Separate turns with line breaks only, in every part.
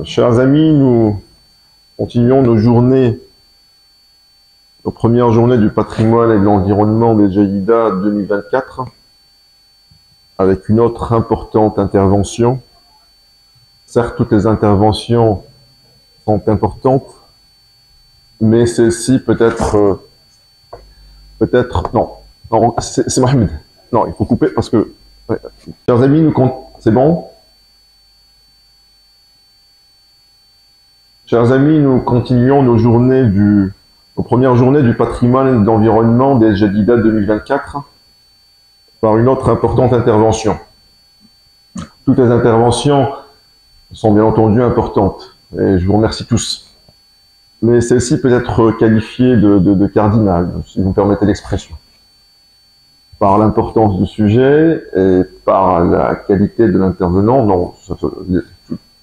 Chers amis, nous continuons nos journées, nos premières journées du patrimoine et de l'environnement des Jaïda 2024, avec une autre importante intervention. Certes, toutes les interventions sont importantes, mais celle-ci peut-être non, c'est Mohamed. Non, il faut couper parce que, ouais. Chers amis, nous comptons, c'est bon? Chers amis, nous continuons nos premières journées du patrimoine et de l'environnement des Jadida 2024 par une autre importante intervention. Toutes les interventions sont bien entendu importantes et je vous remercie tous. Mais celle-ci peut être qualifiée de cardinale, si vous me permettez l'expression, par l'importance du sujet et par la qualité de l'intervenant. Non,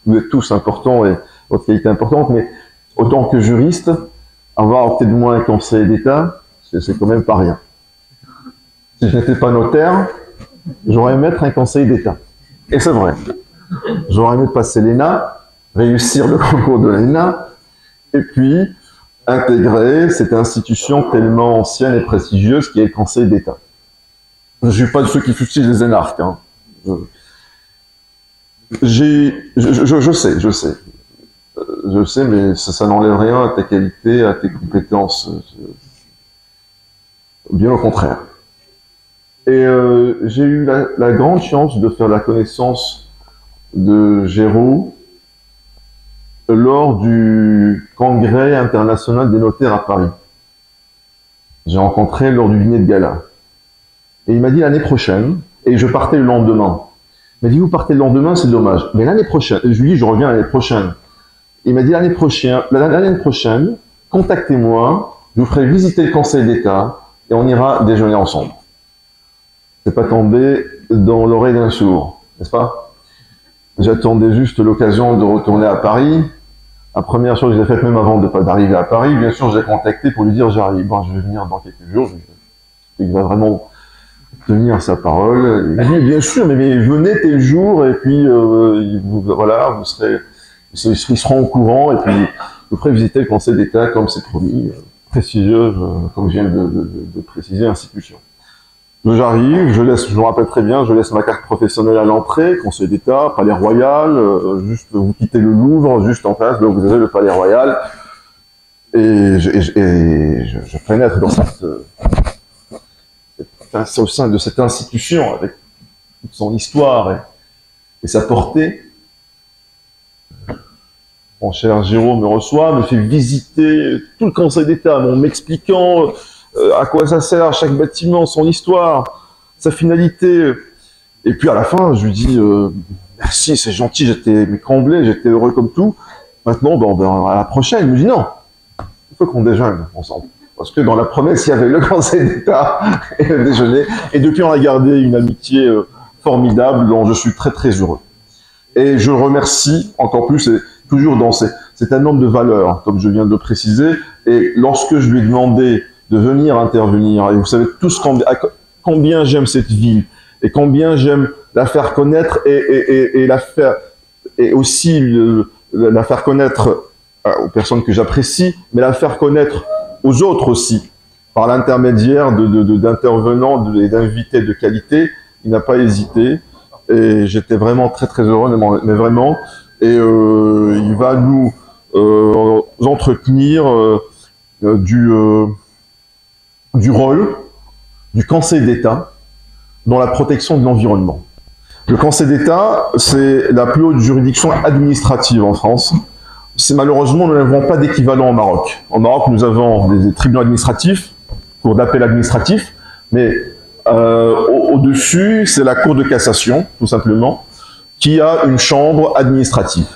vous êtes tous importants et votre qualité importante, mais autant que juriste, avoir opté de moi un conseil d'État, c'est quand même pas rien. Si je n'étais pas notaire, j'aurais aimé être un conseil d'État. Et c'est vrai. J'aurais aimé passer l'ENA, réussir le concours de l'ENA, et puis intégrer cette institution tellement ancienne et prestigieuse qui est le conseil d'État. Je ne suis pas de ceux qui fustigent les énarques. Hein. Je sais, mais ça n'enlève rien à ta qualité, à tes compétences. Bien au contraire. Et j'ai eu la grande chance de faire la connaissance de Géraud lors du Congrès international des notaires à Paris. J'ai rencontré lors du dîner de gala. Et il m'a dit l'année prochaine, et je partais le lendemain. Il m'a dit, vous partez le lendemain, c'est dommage. Mais l'année prochaine, je lui dis, je reviens l'année prochaine. Il m'a dit l'année prochaine, contactez-moi, je vous ferai visiter le Conseil d'État et on ira déjeuner ensemble. C'est pas tombé dans l'oreille d'un sourd, n'est-ce pas? J'attendais juste l'occasion de retourner à Paris. La première chose que j'ai faite, même avant d'arriver à Paris, bien sûr, j'ai contacté pour lui dire j'arrive. Bon, je vais venir dans quelques jours. Il va vraiment tenir sa parole. Il m'a dit bien sûr, mais venez tel jour et puis voilà, vous serez. Ils seront au courant et puis je ferai visiter le Conseil d'État comme c'est promis, prestigieuse, comme je viens de préciser, institution. J'arrive, je me rappelle très bien, je laisse ma carte professionnelle à l'entrée, Conseil d'État, Palais Royal, juste vous quittez le Louvre, juste en face, donc vous avez le Palais Royal, et je pénètre dans au sein de cette institution avec toute son histoire et sa portée. Mon cher Géraud me reçoit, me fait visiter tout le Conseil d'État, en m'expliquant à quoi ça sert, chaque bâtiment, son histoire, sa finalité. Et puis à la fin, je lui dis merci, c'est gentil, j'étais comblé, j'étais heureux comme tout. Maintenant, à la prochaine, il me dit non, il faut qu'on déjeune ensemble. Parce que dans la promesse, il y avait le Conseil d'État et le déjeuner. Et depuis, on a gardé une amitié formidable dont je suis très très heureux. Et je remercie encore plus, toujours dans c'est un homme de valeur, comme je viens de le préciser, et lorsque je lui ai demandé de venir intervenir, et vous savez tous combien j'aime cette ville, et combien j'aime la faire connaître, et aussi la faire connaître aux personnes que j'apprécie, mais la faire connaître aux autres aussi, par l'intermédiaire d'intervenants et d'invités de qualité, il n'a pas hésité, et j'étais vraiment très très heureux, mais vraiment. Et il va nous entretenir du rôle du Conseil d'État dans la protection de l'environnement. Le Conseil d'État, c'est la plus haute juridiction administrative en France. Malheureusement, nous n'avons pas d'équivalent au Maroc. Au Maroc, nous avons des tribunaux administratifs, cours d'appel administratif, mais au-dessus, c'est la Cour de cassation, tout simplement, qui a une chambre administrative.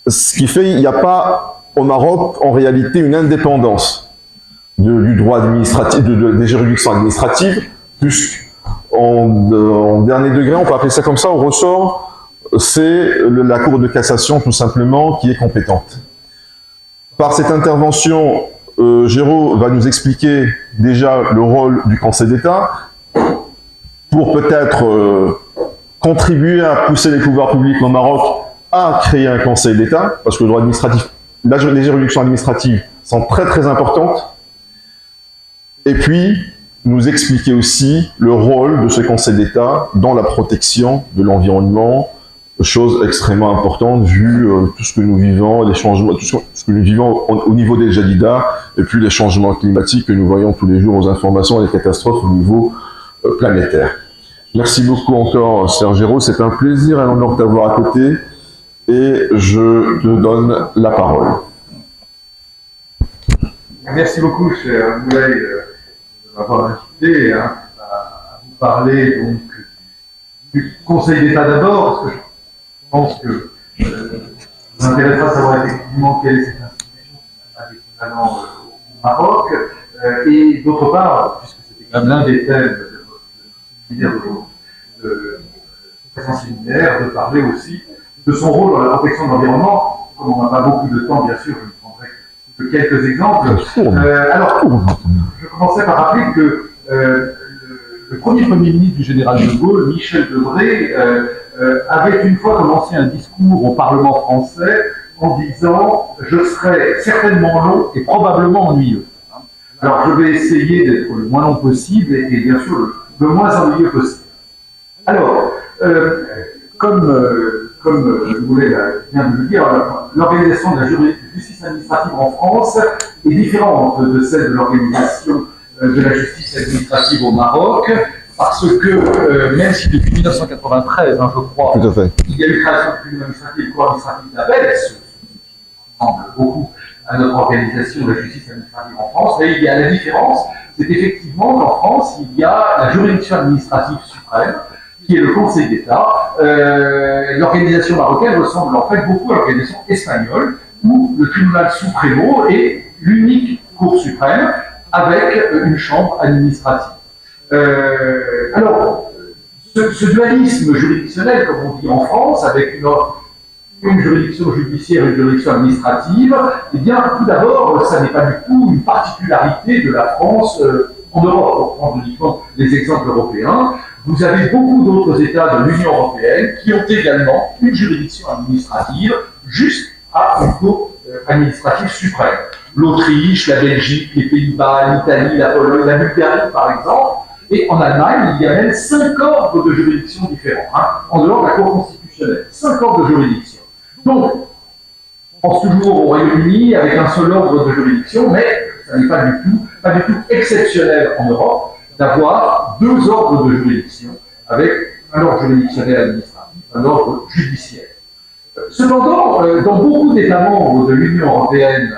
Ce qui fait qu'il n'y a pas au Maroc, en réalité, une indépendance du droit administratif, des juridictions administratives, puisqu'en dernier degré, on peut appeler ça comme ça, au ressort, c'est la Cour de cassation, tout simplement, qui est compétente. Par cette intervention, Géraud va nous expliquer déjà le rôle du Conseil d'État, pour peut-être contribuer à pousser les pouvoirs publics au Maroc à créer un conseil d'État, parce que le droit administratif, les juridictions administratives sont très très importantes, et puis nous expliquer aussi le rôle de ce conseil d'État dans la protection de l'environnement, chose extrêmement importante vu tout ce que nous vivons, les changements, tout ce que nous vivons au niveau des Jadida, et puis les changements climatiques que nous voyons tous les jours aux informations et les catastrophes au niveau planétaire. Merci beaucoup encore, Sergero. C'est un plaisir et un honneur de t'avoir à côté. Et je te donne la parole.
Merci beaucoup, cher Moulay, de m'avoir invité à vous parler donc, du Conseil d'État d'abord, parce que je pense que vous intéressera de savoir effectivement quelle est cette institution qui a des équivalents au Maroc, et d'autre part, puisque c'était quand même l'un des thèmes de votre présence séminaire, de parler aussi de son rôle dans la protection de l'environnement. Comme on n'a pas beaucoup de temps, bien sûr, je ne prendrai que quelques exemples. Alors, je commençais par rappeler que le premier Premier ministre du général de Gaulle, Michel Debré, avait une fois commencé un discours au Parlement français en disant « Je serai certainement long et probablement ennuyeux ». Alors, je vais essayer d'être le moins long possible et bien sûr le moins ennuyeux possible. Alors, comme Moulay vient de le dire, l'organisation de la justice administrative en France est différente de celle de l'organisation de la justice administrative au Maroc, parce que même si depuis 1993, je crois, il y a eu création de tribunal administratif et de cour administrative d'appel, ce qui ressemble beaucoup à notre organisation de la justice administrative en France, mais il y a la différence, c'est effectivement qu'en France, il y a la juridiction administrative suprême, qui est le Conseil d'État. L'organisation marocaine ressemble en fait beaucoup à l'organisation espagnole, où le tribunal suprême est l'unique Cour suprême avec une chambre administrative. Alors, ce dualisme juridictionnel, comme on dit en France, avec une juridiction judiciaire et une juridiction administrative, eh bien, tout d'abord, ça n'est pas du tout une particularité de la France en Europe, pour prendre uniquement les exemples européens. Vous avez beaucoup d'autres États de l'Union européenne qui ont également une juridiction administrative juste à une cour administrative suprême. L'Autriche, la Belgique, les Pays-Bas, l'Italie, la Pologne, la Bulgarie, par exemple. Et en Allemagne, il y a même 5 ordres de juridiction différents, en dehors de la Cour constitutionnelle. 5 ordres de juridiction. Donc, on pense toujours au Royaume-Uni avec un seul ordre de juridiction, mais ça n'est pas du tout exceptionnel en Europe d'avoir 2 ordres de juridiction, avec un ordre juridictionnel administratif, un ordre judiciaire. Cependant, dans beaucoup d'États membres de l'Union européenne,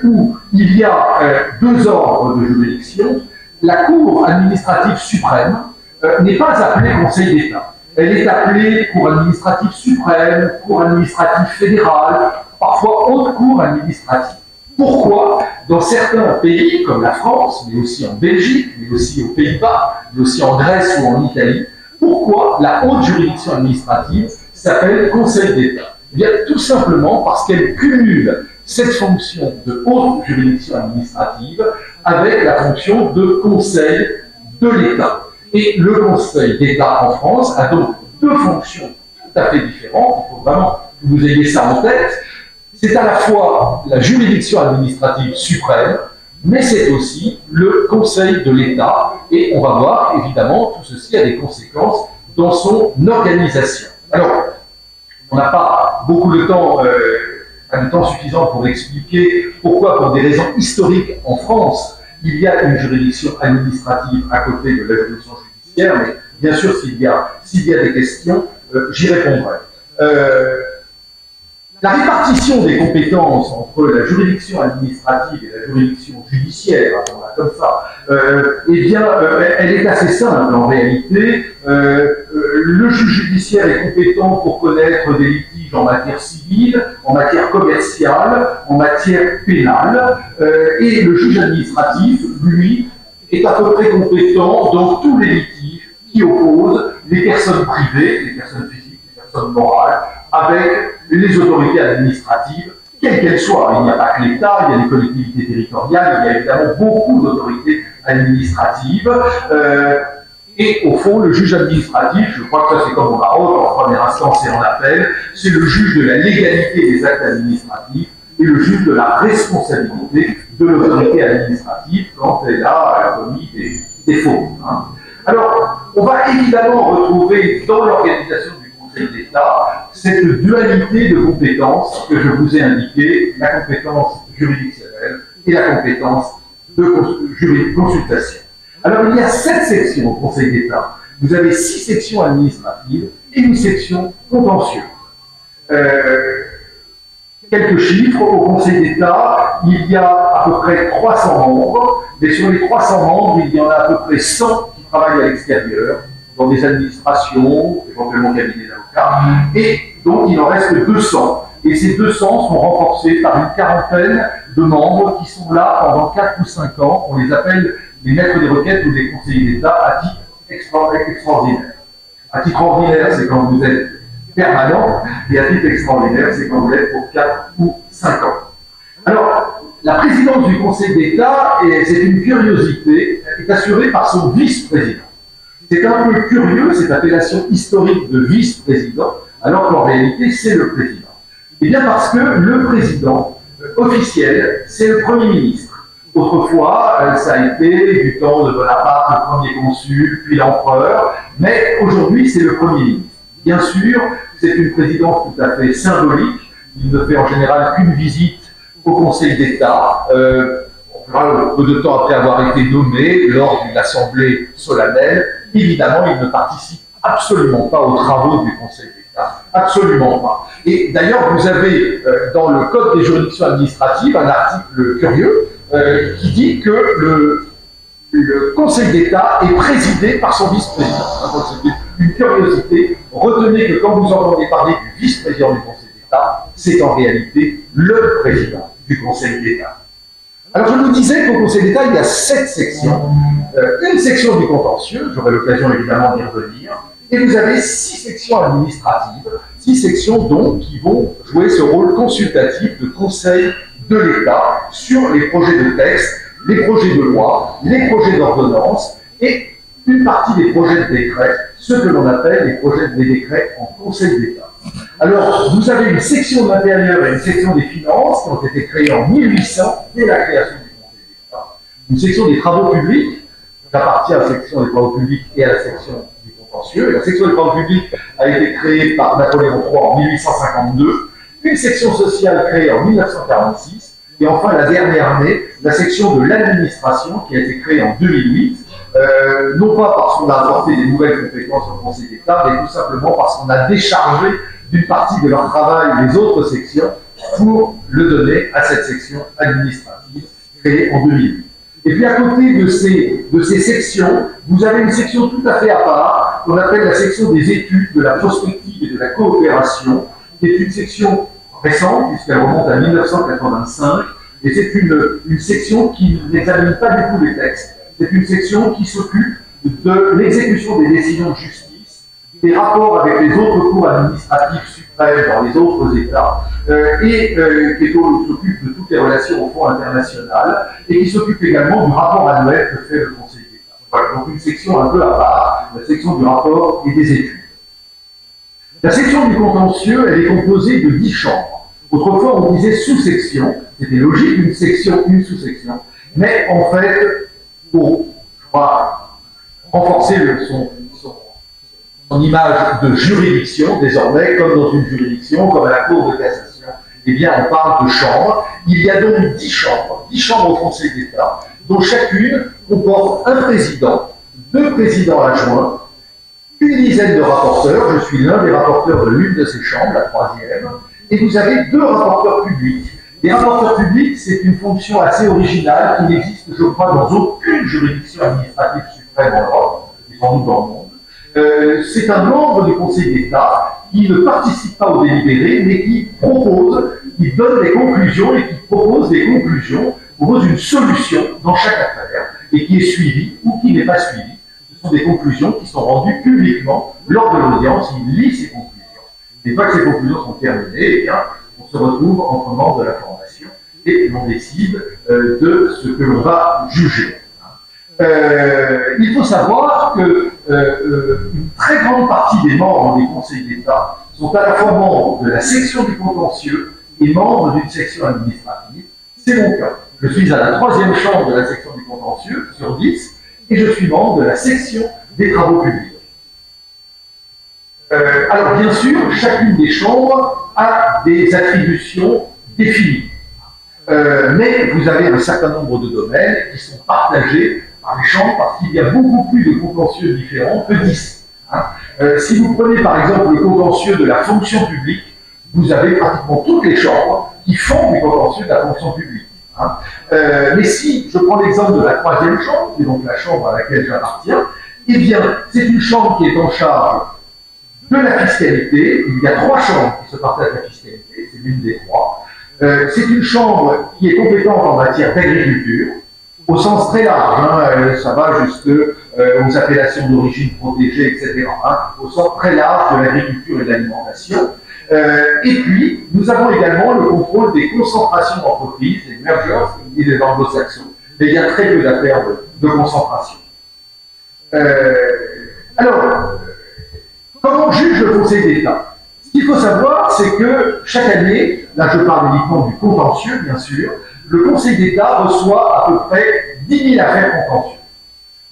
où il y a 2 ordres de juridiction, la Cour administrative suprême n'est pas appelée Conseil d'État. Elle est appelée Cour administrative suprême, Cour administrative fédérale, parfois Haute Cour administrative. Pourquoi, dans certains pays, comme la France, mais aussi en Belgique, mais aussi aux Pays-Bas, mais aussi en Grèce ou en Italie, pourquoi la haute juridiction administrative s'appelle Conseil d'État? Eh bien, tout simplement parce qu'elle cumule cette fonction de haute juridiction administrative avec la fonction de Conseil de l'État. Et le Conseil d'État en France a donc 2 fonctions tout à fait différentes. Il faut vraiment que vous ayez ça en tête. C'est à la fois la juridiction administrative suprême, mais c'est aussi le Conseil de l'État. Et on va voir, évidemment, tout ceci a des conséquences dans son organisation. Alors, on n'a pas beaucoup de temps, un temps suffisant pour expliquer pourquoi, pour des raisons historiques, en France, il y a une juridiction administrative à côté de la juridiction judiciaire, mais bien sûr, s'il y a des questions, j'y répondrai. La répartition des compétences entre la juridiction administrative et la juridiction judiciaire, appelons-la comme ça, eh bien, elle est assez simple en réalité. Le juge judiciaire est compétent pour connaître des litiges en matière civile, en matière commerciale, en matière pénale, et le juge administratif, lui, est à peu près compétent dans tous les litiges qui opposent les personnes privées, les personnes physiques, les personnes morales, avec les autorités administratives, quelles qu'elles soient. Il n'y a pas que l'État, il y a les collectivités territoriales, il y a évidemment beaucoup d'autorités administratives. Et au fond, le juge administratif, je crois que ça c'est comme au Maroc, en première instance et en appel, c'est le juge de la légalité des actes administratifs et le juge de la responsabilité de l'autorité administrative quand elle a commis des fautes. Alors, on va évidemment retrouver dans l'organisation du Conseil d'État cette dualité de compétences que je vous ai indiquées, la compétence juridictionnelle et la compétence de consultation. Alors, il y a 7 sections au Conseil d'État. Vous avez 6 sections administratives et une section contentieuse. Quelques chiffres, au Conseil d'État, il y a à peu près 300 membres, mais sur les 300 membres, il y en a à peu près 100 qui travaillent à l'extérieur, dans des administrations, éventuellement cabinet d'avocats, et donc il en reste 200. Et ces 200 sont renforcés par une quarantaine de membres qui sont là pendant 4 ou 5 ans. On les appelle les maîtres des requêtes ou les conseillers d'État à titre extraordinaire. À titre ordinaire, c'est quand vous êtes permanent, et à titre extraordinaire, c'est quand vous l'êtes pour 4 ou 5 ans. Alors, la présidence du Conseil d'État, c'est une curiosité, est assurée par son vice-président. C'est un peu curieux, cette appellation historique de vice-président, alors qu'en réalité, c'est le président. Eh bien parce que le président officiel, c'est le Premier ministre. Autrefois, ça a été du temps de Bonaparte, le premier consul, puis l'empereur, mais aujourd'hui, c'est le Premier ministre. Bien sûr, c'est une présidence tout à fait symbolique. Il ne fait en général qu'une visite au Conseil d'État, peu de temps après avoir été nommé lors d'une assemblée solennelle. Évidemment, il ne participe absolument pas aux travaux du Conseil d'État. Absolument pas. Et d'ailleurs, vous avez dans le Code des juridictions administratives un article curieux qui dit que le Conseil d'État est présidé par son vice-président. Donc c'est une curiosité. Retenez que quand vous entendez parler du vice-président du Conseil d'État, c'est en réalité le président du Conseil d'État. Alors je vous disais qu'au Conseil d'État, il y a 7 sections. Une section du contentieux, j'aurai l'occasion évidemment d'y revenir, et vous avez 6 sections administratives, 6 sections donc qui vont jouer ce rôle consultatif de conseil de l'État sur les projets de texte, les projets de loi, les projets d'ordonnance et une partie des projets de décret, ce que l'on appelle les projets de décret en Conseil d'État. Alors, vous avez une section de l'intérieur et une section des finances qui ont été créées en 1800 dès la création du Conseil d'État. Une section des travaux publics, qui appartient à la section des travaux publics et à la section du contentieux. Et la section des travaux publics a été créée par Napoléon III en 1852. Une section sociale créée en 1946. Et enfin, la dernière année, la section de l'administration qui a été créée en 2008. Non pas parce qu'on a apporté des nouvelles compétences au Conseil d'État, mais tout simplement parce qu'on a déchargé d'une partie de leur travail les autres sections pour le donner à cette section administrative créée en 2008. Et puis à côté de ces sections, vous avez une section tout à fait à part, qu'on appelle la section des études, de la prospective et de la coopération, qui est une section récente, puisqu'elle remonte à 1985, et c'est une section qui n'examine pas du tout les textes. C'est une section qui s'occupe de l'exécution des décisions de justice, des rapports avec les autres cours administratifs suprêmes dans les autres États, et qui s'occupe de toutes les relations au fond internationales, et qui s'occupe également du rapport annuel que fait le Conseil d'État. Voilà, donc une section un peu à part, la section du rapport et des études. La section du contentieux, elle est composée de 10 chambres. Autrefois, on disait sous-section, c'était logique, une section, une sous-section, mais en fait, pour, je crois, renforcer son image de juridiction, désormais, comme dans une juridiction, comme à la Cour de cassation, eh bien, on parle de chambres. Il y a donc 10 chambres au Conseil d'État, dont chacune comporte un président, 2 présidents adjoints, une dizaine de rapporteurs. Je suis l'un des rapporteurs de l'une de ces chambres, la 3e, et vous avez 2 rapporteurs publics. Les rapporteurs publics, c'est une fonction assez originale qui n'existe, je crois, dans aucune juridiction administrative suprême en Europe, et sans doute dans le monde. C'est un membre du Conseil d'État qui ne participe pas au délibéré, mais qui propose, qui donne des conclusions et qui propose des conclusions, propose une solution dans chaque affaire, et qui est suivie ou qui n'est pas suivie. Ce sont des conclusions qui sont rendues publiquement lors de l'audience. Il lit ces conclusions. Et une fois que ces conclusions sont terminées, eh bien, on se retrouve entre membres de la formation et l'on décide de ce que l'on va juger. Il faut savoir que une très grande partie des membres des conseils d'État sont à la fois membres de la section du contentieux et membres d'une section administrative. C'est mon cas. Je suis à la 3e chambre de la section du contentieux, sur 10, et je suis membre de la section des travaux publics. Alors, bien sûr, chacune des chambres a des attributions définies. Mais vous avez un certain nombre de domaines qui sont partagés par les chambres parce qu'il y a beaucoup plus de contentieux différents que 10. Hein. Si vous prenez par exemple le contentieux de la fonction publique, vous avez pratiquement toutes les chambres qui font du contentieux de la fonction publique. Hein. Mais si je prends l'exemple de la 3e chambre, qui est donc la chambre à laquelle j'appartiens, eh bien, c'est une chambre qui est en charge de la fiscalité. Il y a 3 chambres qui se partagent la fiscalité, c'est l'une des 3. C'est une chambre qui est compétente en matière d'agriculture, au sens très large, hein, ça va jusqu'aux appellations d'origine protégée, etc., hein, au sens très large de l'agriculture et de l'alimentation. Et puis, nous avons également le contrôle des concentrations d'entreprises, les mergers, comme disent les anglo-saxons. Mais il y a très peu d'affaires de concentration. Alors, comment juge le Conseil d'État? Ce qu'il faut savoir, c'est que chaque année, là je parle uniquement du contentieux, bien sûr, le Conseil d'État reçoit à peu près 10 000 affaires contentieuses.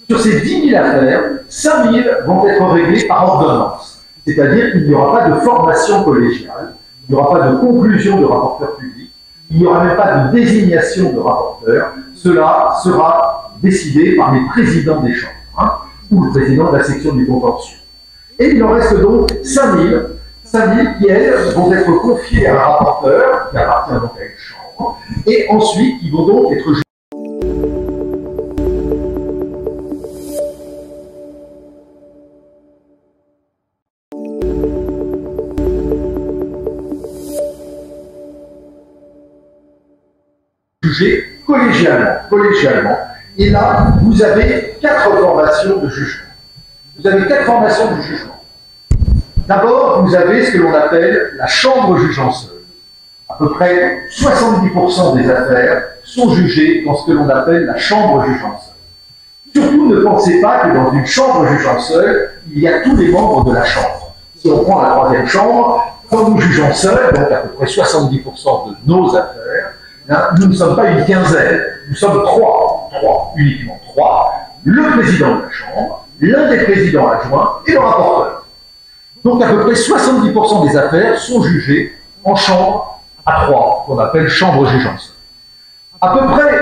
Sur ces 10 000 affaires, 5 000 vont être réglées par ordonnance. C'est-à-dire qu'il n'y aura pas de formation collégiale, il n'y aura pas de conclusion de rapporteur public, il n'y aura même pas de désignation de rapporteur. Cela sera décidé par les présidents des chambres, hein, ou le président de la section du contentieux. Et il en reste donc 5 000 qui, elles, vont être confiées à un rapporteur, qui appartient donc à une chambre, et ensuite qui vont donc être jugées. Collégialement. Et là, vous avez 4 formations de jugement. Vous avez 4 formations de jugement. D'abord, vous avez ce que l'on appelle la chambre jugeant seule. À peu près 70% des affaires sont jugées dans ce que l'on appelle la chambre jugeant seule. Surtout, ne pensez pas que dans une chambre jugeant seule, il y a tous les membres de la chambre. Si on prend la 3e chambre, quand nous jugeons seuls, donc à peu près 70% de nos affaires, nous ne sommes pas une quinzaine, nous sommes 3, uniquement 3, le président de la chambre, l'un des présidents adjoints et le rapporteur. Donc à peu près 70% des affaires sont jugées en chambre à 3, qu'on appelle chambre jugeant seule. À peu près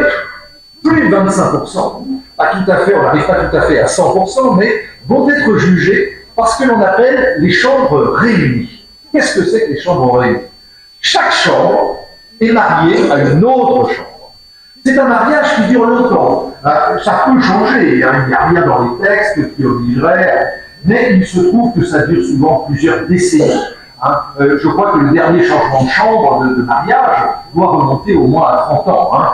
plus de 25%, pas tout à fait, on n'arrive pas tout à fait à 100%, mais vont être jugées par ce que l'on appelle les chambres réunies. Qu'est-ce que c'est que les chambres réunies? Chaque chambre est mariée à une autre chambre. C'est un mariage qui dure longtemps. Ça peut changer, hein, il n'y a rien dans les textes qui obligerait, mais il se trouve que ça dure souvent plusieurs décennies. Hein. Je crois que le dernier changement de chambre de mariage doit remonter au moins à 30 ans. Hein.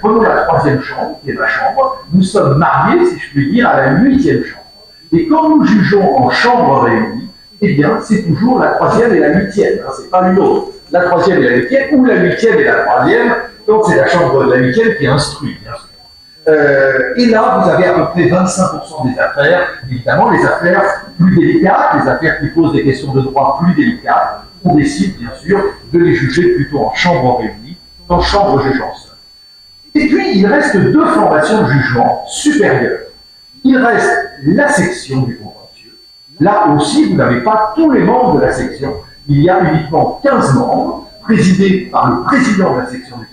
Prenons la 3e chambre, qui est ma chambre. Nous sommes mariés, si je puis dire, à la 8e chambre. Et quand nous jugeons en chambre réunie, eh bien, c'est toujours la 3e et la 8e. Hein, c'est pas l'une autre. La 3e et la 8e, ou la 8e et la 3e. Donc c'est la chambre de la 8e qui instruit, bien sûr. Et là, vous avez à peu près 25% des affaires, évidemment, les affaires plus délicates, les affaires qui posent des questions de droit plus délicates, on décide, bien sûr, de les juger plutôt en chambre réunie qu'en chambre jugeant seule. Et puis, il reste 2 formations de jugement supérieures. Il reste la section du contentieux. Là aussi, vous n'avez pas tous les membres de la section. Il y a uniquement 15 membres, présidés par le président de la section du contentieux.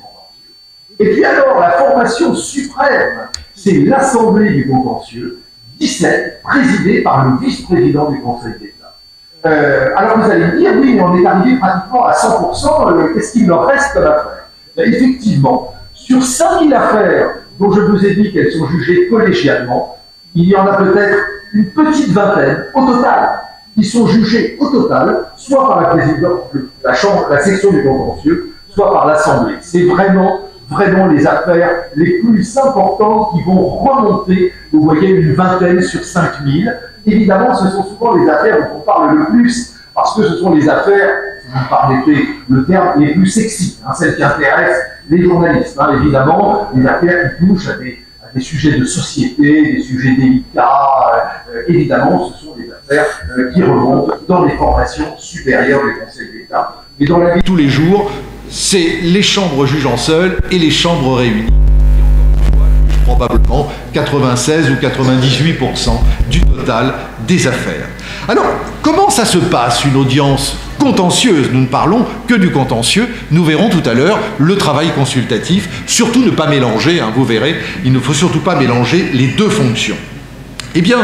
Et puis alors, la formation suprême, c'est l'Assemblée du contentieux, 17, présidée par le vice-président du Conseil d'État. Alors vous allez me dire, oui, mais on est arrivé pratiquement à 100%, qu'est-ce qu'il leur reste comme affaire? Effectivement, sur 5000 affaires dont je vous ai dit qu'elles sont jugées collégialement, il y en a peut-être une petite vingtaine au total, qui sont jugées au total, soit par la présidente, la section du contentieux, soit par l'Assemblée. C'est vraiment les affaires les plus importantes qui vont remonter, vous voyez, une vingtaine sur 5000. Évidemment, ce sont souvent les affaires dont on parle le plus, parce que ce sont les affaires, si vous me permettez le terme, les plus sexy, hein, celles qui intéressent les journalistes. Hein, évidemment, les affaires qui touchent à des sujets de société, des sujets délicats, évidemment, ce sont des affaires qui remontent dans les formations supérieures des conseils d'État. Mais dans la vie de tous les jours, c'est les chambres jugeant seules et les chambres réunies. Probablement 96 ou 98% du total des affaires. Alors, comment ça se passe, une audience contentieuse? Nous ne parlons que du contentieux. Nous verrons tout à l'heure le travail consultatif. Surtout ne pas mélanger, hein, vous verrez, il ne faut surtout pas mélanger les deux fonctions. Eh bien,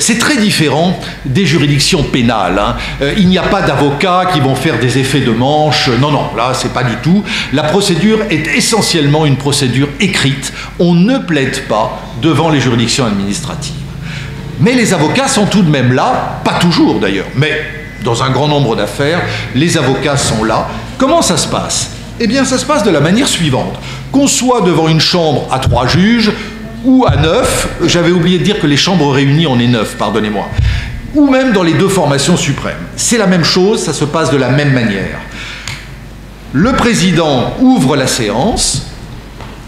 c'est très différent des juridictions pénales. Hein. Il n'y a pas d'avocats qui vont faire des effets de manche. Non, non, là, c'est pas du tout. La procédure est essentiellement une procédure écrite. On ne plaide pas devant les juridictions administratives. Mais les avocats sont tout de même là, pas toujours d'ailleurs, mais dans un grand nombre d'affaires, les avocats sont là. Comment ça se passe? Eh bien, ça se passe de la manière suivante. Qu'on soit devant une chambre à 3 juges, ou à 9, j'avais oublié de dire que les chambres réunies, on est 9, pardonnez-moi, ou même dans les deux formations suprêmes. C'est la même chose, ça se passe de la même manière. Le président ouvre la séance,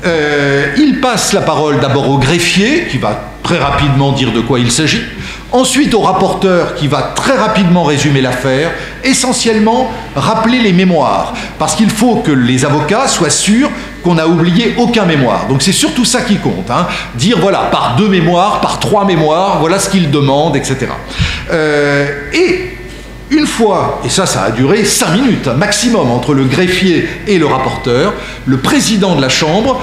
il passe la parole d'abord au greffier, qui va très rapidement dire de quoi il s'agit, ensuite au rapporteur, qui va très rapidement résumer l'affaire, essentiellement rappeler les mémoires, parce qu'il faut que les avocats soient sûrs qu'on n'a oublié aucun mémoire. Donc c'est surtout ça qui compte, hein. Dire voilà, par 2 mémoires, par 3 mémoires, voilà ce qu'il demande, etc. Et une fois, et ça a duré 5 minutes maximum entre le greffier et le rapporteur, le président de la chambre,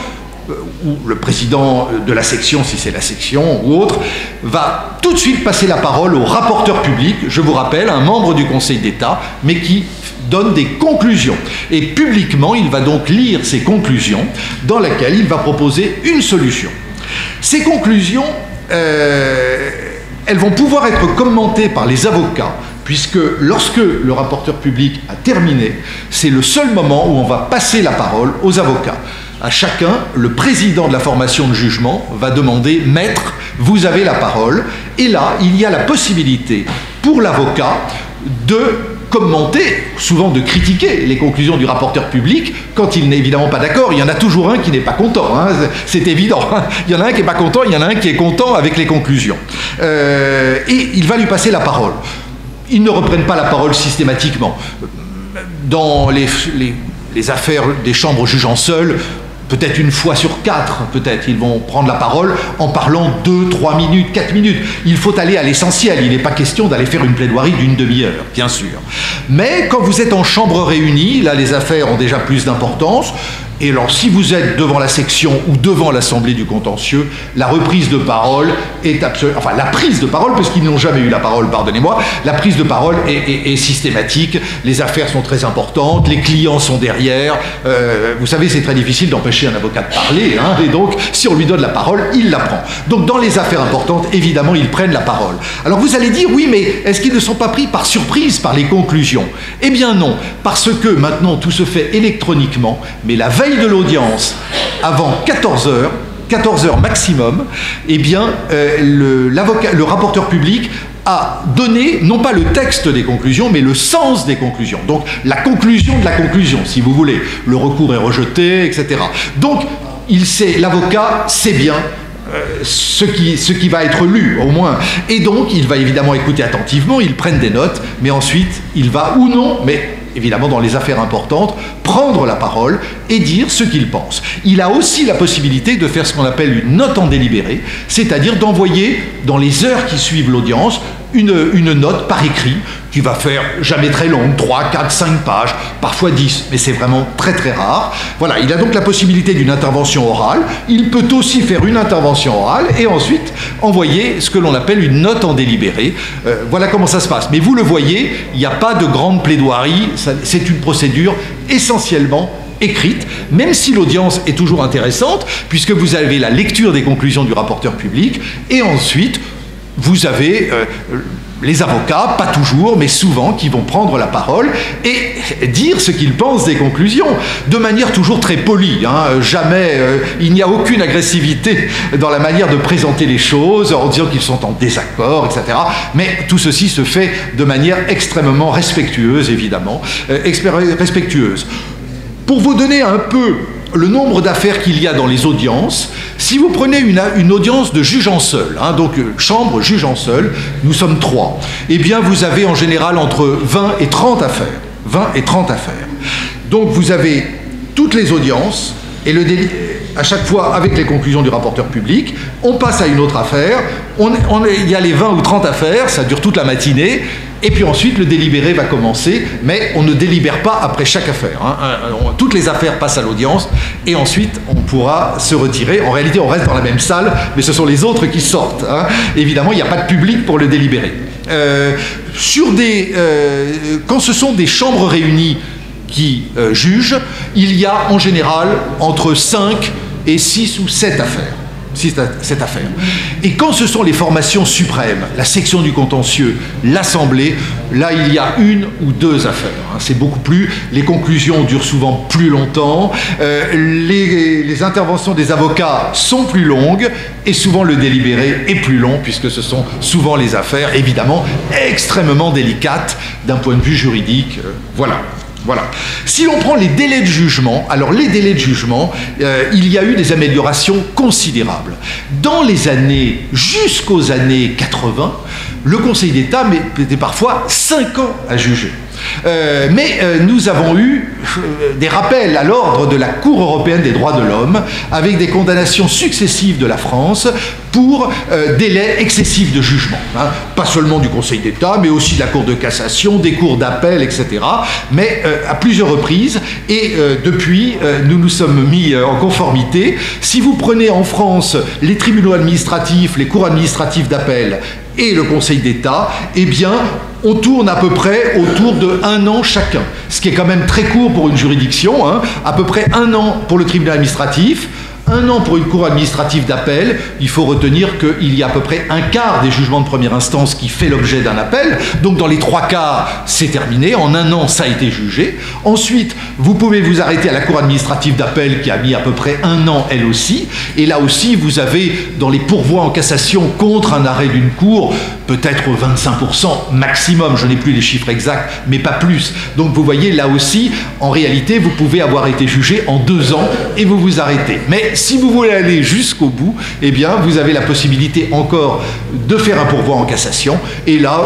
ou le président de la section, si c'est la section ou autre, va tout de suite passer la parole au rapporteur public, je vous rappelle, un membre du Conseil d'État, mais qui donne des conclusions. Et publiquement, il va donc lire ces conclusions, dans lesquelles il va proposer une solution. Ces conclusions, elles vont pouvoir être commentées par les avocats, puisque lorsque le rapporteur public a terminé, c'est le seul moment où on va passer la parole aux avocats. À chacun, le président de la formation de jugement va demander « Maître, vous avez la parole ». Et là, il y a la possibilité pour l'avocat de commenter, souvent de critiquer les conclusions du rapporteur public quand il n'est évidemment pas d'accord. Il y en a toujours un qui n'est pas content, hein, c'est évident. Hein. Il y en a un qui n'est pas content, il y en a un qui est content avec les conclusions. Et il va lui passer la parole. Ils ne reprennent pas la parole systématiquement. Dans les affaires des chambres jugeant seules, peut-être une fois sur 4, peut-être, ils vont prendre la parole en parlant 2, 3 minutes, 4 minutes. Il faut aller à l'essentiel, il n'est pas question d'aller faire une plaidoirie d'une demi-heure, bien sûr. Mais quand vous êtes en chambre réunie, là les affaires ont déjà plus d'importance, et alors si vous êtes devant la section ou devant l'assemblée du contentieux, la reprise de parole est absolument... Enfin, la prise de parole, parce qu'ils n'ont jamais eu la parole, pardonnez-moi, la prise de parole est systématique, les affaires sont très importantes, les clients sont derrière, vous savez, c'est très difficile d'empêcher un avocat de parler, hein, et donc, si on lui donne la parole, il la prend. Donc, dans les affaires importantes, évidemment, ils prennent la parole. Alors, vous allez dire, oui, mais est-ce qu'ils ne sont pas pris par surprise par les conclusions? Eh bien non, parce que maintenant, tout se fait électroniquement, mais la veille de l'audience, avant 14 heures maximum, eh bien, le rapporteur public a donné, non pas le texte des conclusions, mais le sens des conclusions. Donc, la conclusion de la conclusion, si vous voulez. Le recours est rejeté, etc. Donc, l'avocat sait bien ce qui va être lu, au moins. Et donc, il va évidemment écouter attentivement, il prenne des notes, mais ensuite, il va ou non, mais évidemment dans les affaires importantes, prendre la parole et dire ce qu'il pense. Il a aussi la possibilité de faire ce qu'on appelle une note en délibéré, c'est-à-dire d'envoyer, dans les heures qui suivent l'audience, une note par écrit qui va faire jamais très longue, 3, 4, 5 pages, parfois 10, mais c'est vraiment très très rare. Voilà, il a donc la possibilité d'une intervention orale, il peut aussi faire une intervention orale et ensuite envoyer ce que l'on appelle une note en délibéré. Voilà comment ça se passe. Mais vous le voyez, il n'y a pas de grande plaidoirie, c'est une procédure essentiellement écrite, même si l'audience est toujours intéressante, puisque vous avez la lecture des conclusions du rapporteur public, et ensuite, vous avez les avocats, pas toujours, mais souvent, qui vont prendre la parole et dire ce qu'ils pensent des conclusions, de manière toujours très polie. Hein. Jamais, il n'y a aucune agressivité dans la manière de présenter les choses, en disant qu'ils sont en désaccord, etc. Mais tout ceci se fait de manière extrêmement respectueuse, évidemment, respectueuse. Pour vous donner un peu
le nombre d'affaires qu'il y a dans les audiences. Si vous prenez une audience de juge en seul, hein, donc chambre, juge en seul, nous sommes 3, eh bien vous avez en général entre 20 et 30 affaires. 20 et 30 affaires. Donc vous avez toutes les audiences, et à chaque fois, avec les conclusions du rapporteur public, on passe à une autre affaire, il y a les 20 ou 30 affaires, ça dure toute la matinée, et puis ensuite le délibéré va commencer, mais on ne délibère pas après chaque affaire. Hein. Toutes les affaires passent à l'audience, et ensuite on pourra se retirer. En réalité, on reste dans la même salle, mais ce sont les autres qui sortent. Hein. Évidemment, il n'y a pas de public pour le délibérer. Quand ce sont des chambres réunies qui jugent, il y a en général entre 5 et 6 ou 7 affaires. 7 affaires. Et quand ce sont les formations suprêmes, la section du contentieux, l'Assemblée, là il y a 1 ou 2 affaires. Hein. C'est beaucoup plus. Les conclusions durent souvent plus longtemps. Les interventions des avocats sont plus longues et souvent le délibéré est plus long puisque ce sont souvent les affaires, évidemment, extrêmement délicates d'un point de vue juridique. Voilà. Si l'on prend les délais de jugement, alors les délais de jugement, il y a eu des améliorations considérables. Dans les années, jusqu'aux années 80, le Conseil d'État mettait parfois 5 ans à juger. Mais nous avons eu des rappels à l'ordre de la Cour européenne des droits de l'homme avec des condamnations successives de la France pour délai excessif de jugement. Hein. Pas seulement du Conseil d'État, mais aussi de la Cour de cassation, des cours d'appel, etc. Mais à plusieurs reprises. Et depuis, nous nous sommes mis en conformité. Si vous prenez en France les tribunaux administratifs, les cours administratifs d'appel et le Conseil d'État, eh bien, on tourne à peu près autour de 1 an chacun. Ce qui est quand même très court pour une juridiction, hein. À peu près 1 an pour le tribunal administratif, 1 an pour une cour administrative d'appel. Il faut retenir qu'il y a à peu près 1/4 des jugements de première instance qui fait l'objet d'un appel. Donc dans les 3/4, c'est terminé. En 1 an, ça a été jugé. Ensuite, vous pouvez vous arrêter à la cour administrative d'appel qui a mis à peu près 1 an elle aussi. Et là aussi, vous avez dans les pourvois en cassation contre un arrêt d'une cour, peut-être 25% maximum. Je n'ai plus les chiffres exacts, mais pas plus. Donc vous voyez, là aussi, en réalité, vous pouvez avoir été jugé en 2 ans et vous vous arrêtez. Mais si vous voulez aller jusqu'au bout, eh bien, vous avez la possibilité encore de faire un pourvoi en cassation. Et là,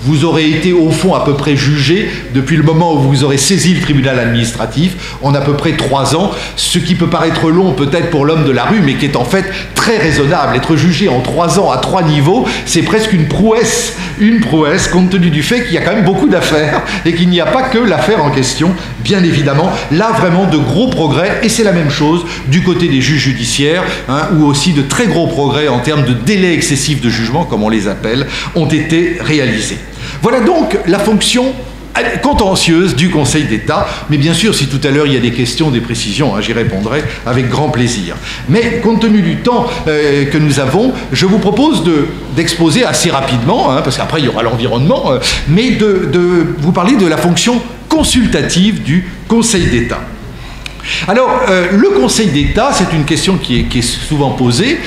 vous aurez été au fond à peu près jugé depuis le moment où vous aurez saisi le tribunal administratif en à peu près 3 ans, ce qui peut paraître long peut-être pour l'homme de la rue, mais qui est en fait très raisonnable. Être jugé en 3 ans à 3 niveaux, c'est presque une prouesse compte tenu du fait qu'il y a quand même beaucoup d'affaires et qu'il n'y a pas que l'affaire en question, bien évidemment. Là, vraiment de gros progrès, et c'est la même chose du côté des juges judiciaires, hein, où aussi de très gros progrès en termes de délai excessif de jugement, comme on les appelle, ont été réalisés. Voilà donc la fonction contentieuse du Conseil d'État, mais bien sûr, si tout à l'heure il y a des questions, des précisions, hein, j'y répondrai avec grand plaisir. Mais compte tenu du temps que nous avons, je vous propose d'exposer assez rapidement, hein, parce qu'après il y aura l'environnement, mais de vous parler de la fonction consultative du Conseil d'État. Alors, le Conseil d'État, c'est une question qui est souvent posée,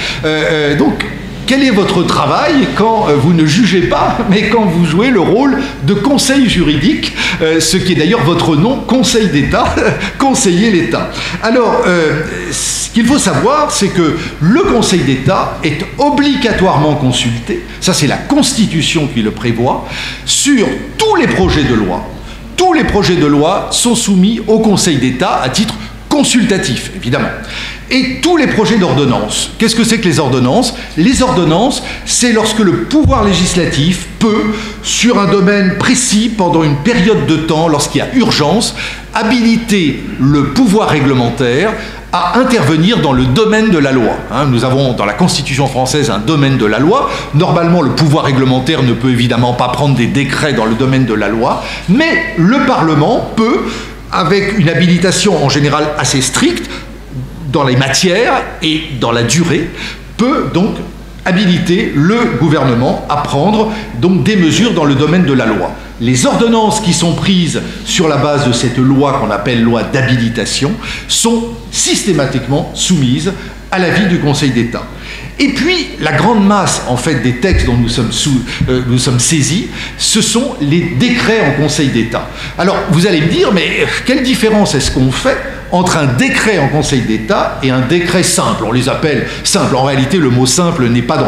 donc, quel est votre travail quand vous ne jugez pas, mais quand vous jouez le rôle de conseil juridique, ce qui est d'ailleurs votre nom, Conseil d'État, conseiller l'État. Alors, ce qu'il faut savoir, c'est que le Conseil d'État est obligatoirement consulté, ça c'est la Constitution qui le prévoit, sur tous les projets de loi. Tous les projets de loi sont soumis au Conseil d'État à titre consultatif, évidemment. Et tous les projets d'ordonnance. Qu'est-ce que c'est que les ordonnances? Les ordonnances, c'est lorsque le pouvoir législatif peut, sur un domaine précis, pendant une période de temps, lorsqu'il y a urgence, habiliter le pouvoir réglementaire à intervenir dans le domaine de la loi. Hein, nous avons dans la Constitution française un domaine de la loi. Normalement, le pouvoir réglementaire ne peut évidemment pas prendre des décrets dans le domaine de la loi, mais le Parlement peut, avec une habilitation en général assez stricte, dans les matières et dans la durée, peut donc habiliter le gouvernement à prendre donc des mesures dans le domaine de la loi. Les ordonnances qui sont prises sur la base de cette loi qu'on appelle loi d'habilitation sont systématiquement soumises à l'avis du Conseil d'État. Et puis, la grande masse, en fait, des textes dont nous sommes saisis, ce sont les décrets en Conseil d'État. Alors, vous allez me dire, mais quelle différence est-ce qu'on fait entre un décret en Conseil d'État et un décret simple. On les appelle simples. En réalité, le mot simple n'est pas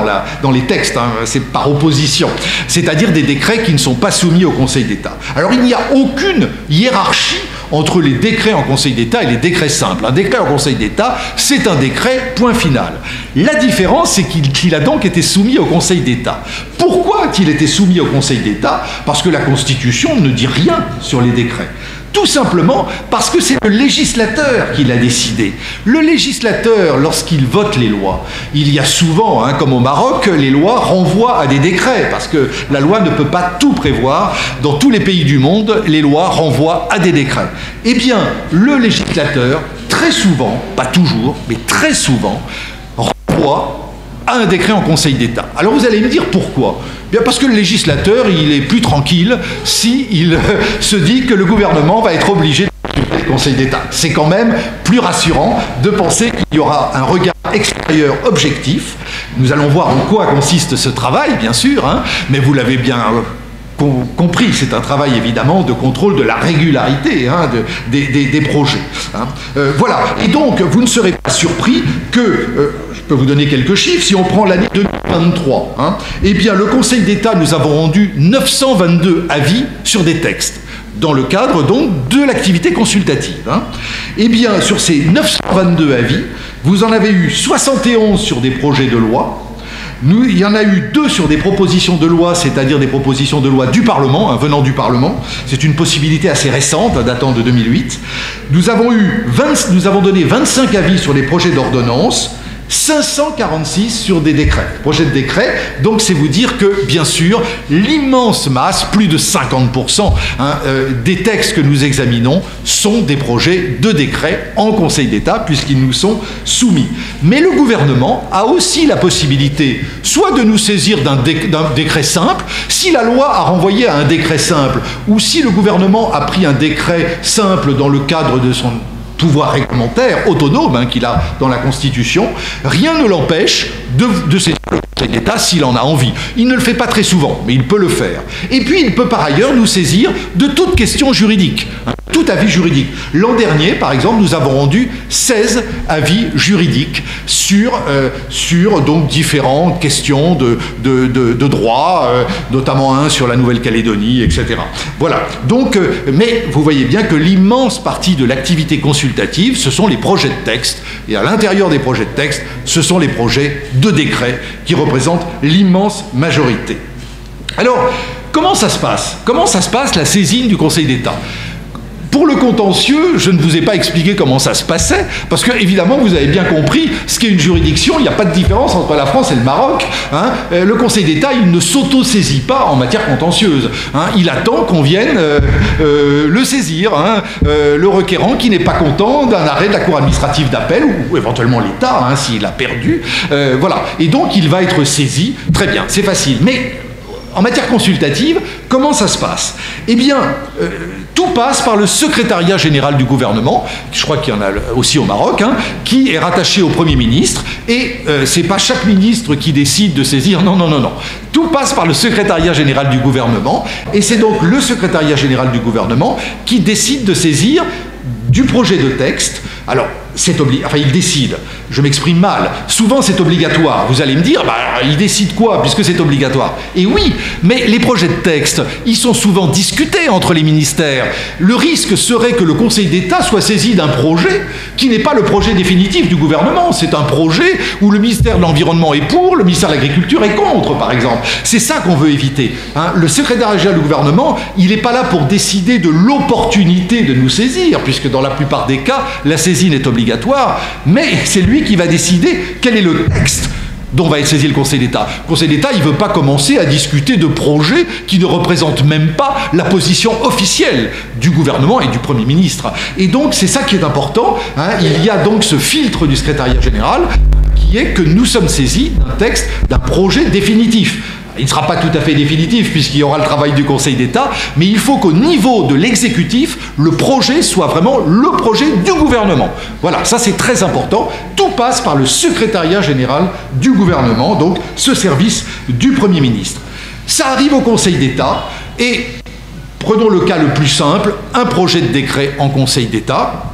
dans les textes, hein, c'est par opposition. C'est-à-dire des décrets qui ne sont pas soumis au Conseil d'État. Alors, il n'y a aucune hiérarchie entre les décrets en Conseil d'État et les décrets simples. Un décret en Conseil d'État, c'est un décret, point final. La différence, c'est qu'il a donc été soumis au Conseil d'État. Pourquoi a-t-il été soumis au Conseil d'État? Parce que la Constitution ne dit rien sur les décrets. Tout simplement parce que c'est le législateur qui l'a décidé. Le législateur, lorsqu'il vote les lois, il y a souvent, hein, comme au Maroc, les lois renvoient à des décrets, parce que la loi ne peut pas tout prévoir. Dans tous les pays du monde, les lois renvoient à des décrets. Eh bien, le législateur, très souvent, pas toujours, mais très souvent, renvoie à un décret en Conseil d'État. Alors vous allez me dire pourquoi? Bien parce que le législateur, il est plus tranquille s'il se dit que le gouvernement va être obligé de consulter le Conseil d'État. C'est quand même plus rassurant de penser qu'il y aura un regard extérieur objectif. Nous allons voir en quoi consiste ce travail, bien sûr, hein, mais vous l'avez bien compris, c'est un travail évidemment de contrôle de la régularité, hein, des projets. Hein. Voilà, et donc vous ne serez pas surpris que, je peux vous donner quelques chiffres, si on prend l'année 2023, hein, eh bien le Conseil d'État, nous avons rendu 922 avis sur des textes, dans le cadre donc de l'activité consultative. Hein. Eh bien sur ces 922 avis, vous en avez eu 71 sur des projets de loi. Il y en a eu 2 sur des propositions de loi, c'est-à-dire des propositions de loi du Parlement, hein, venant du Parlement. C'est une possibilité assez récente, datant de 2008. Nous avons donné 25 avis sur les projets d'ordonnance, 546 sur des décrets, projets de décrets. Donc c'est vous dire que, bien sûr, l'immense masse, plus de 50%, hein, des textes que nous examinons sont des projets de décrets en Conseil d'État, puisqu'ils nous sont soumis. Mais le gouvernement a aussi la possibilité, soit de nous saisir d'un décret simple, si la loi a renvoyé à un décret simple, ou si le gouvernement a pris un décret simple dans le cadre de son pouvoir réglementaire autonome, hein, qu'il a dans la Constitution, rien ne l'empêche de saisir le Conseil d'État s'il en a envie. Il ne le fait pas très souvent, mais il peut le faire. Et puis il peut par ailleurs nous saisir de toute question juridique, hein, tout avis juridique. L'an dernier, par exemple, nous avons rendu 16 avis juridiques sur donc différentes questions de droit, notamment un sur la Nouvelle-Calédonie, etc. Voilà. Donc, mais vous voyez bien que l'immense partie de l'activité consultative, ce sont les projets de texte, et à l'intérieur des projets de texte, ce sont les projets de décret qui représentent l'immense majorité. Alors, comment ça se passe? Comment ça se passe la saisine du Conseil d'État? Pour le contentieux, je ne vous ai pas expliqué comment ça se passait, parce que, évidemment, vous avez bien compris, ce qu'est une juridiction, il n'y a pas de différence entre la France et le Maroc. Hein. Le Conseil d'État, il ne s'auto-saisit pas en matière contentieuse. Hein. Il attend qu'on vienne le saisir, hein, le requérant qui n'est pas content d'un arrêt de la Cour administrative d'appel, ou éventuellement l'État, hein, s'il a perdu. Voilà. Et donc, il va être saisi. Très bien, c'est facile. Mais en matière consultative, comment ça se passe? Eh bien, tout passe par le secrétariat général du gouvernement, je crois qu'il y en a aussi au Maroc, hein, qui est rattaché au Premier ministre, et c'est pas chaque ministre qui décide de saisir, non, non, non, non. Tout passe par le secrétariat général du gouvernement, et c'est donc le secrétariat général du gouvernement qui décide de saisir du projet de texte. Alors, il décide. Je m'exprime mal. Souvent, c'est obligatoire. Vous allez me dire, bah, il décide quoi, puisque c'est obligatoire? Et oui, mais les projets de texte, ils sont souvent discutés entre les ministères. Le risque serait que le Conseil d'État soit saisi d'un projet qui n'est pas le projet définitif du gouvernement. C'est un projet où le ministère de l'Environnement est pour, le ministère de l'Agriculture est contre, par exemple. C'est ça qu'on veut éviter. Hein. Le secrétaire général du gouvernement, il n'est pas là pour décider de l'opportunité de nous saisir, puisque dans la plupart des cas, la saisine est obligatoire, mais c'est lui qui va décider quel est le texte dont va être saisi le Conseil d'État. Le Conseil d'État, il ne veut pas commencer à discuter de projets qui ne représentent même pas la position officielle du gouvernement et du Premier ministre. Et donc, c'est ça qui est important. Hein. Il y a donc ce filtre du secrétariat général qui est que nous sommes saisis d'un texte, d'un projet définitif. Il ne sera pas tout à fait définitif puisqu'il y aura le travail du Conseil d'État, mais il faut qu'au niveau de l'exécutif, le projet soit vraiment le projet du gouvernement. Voilà, ça c'est très important. Tout passe par le secrétariat général du gouvernement, donc ce service du Premier ministre. Ça arrive au Conseil d'État et prenons le cas le plus simple, un projet de décret en Conseil d'État.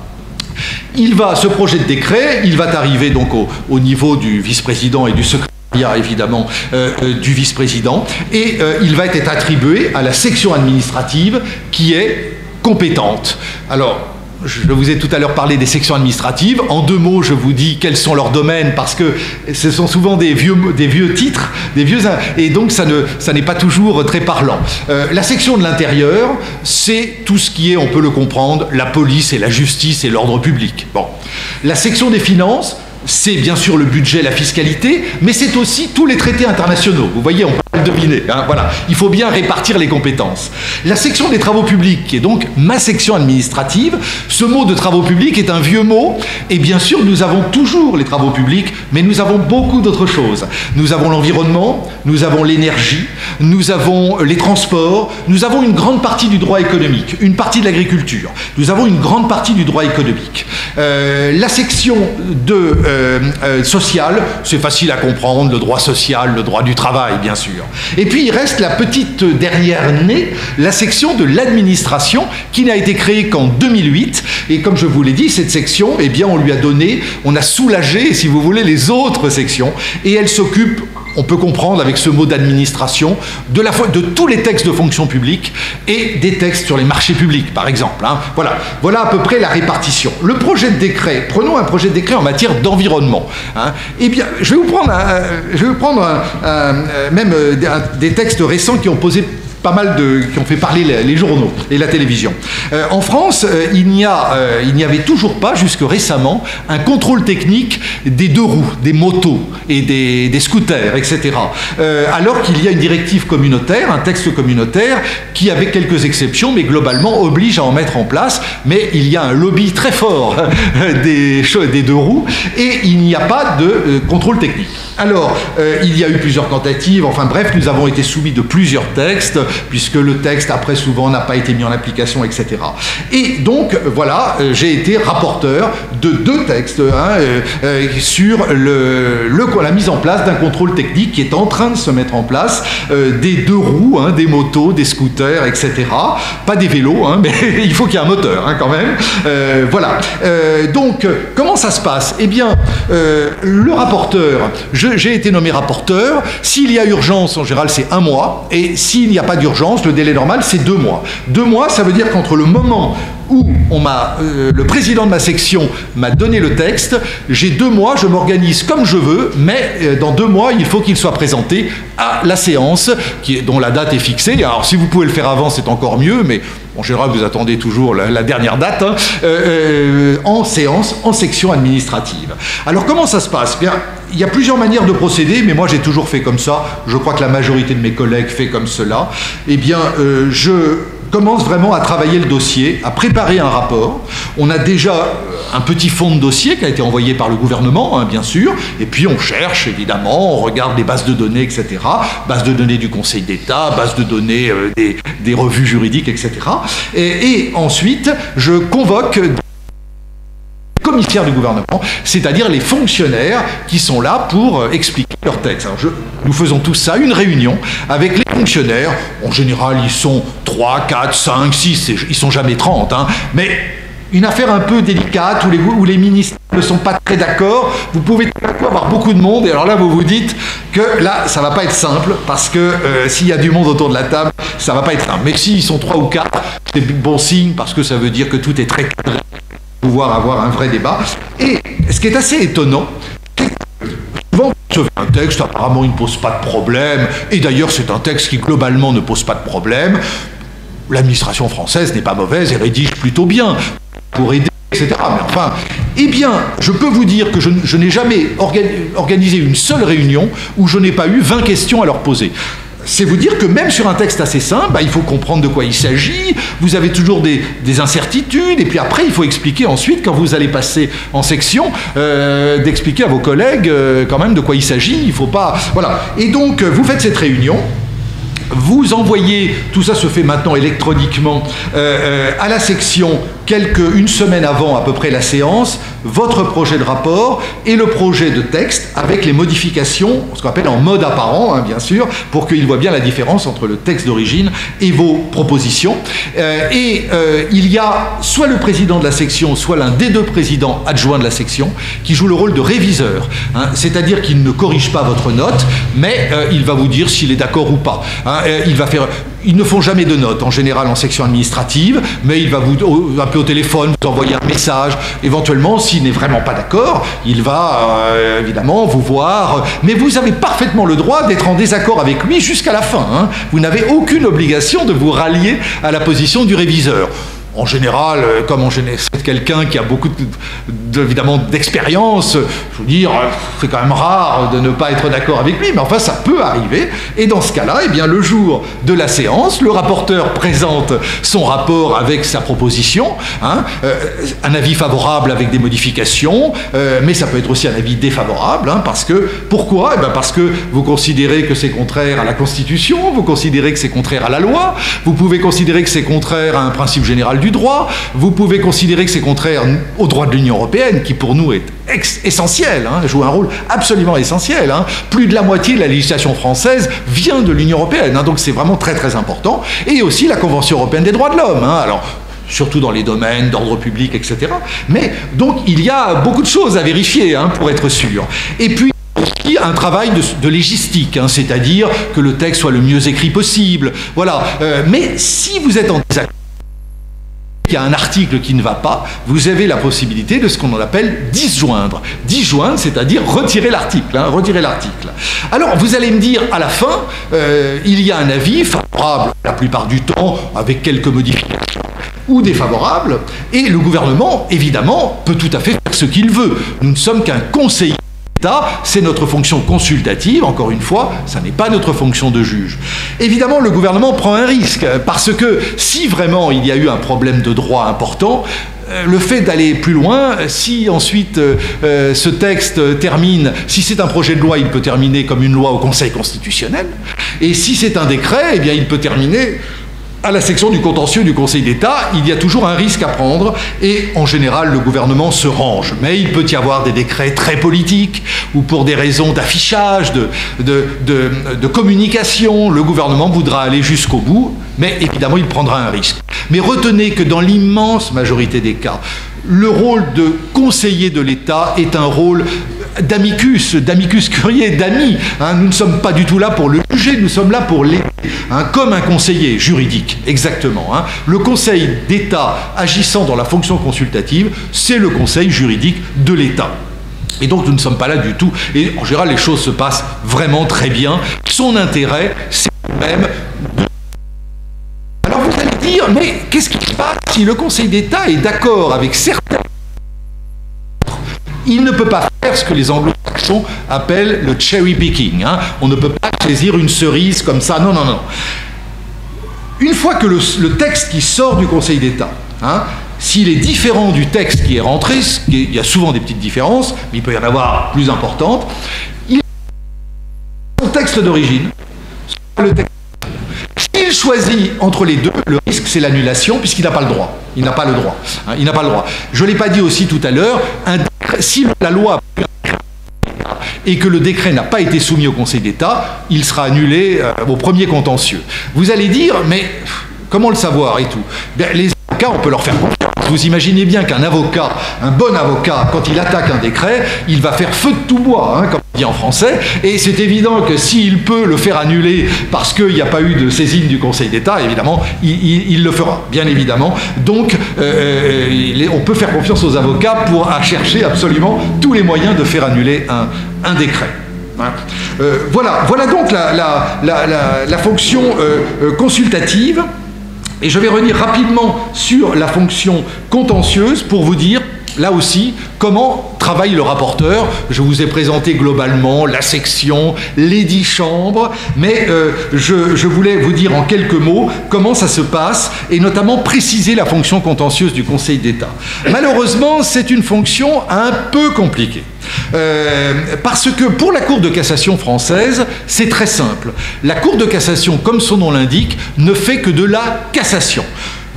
ce projet de décret, il va arriver donc au niveau du vice-président et du secrétaire évidemment du vice-président, et il va être attribué à la section administrative qui est compétente. Alors, je vous ai tout à l'heure parlé des sections administratives. En 2 mots, je vous dis quels sont leurs domaines, parce que ce sont souvent des vieux titres, et donc ça n'est pas toujours très parlant. La section de l'intérieur, c'est tout ce qui est, on peut le comprendre, la police et la justice et l'ordre public. Bon. La section des finances, c'est bien sûr le budget, la fiscalité, mais c'est aussi tous les traités internationaux. Vous voyez, on peut le deviner. Hein, voilà. Il faut bien répartir les compétences. La section des travaux publics, qui est donc ma section administrative, ce mot de travaux publics est un vieux mot, et bien sûr, nous avons toujours les travaux publics, mais nous avons beaucoup d'autres choses. Nous avons l'environnement, nous avons l'énergie, nous avons les transports, nous avons une grande partie du droit économique, une partie de l'agriculture, nous avons une grande partie du droit économique. La section social, c'est facile à comprendre, le droit social, le droit du travail, bien sûr. Et puis il reste la petite dernière née, la section de l'administration, qui n'a été créée qu'en 2008, et comme je vous l'ai dit, cette section, eh bien on lui a donné, on a soulagé, si vous voulez, les autres sections, et elle s'occupe, on peut comprendre avec ce mot d'administration, de tous les textes de fonction publique et des textes sur les marchés publics, par exemple. Hein. Voilà à peu près la répartition. Le projet de décret, prenons un projet de décret en matière d'environnement. Hein. Eh bien, je vais vous prendre même des textes récents qui ont posé qui ont fait parler les journaux et la télévision. En France, il n'y avait toujours pas, jusque récemment, un contrôle technique des 2 roues, des motos et des scooters, etc. Alors qu'il y a une directive communautaire, un texte communautaire, qui, avec quelques exceptions, mais globalement, oblige à en mettre en place. Mais il y a un lobby très fort des 2 roues, et il n'y a pas de contrôle technique. Alors, il y a eu plusieurs tentatives, enfin bref, nous avons été soumis de plusieurs textes, puisque le texte, après, souvent, n'a pas été mis en application, etc. Et donc, voilà, j'ai été rapporteur de 2 textes sur la mise en place d'un contrôle technique qui est en train de se mettre en place, des 2 roues, des motos, des scooters, etc. Pas des vélos, mais il faut qu'il y ait un moteur, quand même. Voilà. Donc, comment ça se passe? Eh bien, le rapporteur, j'ai été nommé rapporteur. S'il y a urgence, en général, c'est 1 mois. Et s'il n'y a pas d'urgence, le délai normal, c'est 2 mois. 2 mois, ça veut dire qu'entre le moment où le président de ma section m'a donné le texte, j'ai 2 mois, je m'organise comme je veux, mais dans 2 mois, il faut qu'il soit présenté à la séance, dont la date est fixée. Alors, si vous pouvez le faire avant, c'est encore mieux, mais en général, vous attendez toujours la dernière date, en séance, en section administrative. Alors, comment ça se passe? Bien, il y a plusieurs manières de procéder, mais moi, j'ai toujours fait comme ça. Je crois que la majorité de mes collègues fait comme cela. Eh bien, je commence vraiment à travailler le dossier, à préparer un rapport. On a déjà un petit fond de dossier qui a été envoyé par le gouvernement, bien sûr, et puis on cherche, évidemment, on regarde les bases de données, etc., bases de données du Conseil d'État, bases de données des revues juridiques, etc. Et ensuite, je convoque commissaires du gouvernement, c'est-à-dire les fonctionnaires qui sont là pour expliquer leur texte. Alors nous faisons tous ça, une réunion avec les fonctionnaires. En général, ils sont 3, 4, 5, 6, ils sont jamais 30, mais une affaire un peu délicate où les ministres ne sont pas très d'accord, vous pouvez tout à coup avoir beaucoup de monde, et alors là, vous vous dites que là, ça va pas être simple, parce que s'il y a du monde autour de la table, ça va pas être simple. Mais s'ils sont 3 ou 4, c'est bon signe, parce que ça veut dire que tout est très cadré, pouvoir avoir un vrai débat. Et ce qui est assez étonnant, c'est que souvent, un texte, apparemment, il ne pose pas de problème, et d'ailleurs, c'est un texte qui, globalement, ne pose pas de problème. L'administration française n'est pas mauvaise et rédige plutôt bien pour aider, etc. Mais enfin, eh bien, je peux vous dire que je n'ai jamais organisé une seule réunion où je n'ai pas eu 20 questions à leur poser. C'est vous dire que même sur un texte assez simple, il faut comprendre de quoi il s'agit, vous avez toujours des incertitudes, et puis après, il faut expliquer ensuite, quand vous allez passer en section, d'expliquer à vos collègues quand même de quoi il s'agit, il ne faut pas... Voilà. Et donc, vous faites cette réunion, vous envoyez, tout ça se fait maintenant électroniquement, à la section une semaine avant à peu près la séance, votre projet de rapport et le projet de texte avec les modifications, ce qu'on appelle en mode apparent, hein, bien sûr, pour qu'il voit bien la différence entre le texte d'origine et vos propositions. Il y a soit le président de la section, soit l'un des deux présidents adjoints de la section qui joue le rôle de réviseur, hein, c'est-à-dire qu'il ne corrige pas votre note, mais il va vous dire s'il est d'accord ou pas. Hein, ils ne font jamais de notes, en général en section administrative, mais il va vous appeler au téléphone, vous envoyer un message. Éventuellement, s'il n'est vraiment pas d'accord, il va évidemment vous voir. Mais vous avez parfaitement le droit d'être en désaccord avec lui jusqu'à la fin. Hein. Vous n'avez aucune obligation de vous rallier à la position du réviseur. En général, comme c'est quelqu'un qui a beaucoup évidemment d'expérience, je veux dire, c'est quand même rare de ne pas être d'accord avec lui, mais enfin ça peut arriver. Et dans ce cas-là, eh bien, le jour de la séance, le rapporteur présente son rapport avec sa proposition, hein, un avis favorable avec des modifications, mais ça peut être aussi un avis défavorable, hein, parce que, pourquoi ? Eh bien, parce que vous considérez que c'est contraire à la Constitution, vous considérez que c'est contraire à la loi, vous pouvez considérer que c'est contraire à un principe général du droit, vous pouvez considérer que c'est contraire au droit de l'Union européenne, qui pour nous est essentiel, hein, joue un rôle absolument essentiel. Hein. Plus de la moitié de la législation française vient de l'Union européenne, hein, donc c'est vraiment très très important. Et aussi la Convention européenne des droits de l'homme. Hein, alors, surtout dans les domaines d'ordre public, etc. Mais donc il y a beaucoup de choses à vérifier, hein, pour être sûr. Et puis, un travail de légistique, hein, c'est-à-dire que le texte soit le mieux écrit possible. Voilà. Mais si vous êtes en désaccord, il y a un article qui ne va pas, vous avez la possibilité de ce qu'on appelle disjoindre. Disjoindre, c'est-à-dire retirer l'article. Hein, retirer l'article. Alors, vous allez me dire, à la fin, il y a un avis favorable, la plupart du temps, avec quelques modifications, ou défavorable, et le gouvernement, évidemment, peut tout à fait faire ce qu'il veut. Nous ne sommes qu'un conseiller. C'est notre fonction consultative, encore une fois, ça n'est pas notre fonction de juge. Évidemment, le gouvernement prend un risque, parce que si vraiment il y a eu un problème de droit important, le fait d'aller plus loin, si ensuite ce texte termine, si c'est un projet de loi, il peut terminer comme une loi au Conseil constitutionnel, et si c'est un décret, eh bien il peut terminer à la section du contentieux du Conseil d'État. Il y a toujours un risque à prendre et en général le gouvernement se range. Mais il peut y avoir des décrets très politiques ou pour des raisons d'affichage, de communication, le gouvernement voudra aller jusqu'au bout, mais évidemment il prendra un risque. Mais retenez que dans l'immense majorité des cas, le rôle de conseiller de l'État est un rôle d'amicus curiae, d'amis. Hein, nous ne sommes pas du tout là pour le juger, nous sommes là pour l'aider, hein, comme un conseiller juridique, exactement. Hein. Le Conseil d'État agissant dans la fonction consultative, c'est le Conseil juridique de l'État. Et donc nous ne sommes pas là du tout. Et en général, les choses se passent vraiment très bien. Son intérêt, c'est même de... Alors vous allez dire, mais qu'est-ce qui se passe si le Conseil d'État est d'accord avec certains? Il ne peut pas faire ce que les anglo-saxons appellent le cherry picking. Hein. On ne peut pas saisir une cerise comme ça. Non, non, non. Une fois que le texte qui sort du Conseil d'État, hein, s'il est différent du texte qui est rentré, il y a souvent des petites différences, mais il peut y en avoir plus importantes, il son texte d'origine, le texte. S'il choisit entre les deux, le risque c'est l'annulation puisqu'il n'a pas le droit. Il n'a pas le droit. Hein, il n'a pas le droit. Je ne l'ai pas dit aussi tout à l'heure, si la loi et que le décret n'a pas été soumis au Conseil d'État, il sera annulé au premier contentieux. Vous allez dire, mais comment le savoir et tout? Bien, les avocats, on peut leur faire confiance. Vous imaginez bien qu'un avocat, un bon avocat, quand il attaque un décret, il va faire feu de tout bois, hein, comme on dit en français, et c'est évident que s'il peut le faire annuler parce qu'il n'y a pas eu de saisine du Conseil d'État, évidemment, il le fera, bien évidemment. Donc, on peut faire confiance aux avocats pour chercher absolument tous les moyens de faire annuler un décret. Voilà donc la fonction consultative. Et je vais revenir rapidement sur la fonction contentieuse pour vous dire, là aussi, comment travaille le rapporteur. Je vous ai présenté globalement la section, les 10 chambres, mais je voulais vous dire en quelques mots comment ça se passe, et notamment préciser la fonction contentieuse du Conseil d'État. Malheureusement, c'est une fonction un peu compliquée. Parce que pour la Cour de cassation française, c'est très simple. La Cour de cassation, comme son nom l'indique, ne fait que de la cassation.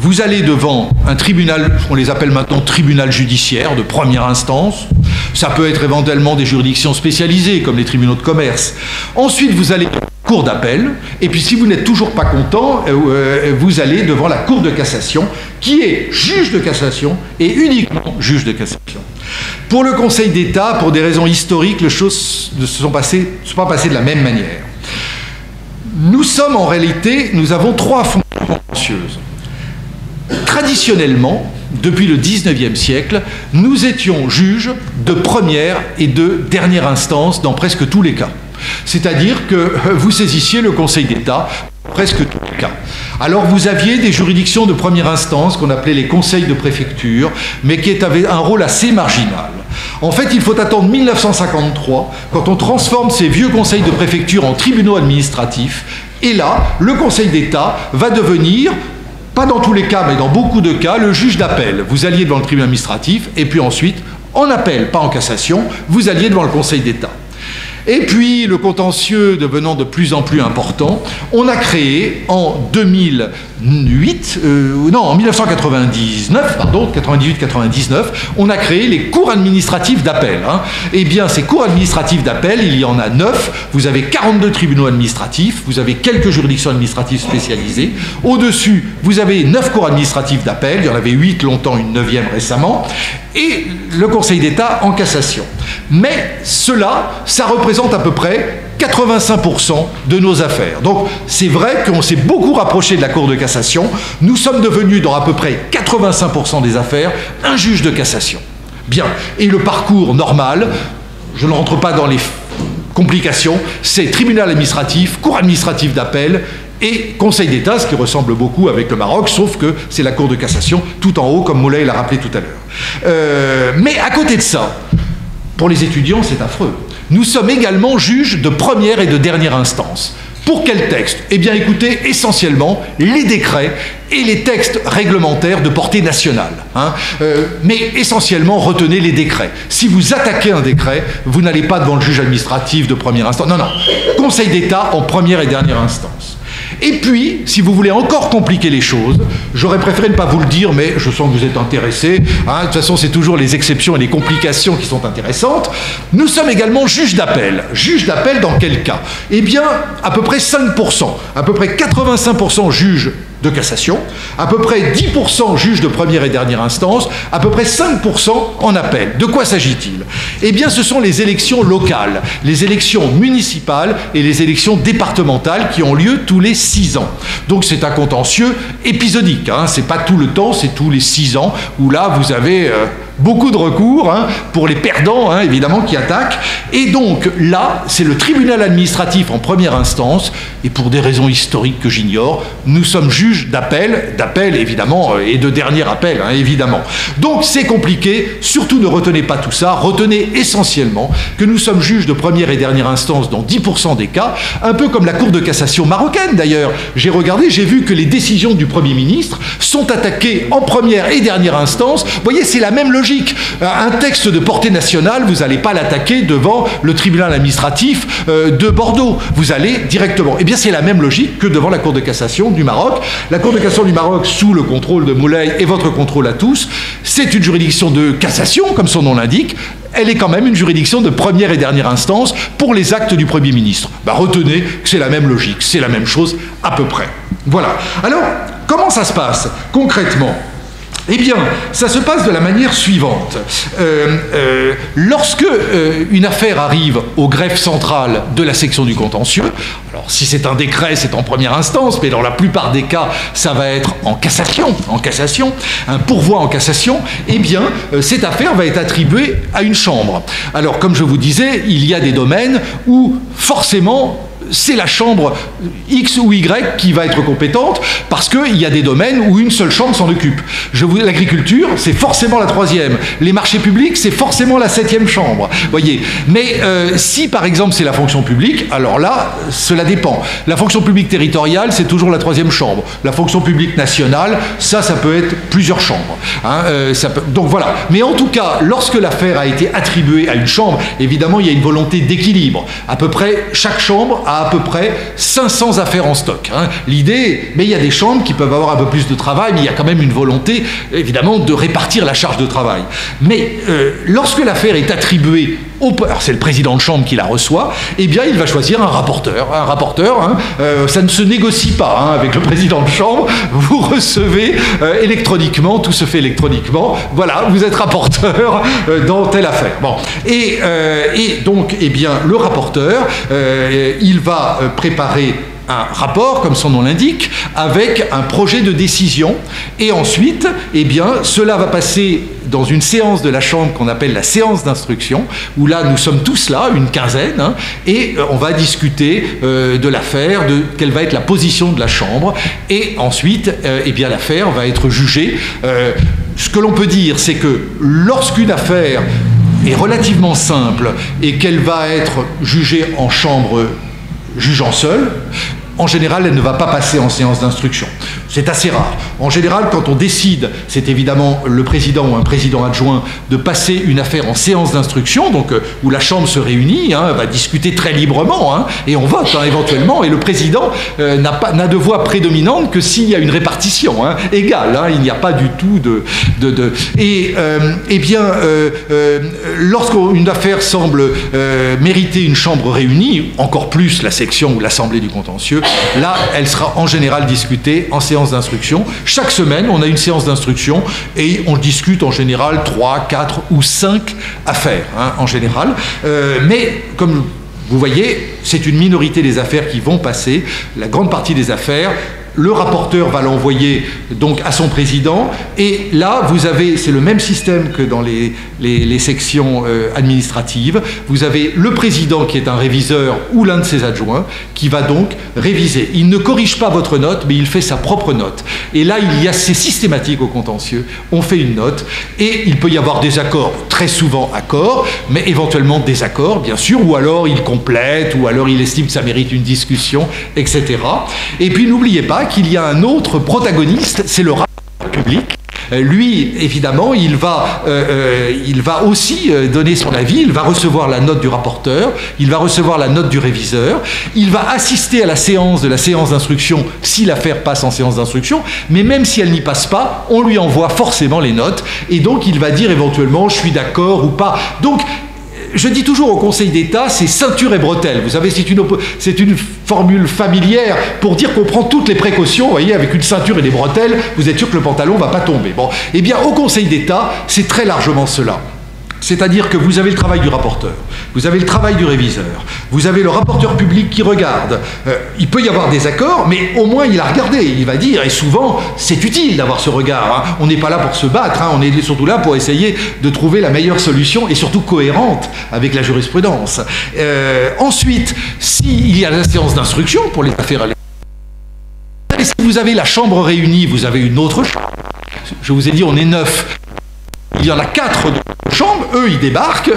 Vous allez devant un tribunal, on les appelle maintenant tribunal judiciaire de première instance. Ça peut être éventuellement des juridictions spécialisées, comme les tribunaux de commerce. Ensuite, vous allez devant la cour d'appel. Et puis, si vous n'êtes toujours pas content, vous allez devant la cour de cassation, qui est juge de cassation et uniquement juge de cassation. Pour le Conseil d'État, pour des raisons historiques, les choses ne se sont pas passées de la même manière. Nous sommes en réalité, nous avons trois fonctions contentieuses. Traditionnellement, depuis le XIXe siècle, nous étions juges de première et de dernière instance dans presque tous les cas. C'est-à-dire que vous saisissiez le Conseil d'État presque tous les cas. Alors vous aviez des juridictions de première instance qu'on appelait les conseils de préfecture, mais qui avaient un rôle assez marginal. En fait, il faut attendre 1953, quand on transforme ces vieux conseils de préfecture en tribunaux administratifs, et là, le Conseil d'État va devenir, pas dans tous les cas, mais dans beaucoup de cas, le juge d'appel. Vous alliez devant le tribunal administratif, et puis ensuite, en appel, pas en cassation, vous alliez devant le Conseil d'État. Et puis, le contentieux devenant de plus en plus important, on a créé en 1999, pardon, 98-99, on a créé les cours administratives d'appel. Eh bien, ces cours administratives d'appel, il y en a 9. Vous avez 42 tribunaux administratifs, vous avez quelques juridictions administratives spécialisées. Au-dessus, vous avez 9 cours administratifs d'appel, il y en avait 8 longtemps, une 9e récemment, et le Conseil d'État en cassation. Mais cela, ça représente à peu près 85% de nos affaires. Donc c'est vrai qu'on s'est beaucoup rapproché de la Cour de cassation. Nous sommes devenus dans à peu près 85% des affaires un juge de cassation. Bien. Et le parcours normal, je ne rentre pas dans les complications, c'est tribunal administratif, cour administrative d'appel et Conseil d'État, ce qui ressemble beaucoup avec le Maroc, sauf que c'est la Cour de cassation tout en haut, comme Moulay l'a rappelé tout à l'heure. Mais à côté de ça, pour les étudiants, c'est affreux. Nous sommes également juges de première et de dernière instance. Pour quel texte? Eh bien, écoutez, essentiellement, les décrets et les textes réglementaires de portée nationale. Mais essentiellement, retenez les décrets. Si vous attaquez un décret, vous n'allez pas devant le juge administratif de première instance. Non, non. Conseil d'État en première et dernière instance. Et puis, si vous voulez encore compliquer les choses, j'aurais préféré ne pas vous le dire, mais je sens que vous êtes intéressés. De toute façon, c'est toujours les exceptions et les complications qui sont intéressantes. Nous sommes également juges d'appel. Juges d'appel dans quel cas? Eh bien, à peu près 5%, à peu près 85% juges de cassation, à peu près 10% juges de première et dernière instance, à peu près 5% en appel. De quoi s'agit-il? Eh bien, ce sont les élections locales, les élections municipales et les élections départementales qui ont lieu tous les 6 ans. Donc c'est un contentieux épisodique, c'est pas tout le temps, c'est tous les 6 ans, où là vous avez beaucoup de recours pour les perdants, évidemment, qui attaquent. Et donc là, c'est le tribunal administratif en première instance, et pour des raisons historiques que j'ignore, nous sommes juges d'appel évidemment, et de dernier appel, évidemment. Donc c'est compliqué, surtout ne retenez pas tout ça, retenez essentiellement que nous sommes juges de première et dernière instance dans 10% des cas, un peu comme la Cour de cassation marocaine d'ailleurs. J'ai regardé, j'ai vu que les décisions du Premier ministre sont attaquées en première et dernière instance. Vous voyez, c'est la même logique. Un texte de portée nationale, vous n'allez pas l'attaquer devant le tribunal administratif de Bordeaux. Vous allez directement. Eh bien, c'est la même logique que devant la Cour de cassation du Maroc. La Cour de cassation du Maroc, sous le contrôle de Moulay et votre contrôle à tous, c'est une juridiction de cassation, comme son nom l'indique. Elle est quand même une juridiction de première et dernière instance pour les actes du Premier ministre. Retenez que c'est la même logique, c'est la même chose à peu près. Voilà. Alors, comment ça se passe concrètement? Eh bien, ça se passe de la manière suivante. Lorsque une affaire arrive au greffe central de la section du contentieux, alors si c'est un décret, c'est en première instance, mais dans la plupart des cas, ça va être en cassation, un pourvoi en cassation, eh bien, cette affaire va être attribuée à une chambre. Alors, comme je vous disais, il y a des domaines où, forcément, c'est la chambre X ou Y qui va être compétente, parce qu'il y a des domaines où une seule chambre s'en occupe. L'agriculture, c'est forcément la 3e. Les marchés publics, c'est forcément la 7e chambre. Voyez. Mais si, par exemple, c'est la fonction publique, alors là, cela dépend. La fonction publique territoriale, c'est toujours la 3e chambre. La fonction publique nationale, ça peut être plusieurs chambres. Donc voilà. Mais en tout cas, lorsque l'affaire a été attribuée à une chambre, évidemment, il y a une volonté d'équilibre. À peu près, chaque chambre a a à peu près 500 affaires en stock. Hein. L'idée, mais il y a des chambres qui peuvent avoir un peu plus de travail, mais il y a quand même une volonté, évidemment, de répartir la charge de travail. Mais lorsque l'affaire est attribuée c'est le président de chambre qui la reçoit, eh bien il va choisir un rapporteur. Un rapporteur, hein, ça ne se négocie pas hein, avec le président de chambre, vous recevez électroniquement, tout se fait électroniquement, voilà, vous êtes rapporteur dans telle affaire. Bon. Et donc, eh bien, le rapporteur, il va préparer un rapport, comme son nom l'indique, avec un projet de décision, et ensuite, eh bien, cela va passer dans une séance de la Chambre qu'on appelle la séance d'instruction, où là, nous sommes tous là, une quinzaine, hein, et on va discuter de l'affaire, de quelle va être la position de la Chambre, et ensuite, eh bien, l'affaire va être jugée. Ce que l'on peut dire, c'est que lorsqu'une affaire est relativement simple et qu'elle va être jugée en chambre jugeant seul, en général, elle ne va pas passer en séance d'instruction. C'est assez rare. En général, quand on décide, c'est évidemment le président ou un président adjoint de passer une affaire en séance d'instruction, donc où la Chambre se réunit, hein, va discuter très librement, hein, et on vote hein, éventuellement, et le président n'a de voix prédominante que s'il y a une répartition hein, égale. Hein, il n'y a pas du tout de... Et eh bien, lorsqu'une affaire semble mériter une Chambre réunie, encore plus la section ou l'Assemblée du contentieux, là, elle sera en général discutée en séance d'instruction. Chaque semaine, on a une séance d'instruction et on discute en général 3, 4 ou 5 affaires, hein, en général. Mais comme vous voyez, c'est une minorité des affaires qui vont passer. La grande partie des affaires, le rapporteur va l'envoyer donc à son président, et là vous avez, c'est le même système que dans les sections administratives, vous avez le président qui est un réviseur ou l'un de ses adjoints qui va donc réviser. Il ne corrige pas votre note, mais il fait sa propre note. Et là c'est systématique au contentieux, on fait une note, et il peut y avoir des accords, très souvent accords, mais éventuellement désaccords bien sûr, ou alors il complète, ou alors il estime que ça mérite une discussion, etc. Et puis n'oubliez pas qu'il y a un autre protagoniste, c'est le rapporteur public. Lui, évidemment, il va aussi donner son avis, il va recevoir la note du rapporteur, il va recevoir la note du réviseur, il va assister à la séance d'instruction si l'affaire passe en séance d'instruction, mais même si elle n'y passe pas, on lui envoie forcément les notes, et donc il va dire éventuellement « je suis d'accord » ou pas. Donc, je dis toujours au Conseil d'État, c'est ceinture et bretelles. Vous savez, c'est une formule familière pour dire qu'on prend toutes les précautions. Vous voyez, avec une ceinture et des bretelles, vous êtes sûr que le pantalon ne va pas tomber. Bon, eh bien, au Conseil d'État, c'est très largement cela. C'est-à-dire que vous avez le travail du rapporteur, vous avez le travail du réviseur, vous avez le rapporteur public qui regarde. Il peut y avoir des accords, mais au moins il a regardé, il va dire, et souvent c'est utile d'avoir ce regard. Hein. On n'est pas là pour se battre, hein. On est surtout là pour essayer de trouver la meilleure solution, et surtout cohérente avec la jurisprudence. Ensuite, s'il y a la séance d'instruction pour les affaires, et si vous avez la chambre réunie, vous avez une autre chambre. Je vous ai dit, on est 9. Il y en a 4 de chambres, eux ils débarquent,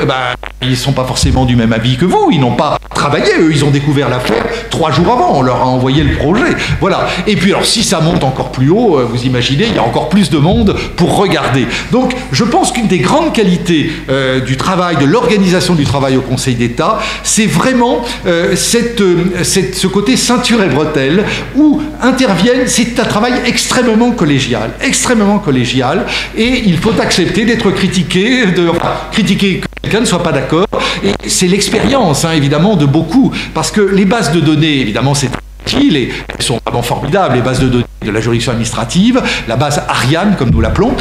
ils ne sont pas forcément du même avis que vous, ils n'ont pas travaillé, eux ils ont découvert l'affaire 3 jours avant, on leur a envoyé le projet, voilà. Et puis alors si ça monte encore plus haut, vous imaginez, il y a encore plus de monde pour regarder. Donc je pense qu'une des grandes qualités du travail, de l'organisation du travail au Conseil d'État, c'est vraiment ce côté ceinture et bretelle, où interviennent, c'est un travail extrêmement collégial, et il faut accepter d'être critiqué, critiquer que quelqu'un ne soit pas d'accord, et c'est l'expérience, hein, évidemment, de beaucoup, parce que les bases de données, évidemment, c'est utile, et elles sont vraiment formidables, les bases de données de la juridiction administrative, la base Ariane, comme nous l'appelons,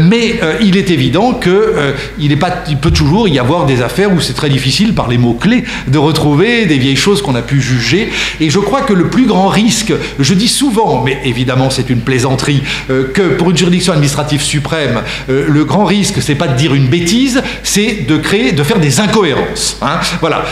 mais il est évident qu'il peut toujours y avoir des affaires où c'est très difficile, par les mots-clés, de retrouver des vieilles choses qu'on a pu juger, et je crois que le plus grand risque, je dis souvent, mais évidemment c'est une plaisanterie, que pour une juridiction administrative suprême, le grand risque, c'est pas de dire une bêtise, c'est de faire des incohérences. Hein, voilà.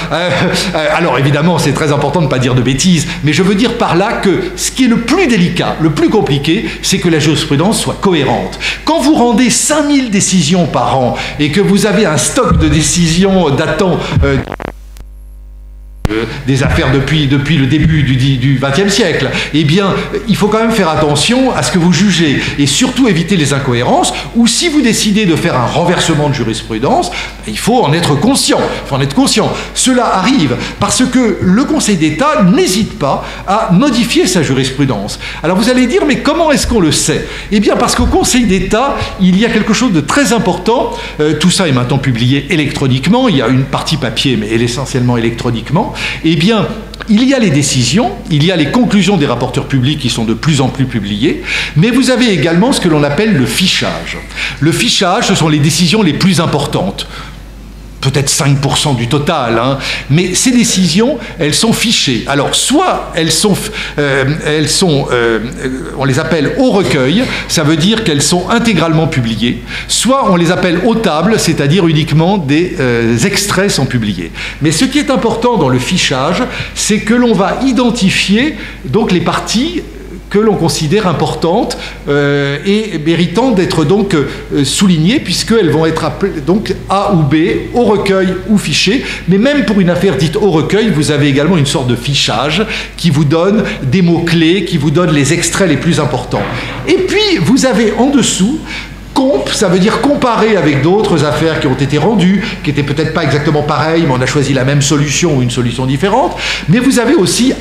Alors évidemment, c'est très important de ne pas dire de bêtises, mais je veux dire par là que ce qui est le plus délicat, le plus compliqué, c'est que la jurisprudence soit cohérente. Quand vous rendez 5000 décisions par an et que vous avez un stock de décisions datant des affaires depuis le début du XXe siècle, eh bien, il faut quand même faire attention à ce que vous jugez et surtout éviter les incohérences, ou si vous décidez de faire un renversement de jurisprudence, il faut en être conscient. Cela arrive parce que le Conseil d'État n'hésite pas à modifier sa jurisprudence. Alors vous allez dire, mais comment est-ce qu'on le sait? Eh bien, parce qu'au Conseil d'État, il y a quelque chose de très important. Tout ça est maintenant publié électroniquement. Il y a une partie papier, mais elle est essentiellement électroniquement. Eh bien, il y a les décisions, il y a les conclusions des rapporteurs publics qui sont de plus en plus publiées, mais vous avez également ce que l'on appelle le fichage. Le fichage, ce sont les décisions les plus importantes. Peut-être 5% du total, hein. Mais ces décisions, elles sont fichées. Alors, soit on les appelle au recueil, ça veut dire qu'elles sont intégralement publiées, soit on les appelle au table, c'est-à-dire uniquement des extraits sont publiés. Mais ce qui est important dans le fichage, c'est que l'on va identifier donc les parties que l'on considère importantes et méritant d'être donc soulignées, puisqu'elles vont être appelées donc A ou B, au recueil ou fiché. Mais même pour une affaire dite au recueil, vous avez également une sorte de fichage qui vous donne des mots-clés, qui vous donne les extraits les plus importants. Et puis, vous avez en dessous comp, ça veut dire comparer avec d'autres affaires qui ont été rendues, qui n'étaient peut-être pas exactement pareilles, mais on a choisi la même solution ou une solution différente. Mais vous avez aussi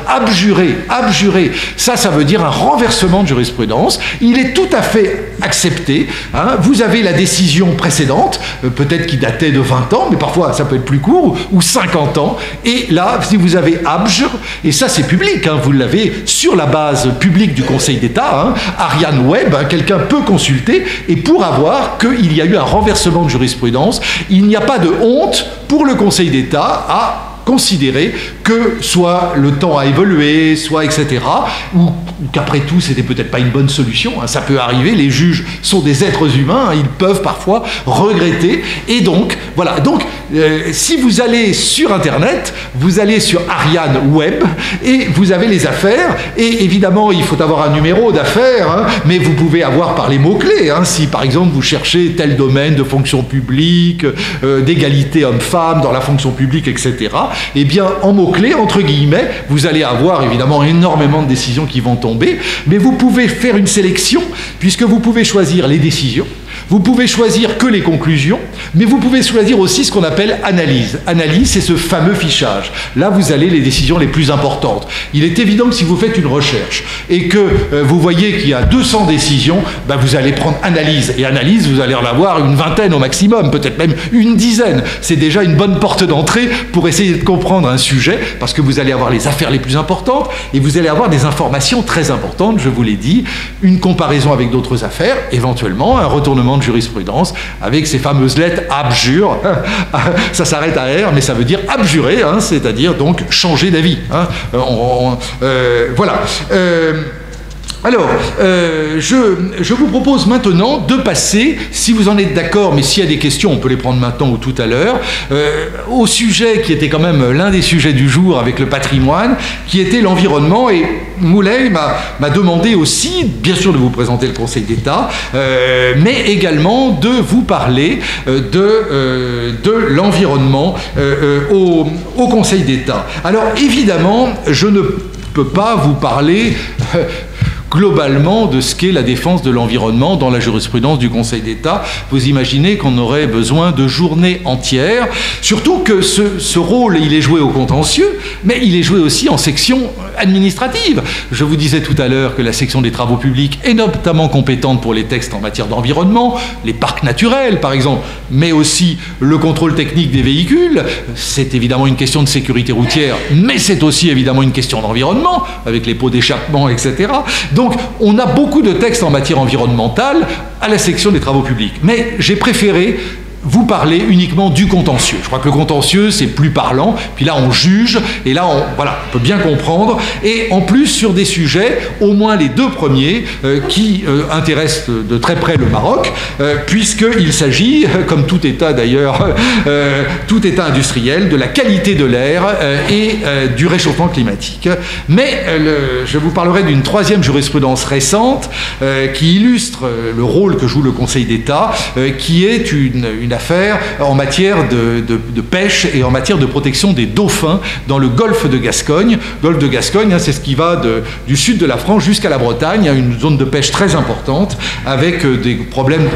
abjurer. Ça veut dire un renversement de jurisprudence. Il est tout à fait accepté. Hein. Vous avez la décision précédente, peut-être qui datait de 20 ans, mais parfois ça peut être plus court, ou 50 ans. Et là, si vous avez abjure, et ça c'est public, hein, vous l'avez sur la base publique du Conseil d'État, hein, Ariane Webb, hein, quelqu'un peut consulter, et pour avoir qu'il y a eu un renversement de jurisprudence, il n'y a pas de honte pour le Conseil d'État à considérer que soit le temps a évolué, soit etc., ou qu'après tout, c'était peut-être pas une bonne solution, hein, ça peut arriver, les juges sont des êtres humains, hein, ils peuvent parfois regretter, et donc, voilà, donc, si vous allez sur Internet, vous allez sur Ariane Webb, et vous avez les affaires, et évidemment, il faut avoir un numéro d'affaires, hein, mais vous pouvez avoir par les mots-clés, hein, si par exemple, vous cherchez tel domaine de fonction publique, d'égalité homme-femme dans la fonction publique, etc., eh bien, en mots-clés, entre guillemets, vous allez avoir évidemment énormément de décisions qui vont tomber, mais vous pouvez faire une sélection, puisque vous pouvez choisir les décisions, vous pouvez choisir que les conclusions, mais vous pouvez choisir aussi ce qu'on appelle analyse. Analyse, c'est ce fameux fichage. Là, vous allez les décisions les plus importantes. Il est évident que si vous faites une recherche et que vous voyez qu'il y a 200 décisions, ben vous allez prendre analyse. Et analyse, vous allez en avoir une vingtaine au maximum, peut-être même une dizaine. C'est déjà une bonne porte d'entrée pour essayer de comprendre un sujet, parce que vous allez avoir les affaires les plus importantes et vous allez avoir des informations très importantes, je vous l'ai dit, une comparaison avec d'autres affaires, éventuellement un retournement de jurisprudence avec ces fameuses lettres abjure. Ça s'arrête à R, mais ça veut dire abjurer, hein, c'est-à-dire donc changer d'avis. Hein. Voilà. Alors, je vous propose maintenant de passer, si vous en êtes d'accord, mais s'il y a des questions, on peut les prendre maintenant ou tout à l'heure, au sujet qui était quand même l'un des sujets du jour avec le patrimoine, qui était l'environnement. Et Moulay m'a demandé aussi, bien sûr, de vous présenter le Conseil d'État, mais également de vous parler de l'environnement au Conseil d'État. Alors, évidemment, je ne peux pas vous parler globalement de ce qu'est la défense de l'environnement dans la jurisprudence du Conseil d'État. Vous imaginez qu'on aurait besoin de journées entières, surtout que ce rôle, il est joué au contentieux, mais il est joué aussi en section administrative. Je vous disais tout à l'heure que la section des travaux publics est notamment compétente pour les textes en matière d'environnement, les parcs naturels par exemple, mais aussi le contrôle technique des véhicules. C'est évidemment une question de sécurité routière, mais c'est aussi évidemment une question d'environnement, avec les pots d'échappement, etc. Donc, on a beaucoup de textes en matière environnementale à la section des travaux publics. Mais j'ai préféré vous parler uniquement du contentieux. Je crois que le contentieux, c'est plus parlant. Puis là, on juge. Et là, on peut bien comprendre. Et en plus, sur des sujets, au moins les deux premiers, qui intéressent de très près le Maroc, puisqu'il s'agit, comme tout État d'ailleurs, tout État industriel, de la qualité de l'air et du réchauffement climatique. Mais je vous parlerai d'une troisième jurisprudence récente qui illustre le rôle que joue le Conseil d'État, qui est une l'affaire en matière de pêche et en matière de protection des dauphins dans le golfe de Gascogne. Golfe de Gascogne, hein, c'est ce qui va du sud de la France jusqu'à la Bretagne. Il y a une zone de pêche très importante avec des problèmes,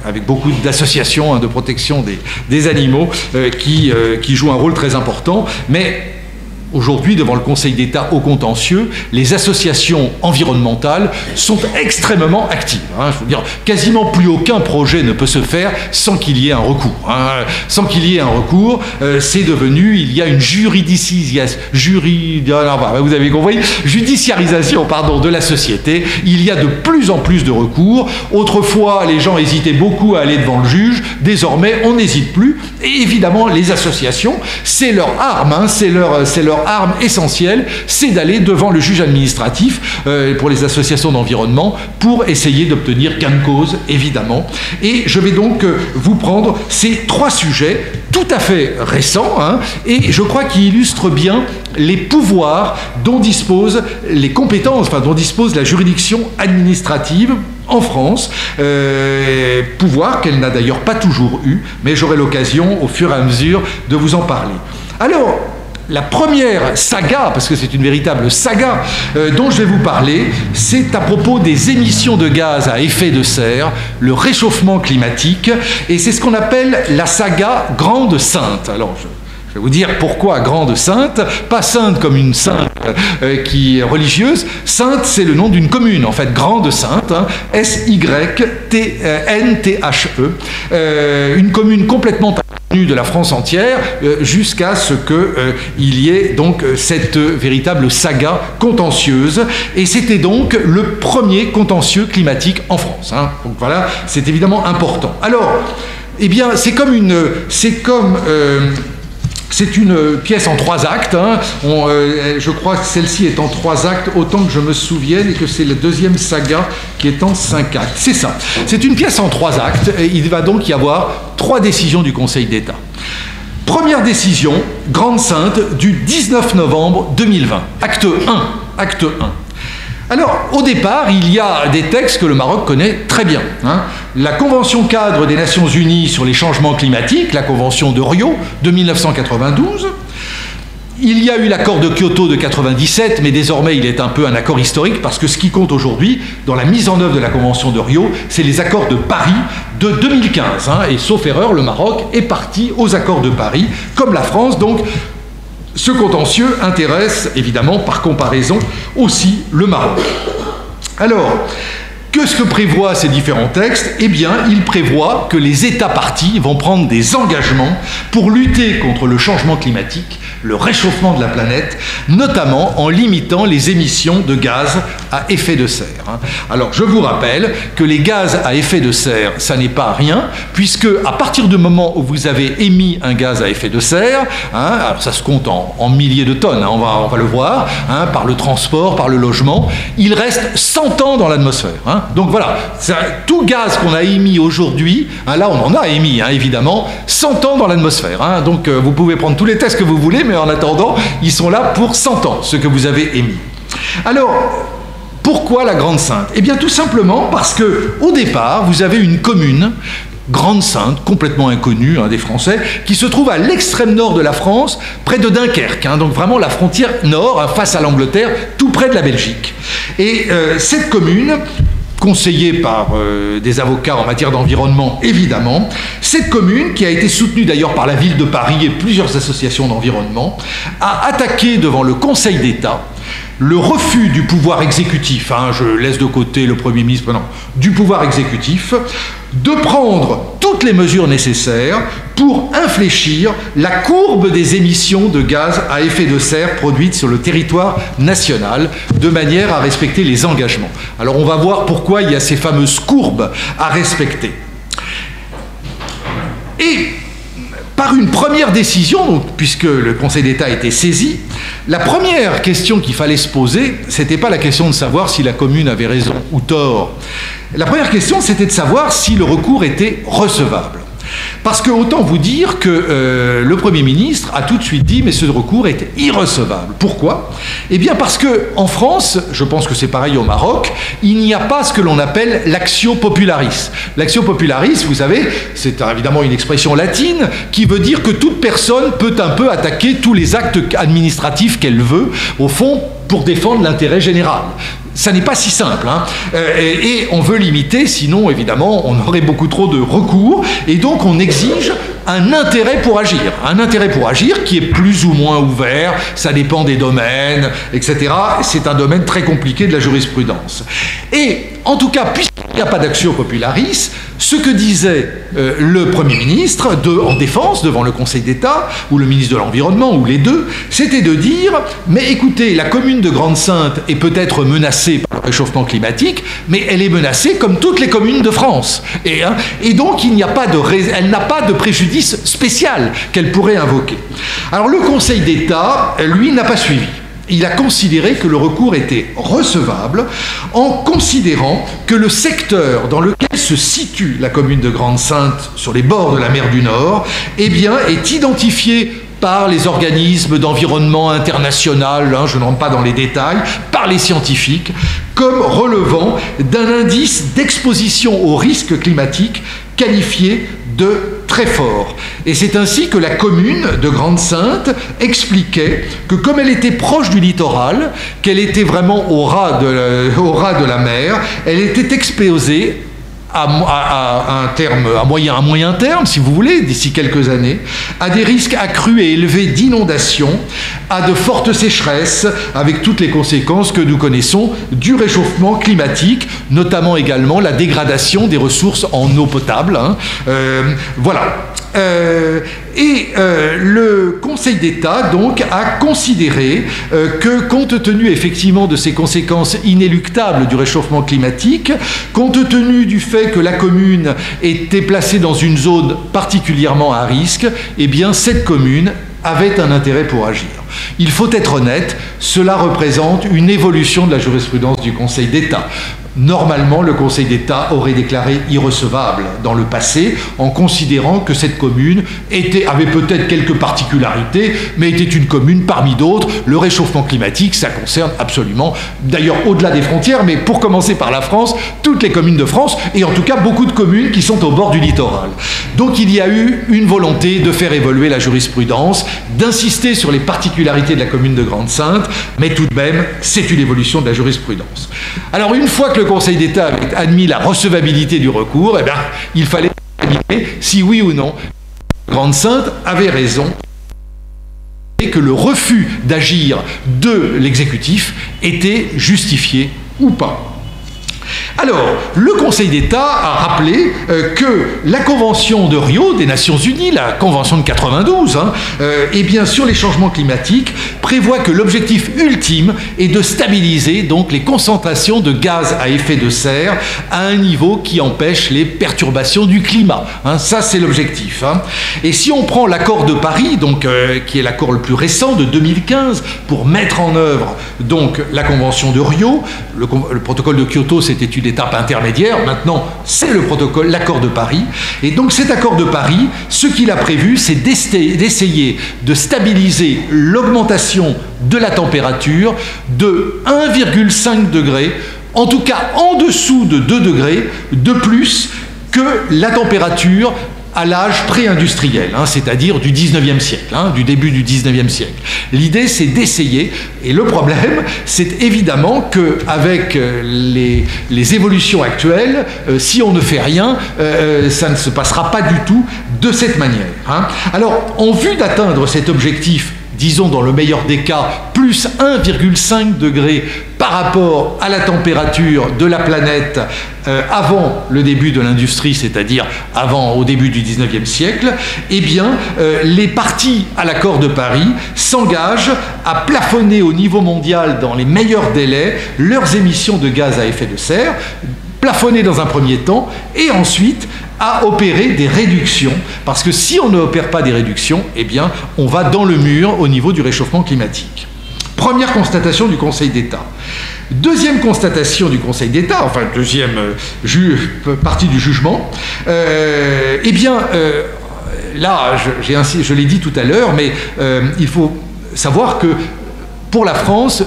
avec beaucoup d'associations de protection des animaux qui jouent un rôle très important. Mais aujourd'hui, devant le Conseil d'État au contentieux, les associations environnementales sont extrêmement actives. Je veux dire, quasiment plus aucun projet ne peut se faire sans qu'il y ait un recours. Sans qu'il y ait un recours, c'est devenu, il y a une vous avez compris, judiciarisation, de la société. Il y a de plus en plus de recours. Autrefois, les gens hésitaient beaucoup à aller devant le juge. Désormais, on n'hésite plus. Et évidemment, les associations, c'est leur arme, c'est leur arme essentielle, c'est d'aller devant le juge administratif pour les associations d'environnement pour essayer d'obtenir gain de cause, évidemment. Et je vais donc vous prendre ces 3 sujets tout à fait récents, et je crois qu'ils illustrent bien les pouvoirs dont disposent les compétences, dont dispose la juridiction administrative en France, pouvoir qu'elle n'a d'ailleurs pas toujours eu, mais j'aurai l'occasion au fur et à mesure de vous en parler. Alors, la première saga, parce que c'est une véritable saga dont je vais vous parler, c'est à propos des émissions de gaz à effet de serre, le réchauffement climatique, et c'est ce qu'on appelle la saga Grande Sainte. Alors, je vais vous dire pourquoi Grande Sainte, pas sainte comme une sainte qui est religieuse. Sainte, c'est le nom d'une commune, en fait, Grande Sainte, S-Y-N-T-H-E, une commune complètement de la France entière, jusqu'à ce qu'il y ait donc cette véritable saga contentieuse. Et c'était donc le premier contentieux climatique en France. Donc voilà, c'est évidemment important. Alors, eh bien, c'est une pièce en 3 actes. Je crois que celle-ci est en 3 actes, autant que je me souvienne, et que c'est la deuxième saga qui est en 5 actes. C'est ça. C'est une pièce en 3 actes, et il va donc y avoir 3 décisions du Conseil d'État. Première décision, Grande Sainte, du 19 novembre 2020. Acte 1. Acte 1. Alors, au départ, il y a des textes que le Maroc connaît très bien. La Convention cadre des Nations Unies sur les changements climatiques, la Convention de Rio de 1992. Il y a eu l'accord de Kyoto de 97, mais désormais il est un peu un accord historique parce que ce qui compte aujourd'hui dans la mise en œuvre de la Convention de Rio, c'est les accords de Paris de 2015. Et sauf erreur, le Maroc est parti aux accords de Paris, comme la France. Donc, ce contentieux intéresse évidemment par comparaison aussi le Maroc. Alors, qu'est-ce que prévoient ces différents textes? Eh bien, ils prévoient que les États parties vont prendre des engagements pour lutter contre le changement climatique, le réchauffement de la planète, notamment en limitant les émissions de gaz à effet de serre. Alors, je vous rappelle que les gaz à effet de serre, ça n'est pas rien, puisque à partir du moment où vous avez émis un gaz à effet de serre, alors ça se compte en milliers de tonnes, on va le voir, par le transport, par le logement, il reste 100 ans dans l'atmosphère. Donc voilà, tout gaz qu'on a émis aujourd'hui, là on en a émis évidemment, 100 ans dans l'atmosphère. Donc vous pouvez prendre tous les tests que vous voulez, mais en attendant, ils sont là pour 100 ans, ce que vous avez émis. Alors, pourquoi la Grande Sainte? Eh bien tout simplement parce que au départ, vous avez une commune, Grande Sainte, complètement inconnue des Français, qui se trouve à l'extrême nord de la France, près de Dunkerque, donc vraiment la frontière nord, face à l'Angleterre, tout près de la Belgique. Et cette commune, conseillée par des avocats en matière d'environnement, évidemment. Cette commune, qui a été soutenue d'ailleurs par la ville de Paris et plusieurs associations d'environnement, a attaqué devant le Conseil d'État le refus du pouvoir exécutif, je laisse de côté le Premier ministre, du pouvoir exécutif, de prendre toutes les mesures nécessaires pour infléchir la courbe des émissions de gaz à effet de serre produites sur le territoire national, de manière à respecter les engagements. Alors on va voir pourquoi il y a ces fameuses courbes à respecter. Et par une première décision, donc, puisque le Conseil d'État a été saisi, la première question qu'il fallait se poser, c'était pas la question de savoir si la commune avait raison ou tort. La première question, c'était de savoir si le recours était recevable. Parce que autant vous dire que le Premier ministre a tout de suite dit mais ce recours est irrecevable. Pourquoi? Eh bien parce que en France, je pense que c'est pareil au Maroc, il n'y a pas ce que l'on appelle l'actio popularis. L'actio popularis, vous savez, c'est évidemment une expression latine qui veut dire que toute personne peut un peu attaquer tous les actes administratifs qu'elle veut, au fond, pour défendre l'intérêt général. Ça n'est pas si simple, hein. Et on veut limiter, sinon évidemment on aurait beaucoup trop de recours, et donc on exige un intérêt pour agir qui est plus ou moins ouvert, ça dépend des domaines, etc. C'est un domaine très compliqué de la jurisprudence. Et en tout cas, puisqu'il n'y a pas d'actio popularis, ce que disait le Premier ministre en défense devant le Conseil d'État, ou le ministre de l'Environnement, ou les deux, c'était de dire « Mais écoutez, la commune de Grande-Synthe est peut-être menacée par le réchauffement climatique, mais elle est menacée comme toutes les communes de France. Et donc, elle n'a pas de préjudice spécial qu'elle pourrait invoquer. » Alors, le Conseil d'État, lui, n'a pas suivi. Il a considéré que le recours était recevable en considérant que le secteur dans lequel se situe la commune de Grande-Synthe, sur les bords de la mer du Nord, eh bien, est identifié par les organismes d'environnement international, je ne rentre pas dans les détails, par les scientifiques, comme relevant d'un indice d'exposition au risque climatique qualifié de très fort. Et c'est ainsi que la commune de Grande-Synthe expliquait que comme elle était proche du littoral, qu'elle était vraiment au ras de la mer, elle était exposée à moyen terme, si vous voulez, d'ici quelques années, à des risques accrus et élevés d'inondations, à de fortes sécheresses, avec toutes les conséquences que nous connaissons du réchauffement climatique, notamment également la dégradation des ressources en eau potable. Voilà. Le Conseil d'État, donc, a considéré que, compte tenu effectivement de ces conséquences inéluctables du réchauffement climatique, compte tenu du fait que la commune était placée dans une zone particulièrement à risque, eh bien, cette commune avait un intérêt pour agir. Il faut être honnête, cela représente une évolution de la jurisprudence du Conseil d'État. Normalement, le Conseil d'État aurait déclaré irrecevable dans le passé en considérant que cette commune avait peut-être quelques particularités, mais était une commune parmi d'autres. Le réchauffement climatique, ça concerne absolument, d'ailleurs au-delà des frontières, mais pour commencer par la France, toutes les communes de France, et en tout cas beaucoup de communes qui sont au bord du littoral. Donc il y a eu une volonté de faire évoluer la jurisprudence, d'insister sur les particularités de la commune de Grande-Synthe, mais tout de même, c'est une évolution de la jurisprudence. Alors une fois que le Conseil d'État avait admis la recevabilité du recours, eh bien, il fallait examiner si oui ou non Grande-Synthe avait raison et que le refus d'agir de l'exécutif était justifié ou pas. Alors, le Conseil d'État a rappelé que la Convention de Rio des Nations Unies, la Convention de 92, eh bien, sur les changements climatiques, prévoit que l'objectif ultime est de stabiliser donc les concentrations de gaz à effet de serre à un niveau qui empêche les perturbations du climat. Ça, c'est l'objectif. Et si on prend l'accord de Paris, donc, qui est l'accord le plus récent de 2015, pour mettre en œuvre donc, la Convention de Rio, le protocole de Kyoto, c'était une étape intermédiaire, maintenant c'est le protocole, l'accord de Paris. Et donc cet accord de Paris, ce qu'il a prévu, c'est d'essayer de stabiliser l'augmentation de la température de 1,5 degré, en tout cas en dessous de 2 degrés de plus que la température à l'âge pré-industriel, c'est-à-dire du 19e siècle, du début du 19e siècle. L'idée, c'est d'essayer, et le problème, c'est évidemment qu'avec les évolutions actuelles, si on ne fait rien, ça ne se passera pas du tout de cette manière. Alors, en vue d'atteindre cet objectif, disons dans le meilleur des cas, plus 1,5 degré par rapport à la température de la planète avant le début de l'industrie, c'est-à-dire au début du 19e siècle, eh bien, les parties à l'accord de Paris s'engagent à plafonner au niveau mondial dans les meilleurs délais leurs émissions de gaz à effet de serre, plafonner dans un premier temps, et ensuite à opérer des réductions, parce que si on n'opère pas des réductions, eh bien, on va dans le mur au niveau du réchauffement climatique. Première constatation du Conseil d'État. Deuxième constatation du Conseil d'État, enfin deuxième partie du jugement, eh bien, là, je l'ai dit tout à l'heure, mais il faut savoir que pour la France,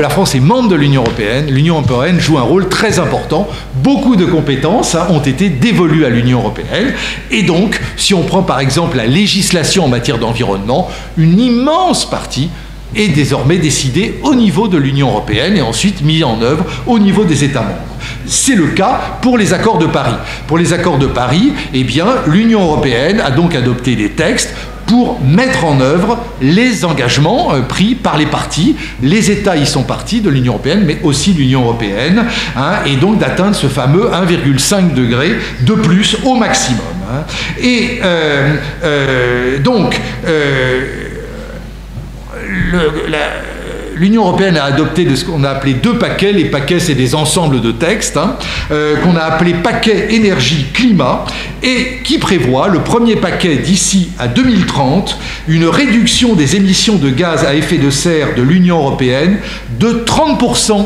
la France est membre de l'Union européenne. L'Union européenne joue un rôle très important. Beaucoup de compétences ont été dévolues à l'Union européenne. Et donc, si on prend par exemple la législation en matière d'environnement, une immense partie est désormais décidée au niveau de l'Union européenne et ensuite mise en œuvre au niveau des États membres. C'est le cas pour les accords de Paris. Pour les accords de Paris, eh bien, l'Union européenne a donc adopté des textes pour mettre en œuvre les engagements pris par les parties. Les États y sont partis de l'Union européenne, mais aussi l'Union européenne, et donc d'atteindre ce fameux 1,5 degré de plus au maximum. Et donc, l'Union européenne a adopté de ce qu'on a appelé 2 paquets. Les paquets, c'est des ensembles de textes qu'on a appelé paquet énergie-climat et qui prévoit, le premier paquet d'ici à 2030, une réduction des émissions de gaz à effet de serre de l'Union européenne de 30%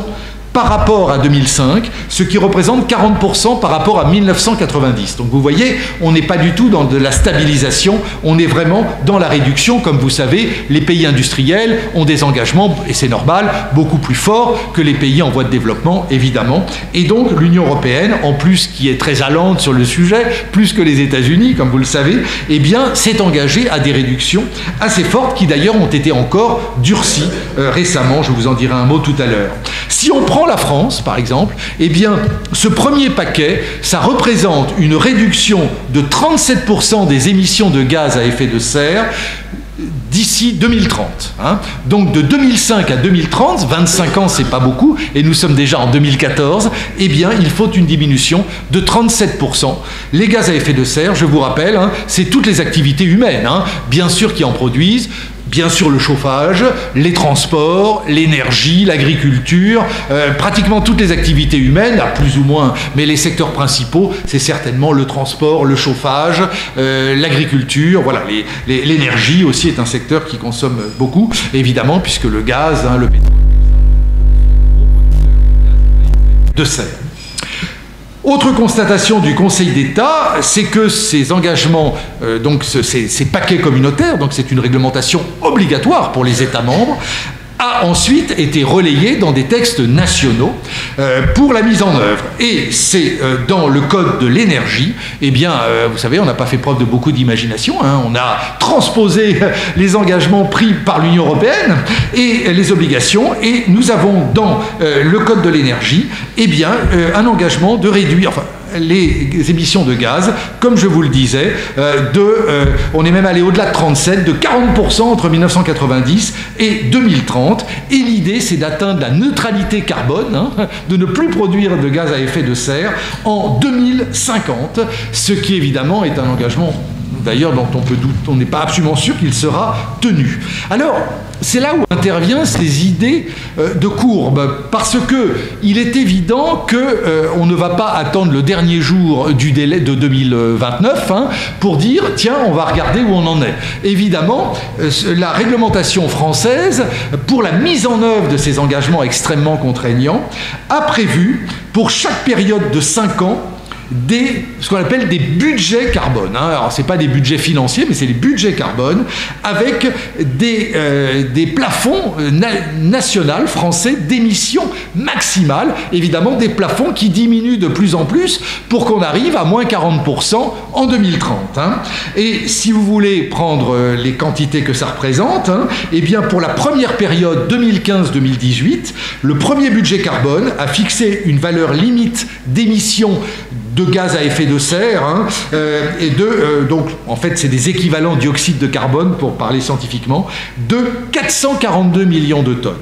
par rapport à 2005, ce qui représente 40% par rapport à 1990. Donc vous voyez, on n'est pas du tout dans de la stabilisation, on est vraiment dans la réduction. Comme vous savez, les pays industriels ont des engagements, et c'est normal, beaucoup plus forts que les pays en voie de développement, évidemment. Et donc l'Union européenne, en plus, qui est très allante sur le sujet, plus que les États-Unis, comme vous le savez, eh bien, s'est engagée à des réductions assez fortes, qui d'ailleurs ont été encore durcies récemment. Je vous en dirai un mot tout à l'heure. Si on prend la France, par exemple, eh bien, ce premier paquet, ça représente une réduction de 37% des émissions de gaz à effet de serre d'ici 2030. Donc de 2005 à 2030, 25 ans, c'est pas beaucoup, et nous sommes déjà en 2014, eh bien, il faut une diminution de 37%. Les gaz à effet de serre, je vous rappelle, c'est toutes les activités humaines, bien sûr, qui en produisent. Bien sûr, le chauffage, les transports, l'énergie, l'agriculture, pratiquement toutes les activités humaines, plus ou moins, mais les secteurs principaux, c'est certainement le transport, le chauffage, l'agriculture, voilà, l'énergie aussi est un secteur qui consomme beaucoup, évidemment, puisque le gaz, le pétrole, de serre. Autre constatation du Conseil d'État, c'est que ces engagements, donc ces paquets communautaires, donc c'est une réglementation obligatoire pour les États membres, a ensuite été relayé dans des textes nationaux pour la mise en œuvre. Et c'est dans le Code de l'énergie, eh bien, vous savez, on n'a pas fait preuve de beaucoup d'imagination, on a transposé les engagements pris par l'Union européenne et les obligations, et nous avons dans le Code de l'énergie, eh bien, un engagement de réduire, enfin, les émissions de gaz, comme je vous le disais, on est même allé au-delà de 37, de 40% entre 1990 et 2030. Et l'idée, c'est d'atteindre la neutralité carbone, de ne plus produire de gaz à effet de serre en 2050, ce qui évidemment est un engagement d'ailleurs dont on n'est pas absolument sûr qu'il sera tenu. Alors, c'est là où interviennent ces idées de courbe, parce que il est évident qu'on ne va pas attendre le dernier jour du délai de 2029 pour dire « tiens, on va regarder où on en est ». Évidemment, la réglementation française, pour la mise en œuvre de ces engagements extrêmement contraignants, a prévu, pour chaque période de 5 ans, ce qu'on appelle des budgets carbone. Alors, ce n'est pas des budgets financiers, mais c'est des budgets carbone avec des plafonds nationaux français d'émissions maximales. Évidemment, des plafonds qui diminuent de plus en plus pour qu'on arrive à moins 40% en 2030. Et si vous voulez prendre les quantités que ça représente, eh bien, pour la première période 2015-2018, le premier budget carbone a fixé une valeur limite d'émissions de gaz à effet de serre, donc en fait c'est des équivalents dioxyde de carbone pour parler scientifiquement, de 442 millions de tonnes.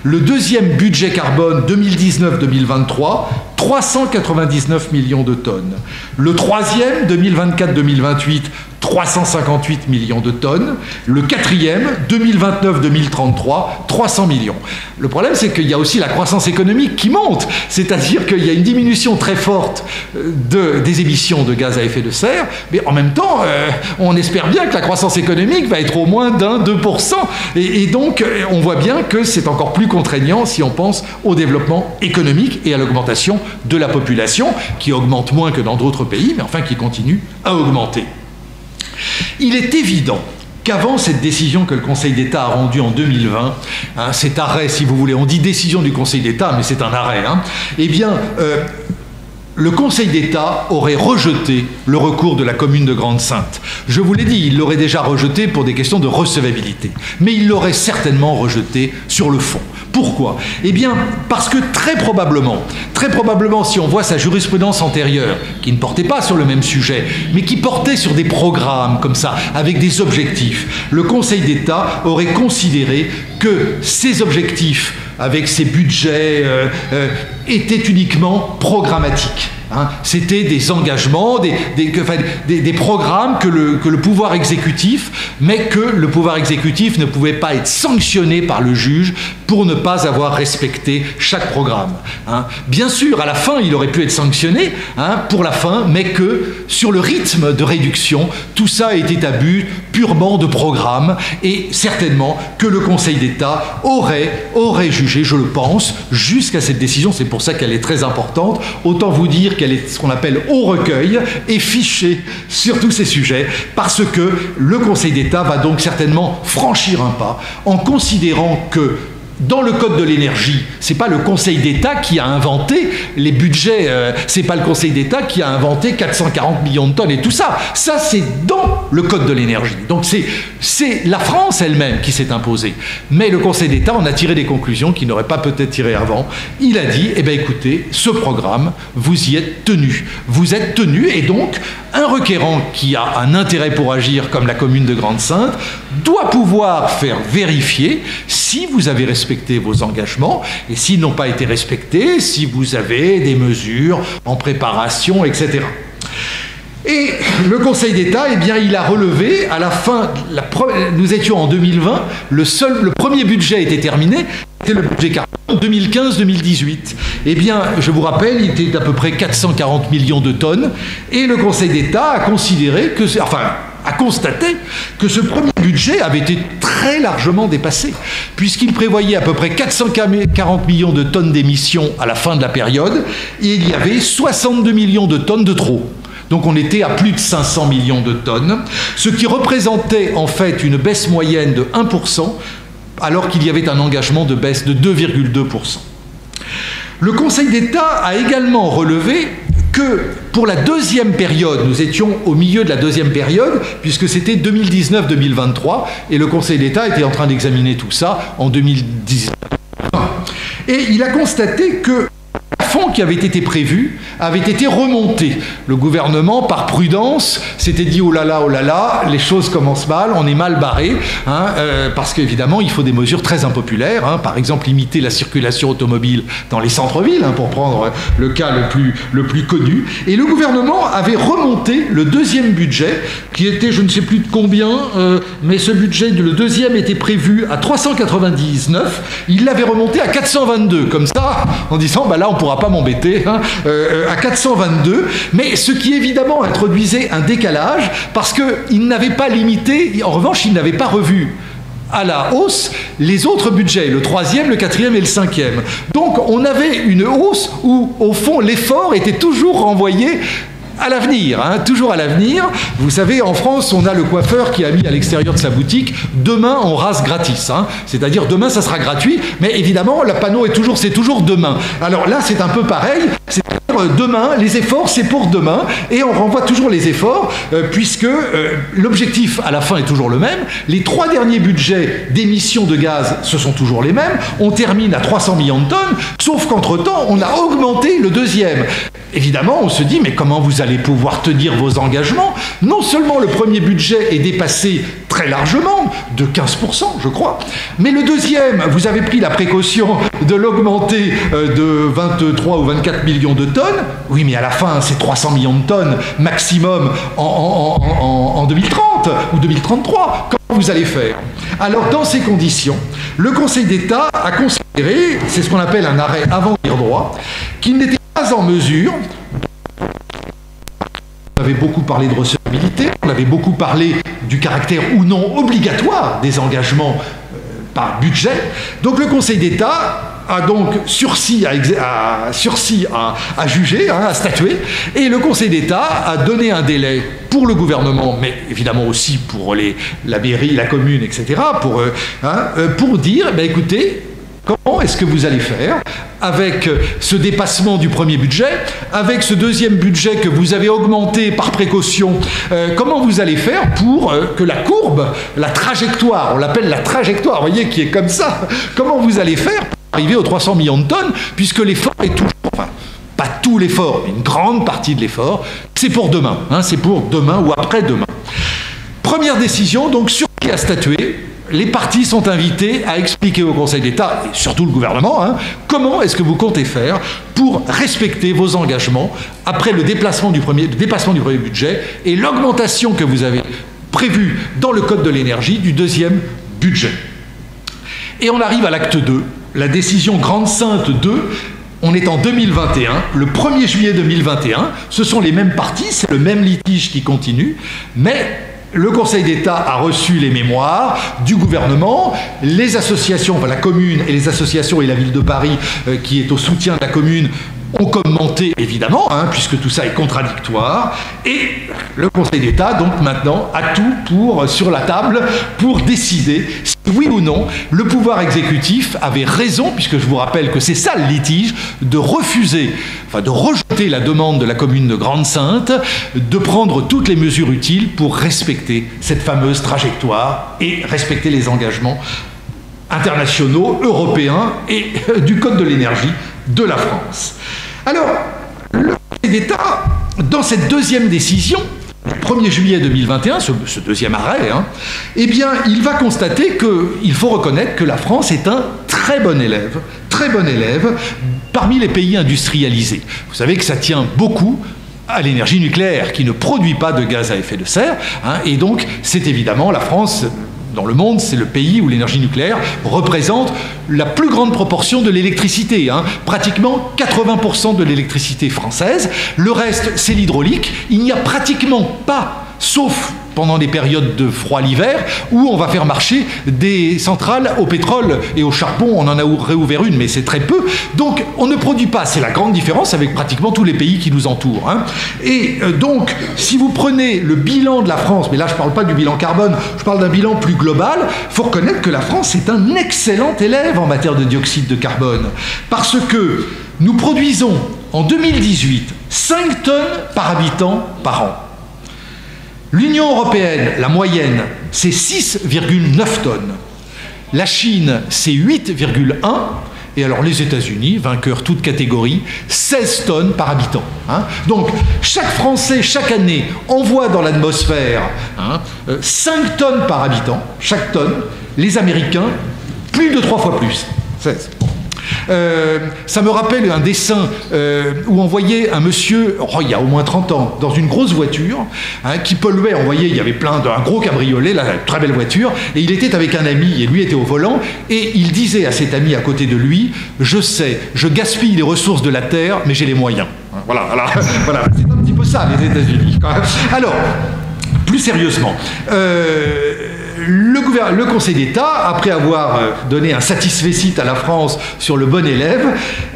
Le deuxième budget carbone 2019-2023, 399 millions de tonnes. Le troisième 2024-2028, 358 millions de tonnes. Le quatrième, 2029-2033, 300 millions. Le problème, c'est qu'il y a aussi la croissance économique qui monte, c'est-à-dire qu'il y a une diminution très forte des émissions de gaz à effet de serre, mais en même temps, on espère bien que la croissance économique va être au moins d'1-2%. Et donc, on voit bien que c'est encore plus contraignant si on pense au développement économique et à l'augmentation de la population, qui augmente moins que dans d'autres pays, mais enfin qui continue à augmenter. Il est évident qu'avant cette décision que le Conseil d'État a rendue en 2020, cet arrêt, si vous voulez, on dit décision du Conseil d'État, mais c'est un arrêt, eh bien, le Conseil d'État aurait rejeté le recours de la commune de Grande-Synthe. Je vous l'ai dit, il l'aurait déjà rejeté pour des questions de recevabilité, mais il l'aurait certainement rejeté sur le fond. Pourquoi? Eh bien, parce que très probablement, si on voit sa jurisprudence antérieure, qui ne portait pas sur le même sujet, mais qui portait sur des programmes comme ça, avec des objectifs, le Conseil d'État aurait considéré que ces objectifs, avec ces budgets, étaient uniquement programmatiques. C'était des engagements, des programmes que le pouvoir exécutif, mais que le pouvoir exécutif ne pouvait pas être sanctionné par le juge pour ne pas avoir respecté chaque programme. Bien sûr, à la fin, il aurait pu être sanctionné pour la fin, mais que sur le rythme de réduction, tout ça était à but purement de programme, et certainement que le Conseil d'État aurait jugé, je le pense, jusqu'à cette décision, c'est pour ça qu'elle est très importante, autant vous dire qu'elle est ce qu'on appelle au recueil et fichée sur tous ces sujets, parce que le Conseil d'État va donc certainement franchir un pas en considérant que dans le Code de l'énergie, c'est pas le Conseil d'État qui a inventé les budgets, c'est pas le Conseil d'État qui a inventé 440 millions de tonnes et tout ça. Ça, c'est dans le Code de l'énergie. Donc c'est la France elle-même qui s'est imposée. Mais le Conseil d'État en a tiré des conclusions qu'il n'aurait pas peut-être tirées avant. Il a dit, eh bien écoutez, ce programme, vous y êtes tenu. Vous êtes tenu, et donc un requérant qui a un intérêt pour agir, comme la commune de Grande-Synthe, doit pouvoir faire vérifier si vous avez respecté vos engagements, et s'ils n'ont pas été respectés, si vous avez des mesures en préparation, etc. Et le Conseil d'État, eh bien, il a relevé, à la fin, nous étions en 2020, le premier budget était terminé, c'était le budget carbone 2015-2018. Eh bien, je vous rappelle, il était d'à peu près 440 millions de tonnes, et le Conseil d'État a considéré que, a constaté que ce premier budget avait été très largement dépassé, puisqu'il prévoyait à peu près 440 millions de tonnes d'émissions à la fin de la période, et il y avait 62 millions de tonnes de trop. Donc on était à plus de 500 millions de tonnes, ce qui représentait en fait une baisse moyenne de 1%, alors qu'il y avait un engagement de baisse de 2,2%. Le Conseil d'État a également relevé que pour la deuxième période, nous étions au milieu de la deuxième période, puisque c'était 2019-2023, et le Conseil d'État était en train d'examiner tout ça en 2019. Et il a constaté que le plafond qui avait été prévu avait été remonté. Le gouvernement, par prudence, s'était dit « oh là là, les choses commencent mal, on est mal barré parce qu'évidemment, il faut des mesures très impopulaires, par exemple limiter la circulation automobile dans les centres-villes, pour prendre le cas le plus connu. Et le gouvernement avait remonté le deuxième budget, qui était je ne sais plus de combien, mais ce budget, le deuxième était prévu à 399, il l'avait remonté à 422, comme ça, en disant bah là on ne pourra pas m'embêter, à 422, mais ce qui évidemment introduisait un décalage, parce qu'il n'avait pas limité, en revanche il n'avait pas revu à la hausse les autres budgets, le troisième, le quatrième et le cinquième. Donc on avait une hausse où au fond l'effort était toujours renvoyé à l'avenir, toujours à l'avenir. Vous savez, en France, on a le coiffeur qui a mis à l'extérieur de sa boutique « Demain, on rase gratis ». C'est-à-dire, demain, ça sera gratuit, mais évidemment, le panneau c'est toujours demain. Alors là, c'est un peu pareil. C'est-à-dire, demain, les efforts, c'est pour demain, et on renvoie toujours les efforts, puisque l'objectif, à la fin, est toujours le même. Les 3 derniers budgets d'émissions de gaz, ce sont toujours les mêmes. On termine à 300 millions de tonnes, sauf qu'entre-temps, on a augmenté le deuxième. Évidemment, on se dit, mais comment vous allez pouvoir tenir vos engagements? Non seulement le premier budget est dépassé très largement, de 15%, je crois, mais le deuxième, vous avez pris la précaution de l'augmenter de 23 ou 24 millions de tonnes. Oui, mais à la fin, c'est 300 millions de tonnes maximum en 2030 ou 2033. Comment vous allez faire? Alors, dans ces conditions, le Conseil d'État a considéré, c'est ce qu'on appelle un arrêt avant dire droit, qu'il n'était pas en mesure. On avait beaucoup parlé de recevabilité, on avait beaucoup parlé du caractère ou non obligatoire des engagements par budget. Donc le Conseil d'État a donc sursis à juger, à statuer, et le Conseil d'État a donné un délai pour le gouvernement, mais évidemment aussi pour la mairie, la commune, etc., pour dire, écoutez, comment est-ce que vous allez faire avec ce dépassement du premier budget, avec ce deuxième budget que vous avez augmenté par précaution, comment vous allez faire pour que la courbe, la trajectoire, on l'appelle la trajectoire, vous voyez, qui est comme ça, comment vous allez faire pour arriver aux 300 millions de tonnes, puisque l'effort est toujours, enfin, pas tout l'effort, mais une grande partie de l'effort, c'est pour demain, c'est pour demain ou après-demain. Première décision, donc, sur qui a statué. Les partis sont invités à expliquer au Conseil d'État, et surtout le gouvernement, comment est-ce que vous comptez faire pour respecter vos engagements après le dépassement du premier budget et l'augmentation que vous avez prévue dans le Code de l'énergie du deuxième budget. Et on arrive à l'acte 2, la décision Grande Sainte 2, on est en 2021, le 1er juillet 2021, ce sont les mêmes partis, c'est le même litige qui continue, mais le Conseil d'État a reçu les mémoires du gouvernement, les associations, enfin la commune et les associations et la ville de Paris qui est au soutien de la commune ont commenté évidemment, puisque tout ça est contradictoire, et le Conseil d'État donc maintenant a tout sur la table pour décider si oui ou non le pouvoir exécutif avait raison, puisque je vous rappelle que c'est ça le litige, de refuser, enfin de rejeter la demande de la commune de Grande-Sainte, de prendre toutes les mesures utiles pour respecter cette fameuse trajectoire et respecter les engagements internationaux, européens et du Code de l'énergie de la France. Alors, le Conseil d'État, dans cette deuxième décision, le 1er juillet 2021, ce deuxième arrêt, eh bien, il va constater qu'il faut reconnaître que la France est un très bon élève parmi les pays industrialisés. Vous savez que ça tient beaucoup à l'énergie nucléaire, qui ne produit pas de gaz à effet de serre, et donc c'est évidemment la France. Dans le monde, c'est le pays où l'énergie nucléaire représente la plus grande proportion de l'électricité, pratiquement 80% de l'électricité française. Le reste, c'est l'hydraulique. Il n'y a pratiquement pas, sauf pendant des périodes de froid l'hiver, où on va faire marcher des centrales au pétrole et au charbon. On en a réouvert une, mais c'est très peu. Donc, on ne produit pas. C'est la grande différence avec pratiquement tous les pays qui nous entourent. Et donc, si vous prenez le bilan de la France, mais là, je ne parle pas du bilan carbone, je parle d'un bilan plus global, il faut reconnaître que la France est un excellent élève en matière de dioxyde de carbone. Parce que nous produisons, en 2018, 5 tonnes par habitant par an. L'Union européenne, la moyenne, c'est 6,9 tonnes. La Chine, c'est 8,1. Et alors les États-Unis, vainqueurs toutes catégories, 16 tonnes par habitant. Donc chaque Français, chaque année, envoie dans l'atmosphère 5 tonnes par habitant, chaque tonne. Les Américains, plus de 3 fois plus, 16. Ça me rappelle un dessin où on voyait un monsieur, il y a au moins 30 ans, dans une grosse voiture, qui polluait. On voyait, il y avait un gros cabriolet, là, une très belle voiture, et il était avec un ami, et lui était au volant, et il disait à cet ami à côté de lui, je sais, je gaspille les ressources de la Terre, mais j'ai les moyens. Voilà. C'est un petit peu ça, les États-Unis. Alors, plus sérieusement, le Conseil d'État, après avoir donné un satisfecit à la France sur le bon élève,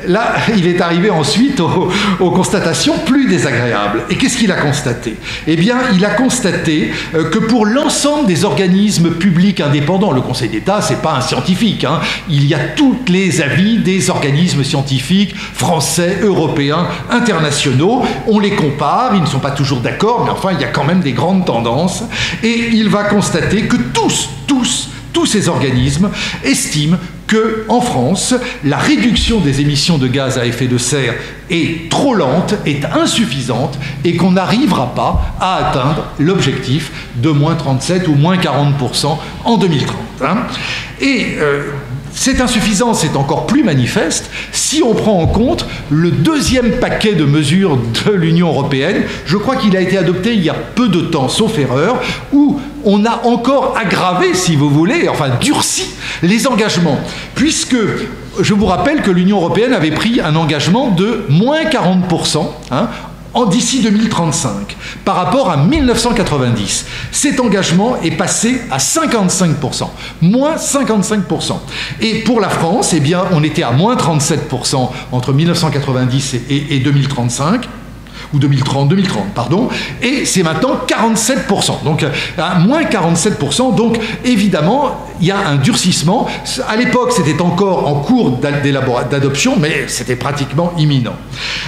là, il est arrivé ensuite aux constatations plus désagréables. Et qu'est-ce qu'il a constaté? Eh bien, il a constaté que pour l'ensemble des organismes publics indépendants, le Conseil d'État, c'est pas un scientifique, il y a tous les avis des organismes scientifiques français, européens, internationaux. On les compare, ils ne sont pas toujours d'accord, mais enfin, il y a quand même des grandes tendances. Et il va constater que tous ces organismes estiment qu'en France, la réduction des émissions de gaz à effet de serre est trop lente, est insuffisante, et qu'on n'arrivera pas à atteindre l'objectif de moins 37 ou moins 40% en 2030. Cette insuffisance est encore plus manifeste si on prend en compte le deuxième paquet de mesures de l'Union européenne. Je crois qu'il a été adopté il y a peu de temps, sauf erreur, où on a encore aggravé, si vous voulez, enfin durci les engagements, puisque je vous rappelle que l'Union européenne avait pris un engagement de moins 40% d'ici 2035 par rapport à 1990. Cet engagement est passé à 55%, moins 55%. Et pour la France, eh bien, on était à moins 37% entre 1990 et 2035. Ou 2030, pardon, et c'est maintenant 47%, donc à moins 47%, donc évidemment, il y a un durcissement. À l'époque, c'était encore en cours d'adoption, mais c'était pratiquement imminent.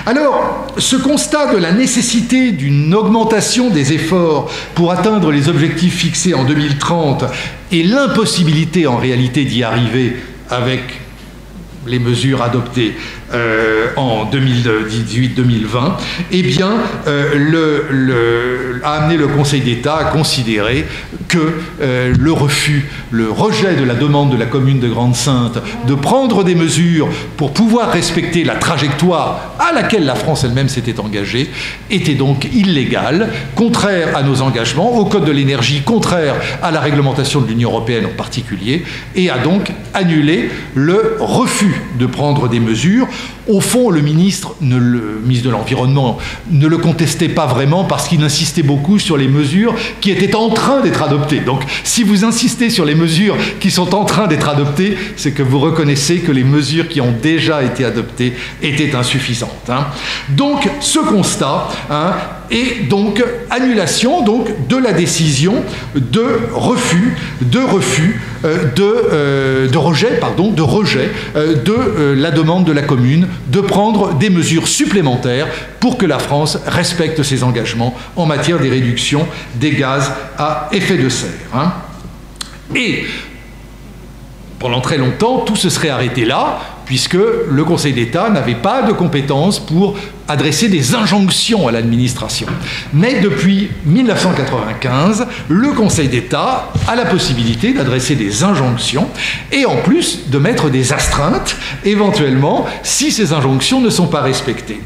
Alors, ce constat de la nécessité d'une augmentation des efforts pour atteindre les objectifs fixés en 2030 et l'impossibilité en réalité d'y arriver avec les mesures adoptées en 2018-2020, eh bien, a amené le Conseil d'État à considérer que le rejet de la demande de la commune de Grande-Synthe de prendre des mesures pour pouvoir respecter la trajectoire à laquelle la France elle-même s'était engagée était donc illégal, contraire à nos engagements, au Code de l'énergie, contraire à la réglementation de l'Union européenne en particulier, et a donc annulé le refus de prendre des mesures. Au fond, le ministre de l'Environnement ne le contestait pas vraiment parce qu'il insistait beaucoup sur les mesures qui étaient en train d'être adoptées. Donc, si vous insistez sur les mesures qui sont en train d'être adoptées, c'est que vous reconnaissez que les mesures qui ont déjà été adoptées étaient insuffisantes. Donc, ce constat et donc annulation de la décision de rejet de la demande de la commune de prendre des mesures supplémentaires pour que la France respecte ses engagements en matière des réductions des gaz à effet de serre. Et pendant très longtemps, tout se serait arrêté là, puisque le Conseil d'État n'avait pas de compétences pour adresser des injonctions à l'administration. Mais depuis 1995, le Conseil d'État a la possibilité d'adresser des injonctions et en plus de mettre des astreintes, éventuellement, si ces injonctions ne sont pas respectées.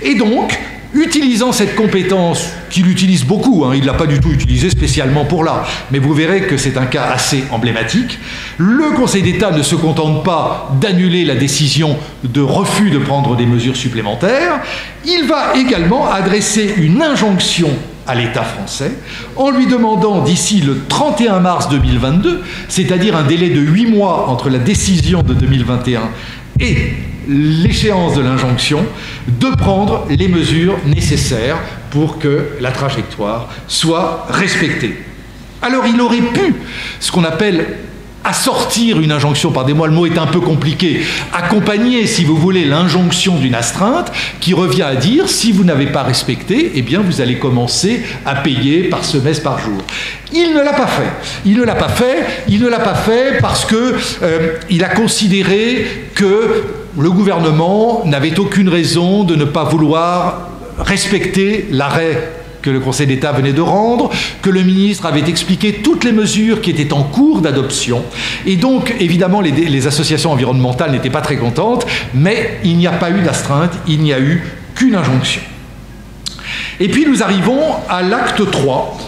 Et donc, utilisant cette compétence, qu'il utilise beaucoup, il ne l'a pas du tout utilisée spécialement pour là, mais vous verrez que c'est un cas assez emblématique, le Conseil d'État ne se contente pas d'annuler la décision de refus de prendre des mesures supplémentaires, il va également adresser une injonction à l'État français en lui demandant d'ici le 31 mars 2022, c'est-à-dire un délai de 8 mois entre la décision de 2021 et l'échéance de l'injonction, de prendre les mesures nécessaires pour que la trajectoire soit respectée. Alors il aurait pu, ce qu'on appelle assortir une injonction, pardonnez-moi, le mot est un peu compliqué, accompagner, si vous voulez, l'injonction d'une astreinte qui revient à dire, si vous n'avez pas respecté, eh bien vous allez commencer à payer par semestre, par jour. Il ne l'a pas fait. Il ne l'a pas fait. Il ne l'a pas fait parce que il a considéré que le gouvernement n'avait aucune raison de ne pas vouloir respecter l'arrêt que le Conseil d'État venait de rendre, que le ministre avait expliqué toutes les mesures qui étaient en cours d'adoption. Et donc, évidemment, les associations environnementales n'étaient pas très contentes, mais il n'y a pas eu d'astreinte, il n'y a eu qu'une injonction. Et puis nous arrivons à l'acte 3.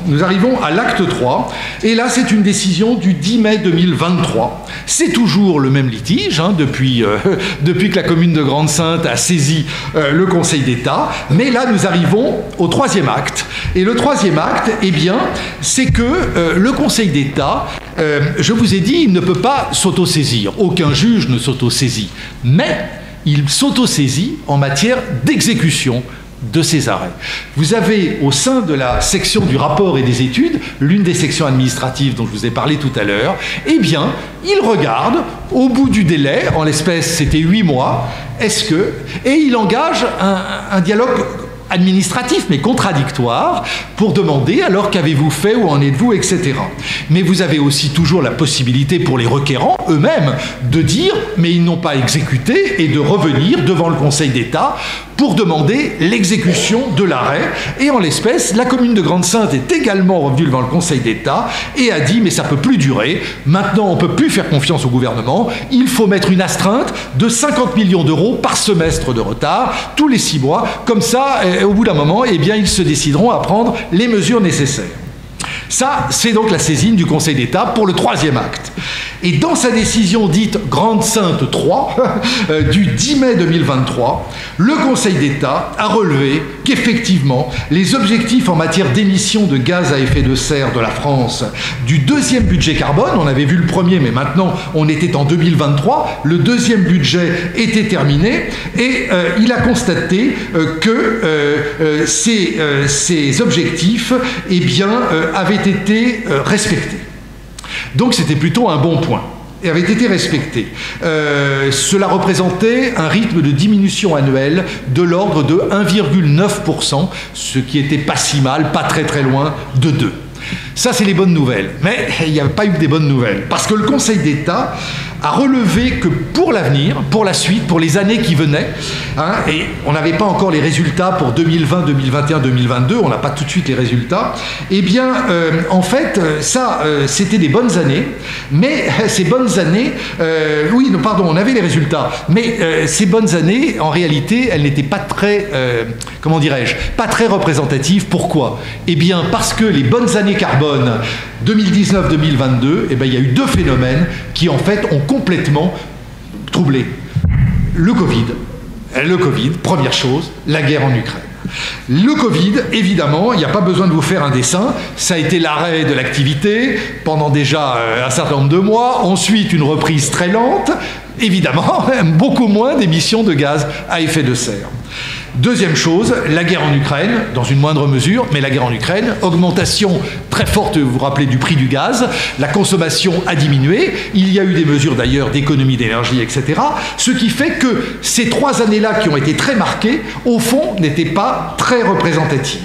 Et là c'est une décision du 10 mai 2023. C'est toujours le même litige, depuis que la commune de Grande-Synthe a saisi le Conseil d'État. Mais là nous arrivons au troisième acte. Et le troisième acte, eh bien, c'est que le Conseil d'État, je vous ai dit, il ne peut pas s'autosaisir. Aucun juge ne s'autosaisit. Mais il s'autosaisit en matière d'exécution de ces arrêts. Vous avez au sein de la section du rapport et des études, l'une des sections administratives dont je vous ai parlé tout à l'heure, eh bien, il regarde au bout du délai, en l'espèce c'était 8 mois, et il engage un dialogue administratif, mais contradictoire, pour demander alors qu'avez-vous fait, où en êtes-vous, etc. Mais vous avez aussi toujours la possibilité pour les requérants eux-mêmes de dire mais ils n'ont pas exécuté et de revenir devant le Conseil d'État pour demander l'exécution de l'arrêt. Et en l'espèce, la commune de Grande-Synthe est également revenue devant le Conseil d'État et a dit mais ça ne peut plus durer, maintenant on ne peut plus faire confiance au gouvernement, il faut mettre une astreinte de 50 millions d'euros par semestre de retard, tous les 6 mois, comme ça, au bout d'un moment, eh bien, ils se décideront à prendre les mesures nécessaires. Ça, c'est donc la saisine du Conseil d'État pour le troisième acte. Et dans sa décision dite Grande Sainte 3, du 10 mai 2023, le Conseil d'État a relevé qu'effectivement, les objectifs en matière d'émissions de gaz à effet de serre de la France du deuxième budget carbone, on avait vu le premier, mais maintenant on était en 2023, le deuxième budget était terminé, et il a constaté que ces objectifs eh bien, avaient été respectés. Donc c'était plutôt un bon point et avait été respecté. Cela représentait un rythme de diminution annuelle de l'ordre de 1,9%, ce qui était pas si mal, pas très très loin de 2. Ça, c'est les bonnes nouvelles. Mais il n'y a pas eu que des bonnes nouvelles. Parce que le Conseil d'État a relevé que pour l'avenir, pour la suite, pour les années qui venaient, et on n'avait pas encore les résultats pour 2020, 2021, 2022, on n'a pas tout de suite les résultats, eh bien, en fait, ça, c'était des bonnes années, mais ces bonnes années, on avait les résultats, mais ces bonnes années, en réalité, elles n'étaient pas très, comment dirais-je, pas très représentatives. Pourquoi? Eh bien, parce que les bonnes années carbone 2019-2022, eh bien, il y a eu deux phénomènes qui, en fait, ont complètement troublé. Le Covid, première chose, la guerre en Ukraine. Le Covid, évidemment, il n'y a pas besoin de vous faire un dessin, ça a été l'arrêt de l'activité pendant déjà un certain nombre de mois, ensuite une reprise très lente, évidemment, beaucoup moins d'émissions de gaz à effet de serre. Deuxième chose, la guerre en Ukraine, dans une moindre mesure, mais la guerre en Ukraine, augmentation très forte, vous vous rappelez, du prix du gaz, la consommation a diminué, il y a eu des mesures d'ailleurs d'économie d'énergie, etc. Ce qui fait que ces 3 années-là qui ont été très marquées, au fond, n'étaient pas très représentatives.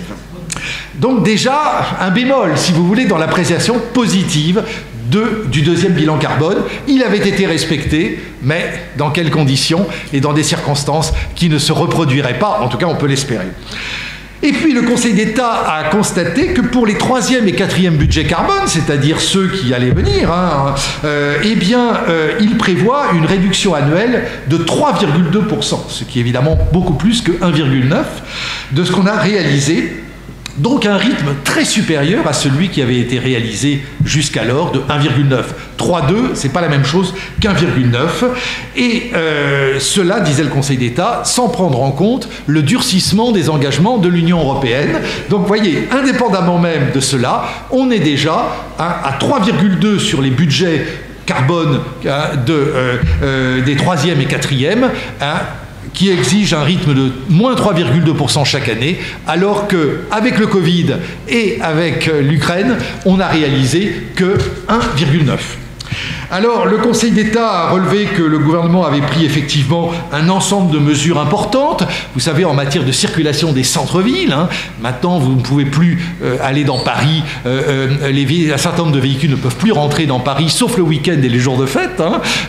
Donc déjà, un bémol, si vous voulez, dans l'appréciation positive du deuxième bilan carbone. Il avait été respecté, mais dans quelles conditions et dans des circonstances qui ne se reproduiraient pas, en tout cas on peut l'espérer. Et puis le Conseil d'État a constaté que pour les 3e et 4e budgets carbone, c'est-à-dire ceux qui allaient venir, il prévoit une réduction annuelle de 3,2%, ce qui est évidemment beaucoup plus que 1,9% de ce qu'on a réalisé. Donc un rythme très supérieur à celui qui avait été réalisé jusqu'alors de 1,9. 3,2, c'est pas la même chose qu'1,9. Et cela, disait le Conseil d'État, sans prendre en compte le durcissement des engagements de l'Union européenne. Donc vous voyez, indépendamment même de cela, on est déjà à 3,2 sur les budgets carbone des 3e et 4e, qui exige un rythme de moins 3,2% chaque année, alors qu'avec le Covid et avec l'Ukraine, on n'a réalisé que 1,9%. Alors, le Conseil d'État a relevé que le gouvernement avait pris effectivement un ensemble de mesures importantes. Vous savez, en matière de circulation des centres-villes, maintenant, vous ne pouvez plus aller dans Paris. Un certain nombre de véhicules ne peuvent plus rentrer dans Paris, sauf le week-end et les jours de fête.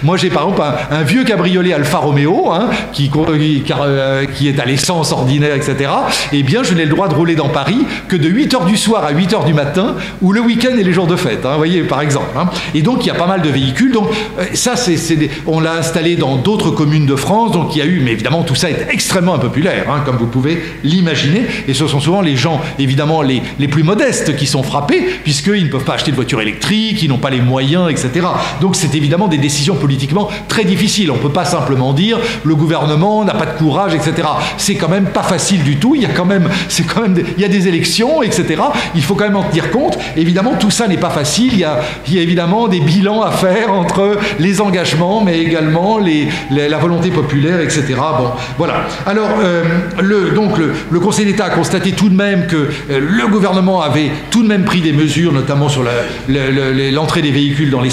Moi, j'ai par exemple un vieux cabriolet Alfa Romeo qui est à l'essence ordinaire, etc. Eh bien, je n'ai le droit de rouler dans Paris que de 8h du soir à 8h du matin, ou le week-end et les jours de fête. Vous voyez, par exemple. Et donc, il y a pas mal de véhicules. Donc ça, on l'a installé dans d'autres communes de France, donc il y a eu, mais évidemment tout ça est extrêmement impopulaire, comme vous pouvez l'imaginer, et ce sont souvent les gens, évidemment, les plus modestes qui sont frappés, puisqu'ils ne peuvent pas acheter de voiture électrique, ils n'ont pas les moyens, etc. Donc c'est évidemment des décisions politiquement très difficiles. On ne peut pas simplement dire le gouvernement n'a pas de courage, etc. C'est quand même pas facile du tout, il y a des élections, etc. Il faut quand même en tenir compte. Évidemment, tout ça n'est pas facile, il y a évidemment des bilans à faire entre les engagements, mais également la volonté populaire, etc. Bon, voilà. Alors, le Conseil d'État a constaté tout de même que le gouvernement avait tout de même pris des mesures, notamment sur l'entrée des véhicules dans les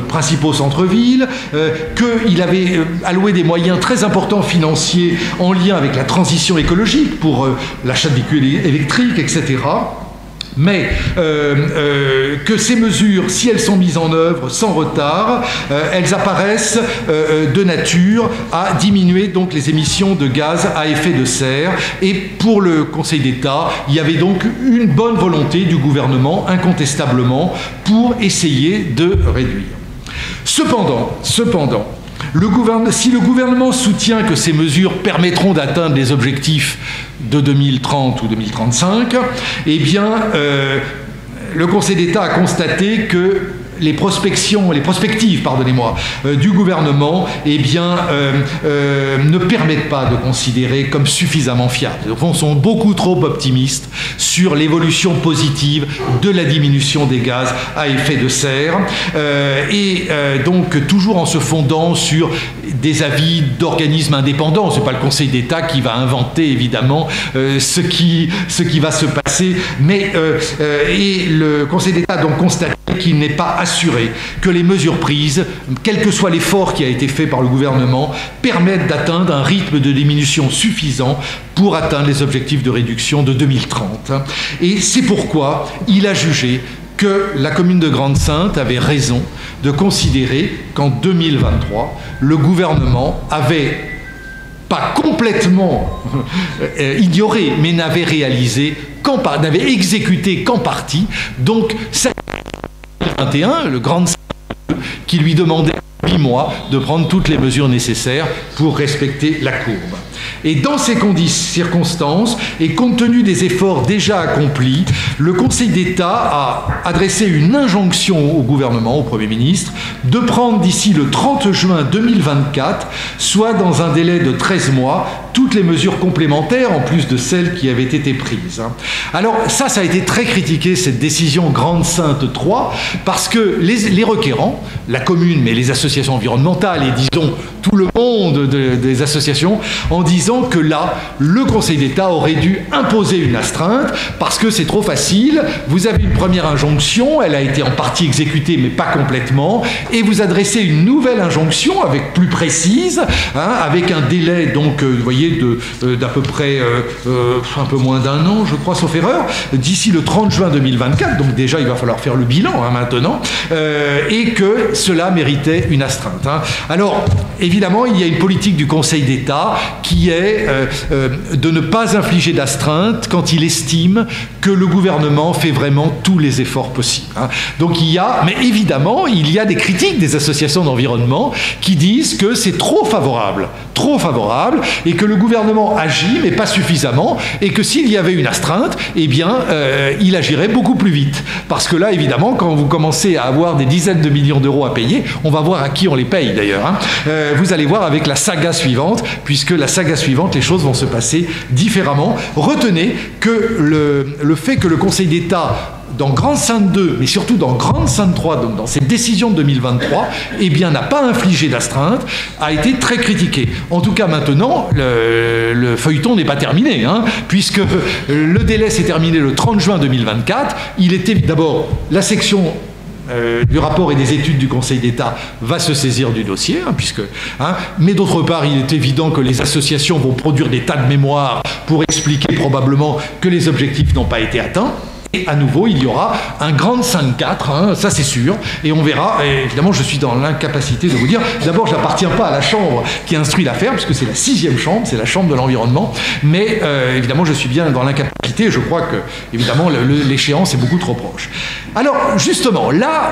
principaux centres-villes, qu'il avait alloué des moyens très importants financiers en lien avec la transition écologique pour l'achat de véhicules électriques, etc. Mais que ces mesures, si elles sont mises en œuvre sans retard, elles apparaissent de nature à diminuer donc les émissions de gaz à effet de serre. Et pour le Conseil d'État, il y avait donc une bonne volonté du gouvernement, incontestablement, pour essayer de réduire. Cependant, si le gouvernement soutient que ces mesures permettront d'atteindre les objectifs de 2030 ou 2035, eh bien, le Conseil d'État a constaté que les prospectives, pardonnez-moi, du gouvernement, eh bien, ne permettent pas de considérer comme suffisamment fiables. Au fond, sont beaucoup trop optimistes sur l'évolution positive de la diminution des gaz à effet de serre, donc toujours en se fondant sur des avis d'organismes indépendants. C'est pas le Conseil d'État qui va inventer évidemment ce qui va se passer, mais et le Conseil d'État a donc constaté qu'il n'est pas assuré que les mesures prises, quel que soit l'effort qui a été fait par le gouvernement, permettent d'atteindre un rythme de diminution suffisant pour atteindre les objectifs de réduction de 2030. Et c'est pourquoi il a jugé que la commune de Grande-Synthe avait raison de considérer qu'en 2023, le gouvernement avait pas complètement ignoré, mais n'avait exécuté qu'en partie. Donc, c'est 2021, le Grand qui lui demandait 8 mois de prendre toutes les mesures nécessaires pour respecter la courbe. Et dans ces circonstances, et compte tenu des efforts déjà accomplis, le Conseil d'État a adressé une injonction au gouvernement, au Premier ministre, de prendre d'ici le 30 juin 2024, soit dans un délai de 13 mois, toutes les mesures complémentaires, en plus de celles qui avaient été prises. Alors ça a été très critiqué, cette décision Grande-Synthe 3, parce que les requérants, la commune, mais les associations environnementales, et disons tout le monde des associations, en disant que là, le Conseil d'État aurait dû imposer une astreinte, parce que c'est trop facile, vous avez une première injonction, elle a été en partie exécutée, mais pas complètement, et vous adressez une nouvelle injonction, avec plus précise, avec un délai, donc, vous voyez, d'à peu près un peu moins d'un an, je crois, sauf erreur, d'ici le 30 juin 2024, donc déjà il va falloir faire le bilan maintenant, et que cela méritait une astreinte. Alors, évidemment, il y a une politique du Conseil d'État qui est de ne pas infliger d'astreinte quand il estime que le gouvernement fait vraiment tous les efforts possibles. Donc mais évidemment, il y a des critiques des associations d'environnement qui disent que c'est trop favorable, et que le gouvernement agit, mais pas suffisamment, et que s'il y avait une astreinte, eh bien, il agirait beaucoup plus vite. Parce que là, évidemment, quand vous commencez à avoir des dizaines de millions d'euros à payer, on va voir à qui on les paye d'ailleurs, vous allez voir avec la saga suivante, puisque la saga suivante, les choses vont se passer différemment. Retenez que le fait que le Conseil d'État dans Grande-Synthe 2, mais surtout dans Grande-Synthe 3, donc dans cette décision de 2023, eh bien, n'a pas infligé d'astreinte, a été très critiqué. En tout cas, maintenant, le feuilleton n'est pas terminé, puisque le délai s'est terminé le 30 juin 2024. Il était d'abord la section du rapport et des études du Conseil d'État va se saisir du dossier, mais d'autre part, il est évident que les associations vont produire des tas de mémoires pour expliquer probablement que les objectifs n'ont pas été atteints. Et à nouveau, il y aura un Grande-Synthe 4, ça c'est sûr, et on verra. Et évidemment, je suis dans l'incapacité de vous dire, d'abord, je n'appartiens pas à la chambre qui instruit l'affaire, puisque c'est la 6e chambre, c'est la chambre de l'environnement, mais évidemment, je suis bien dans l'incapacité, je crois que, évidemment, l'échéance est beaucoup trop proche. Alors, justement, là,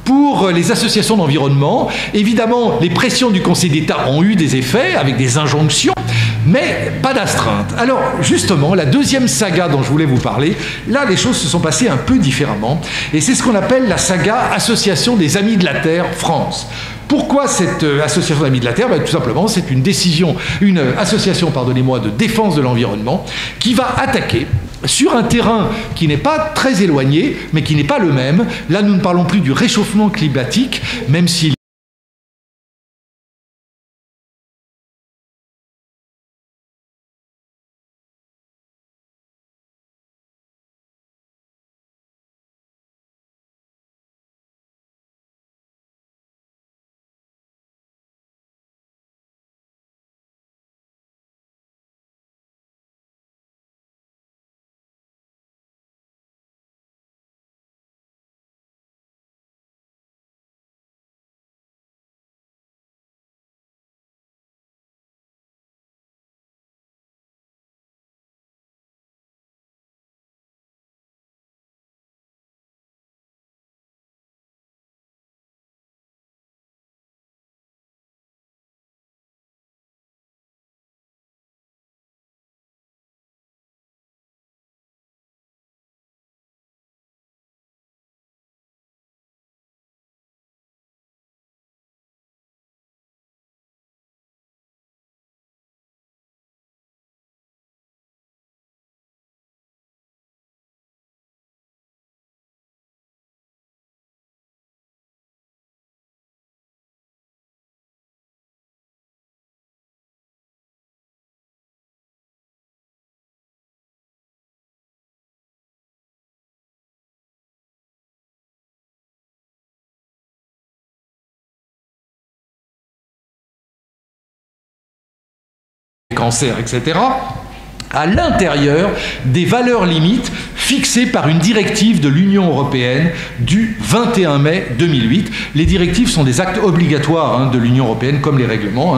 pour les associations d'environnement, évidemment, les pressions du Conseil d'État ont eu des effets, avec des injonctions, mais pas d'astreinte. Alors, justement, la deuxième saga dont je voulais vous parler, là, les choses se sont passées un peu différemment, et c'est ce qu'on appelle la saga Association des Amis de la Terre France. Pourquoi cette association d'Amis de la Terre? Tout simplement, c'est une association, pardonnez-moi, de défense de l'environnement qui va attaquer sur un terrain qui n'est pas très éloigné, mais qui n'est pas le même. Là, nous ne parlons plus du réchauffement climatique, même s'il cancer, etc., à l'intérieur des valeurs limites fixées par une directive de l'Union européenne du 21 mai 2008. Les directives sont des actes obligatoires de l'Union européenne, comme les règlements.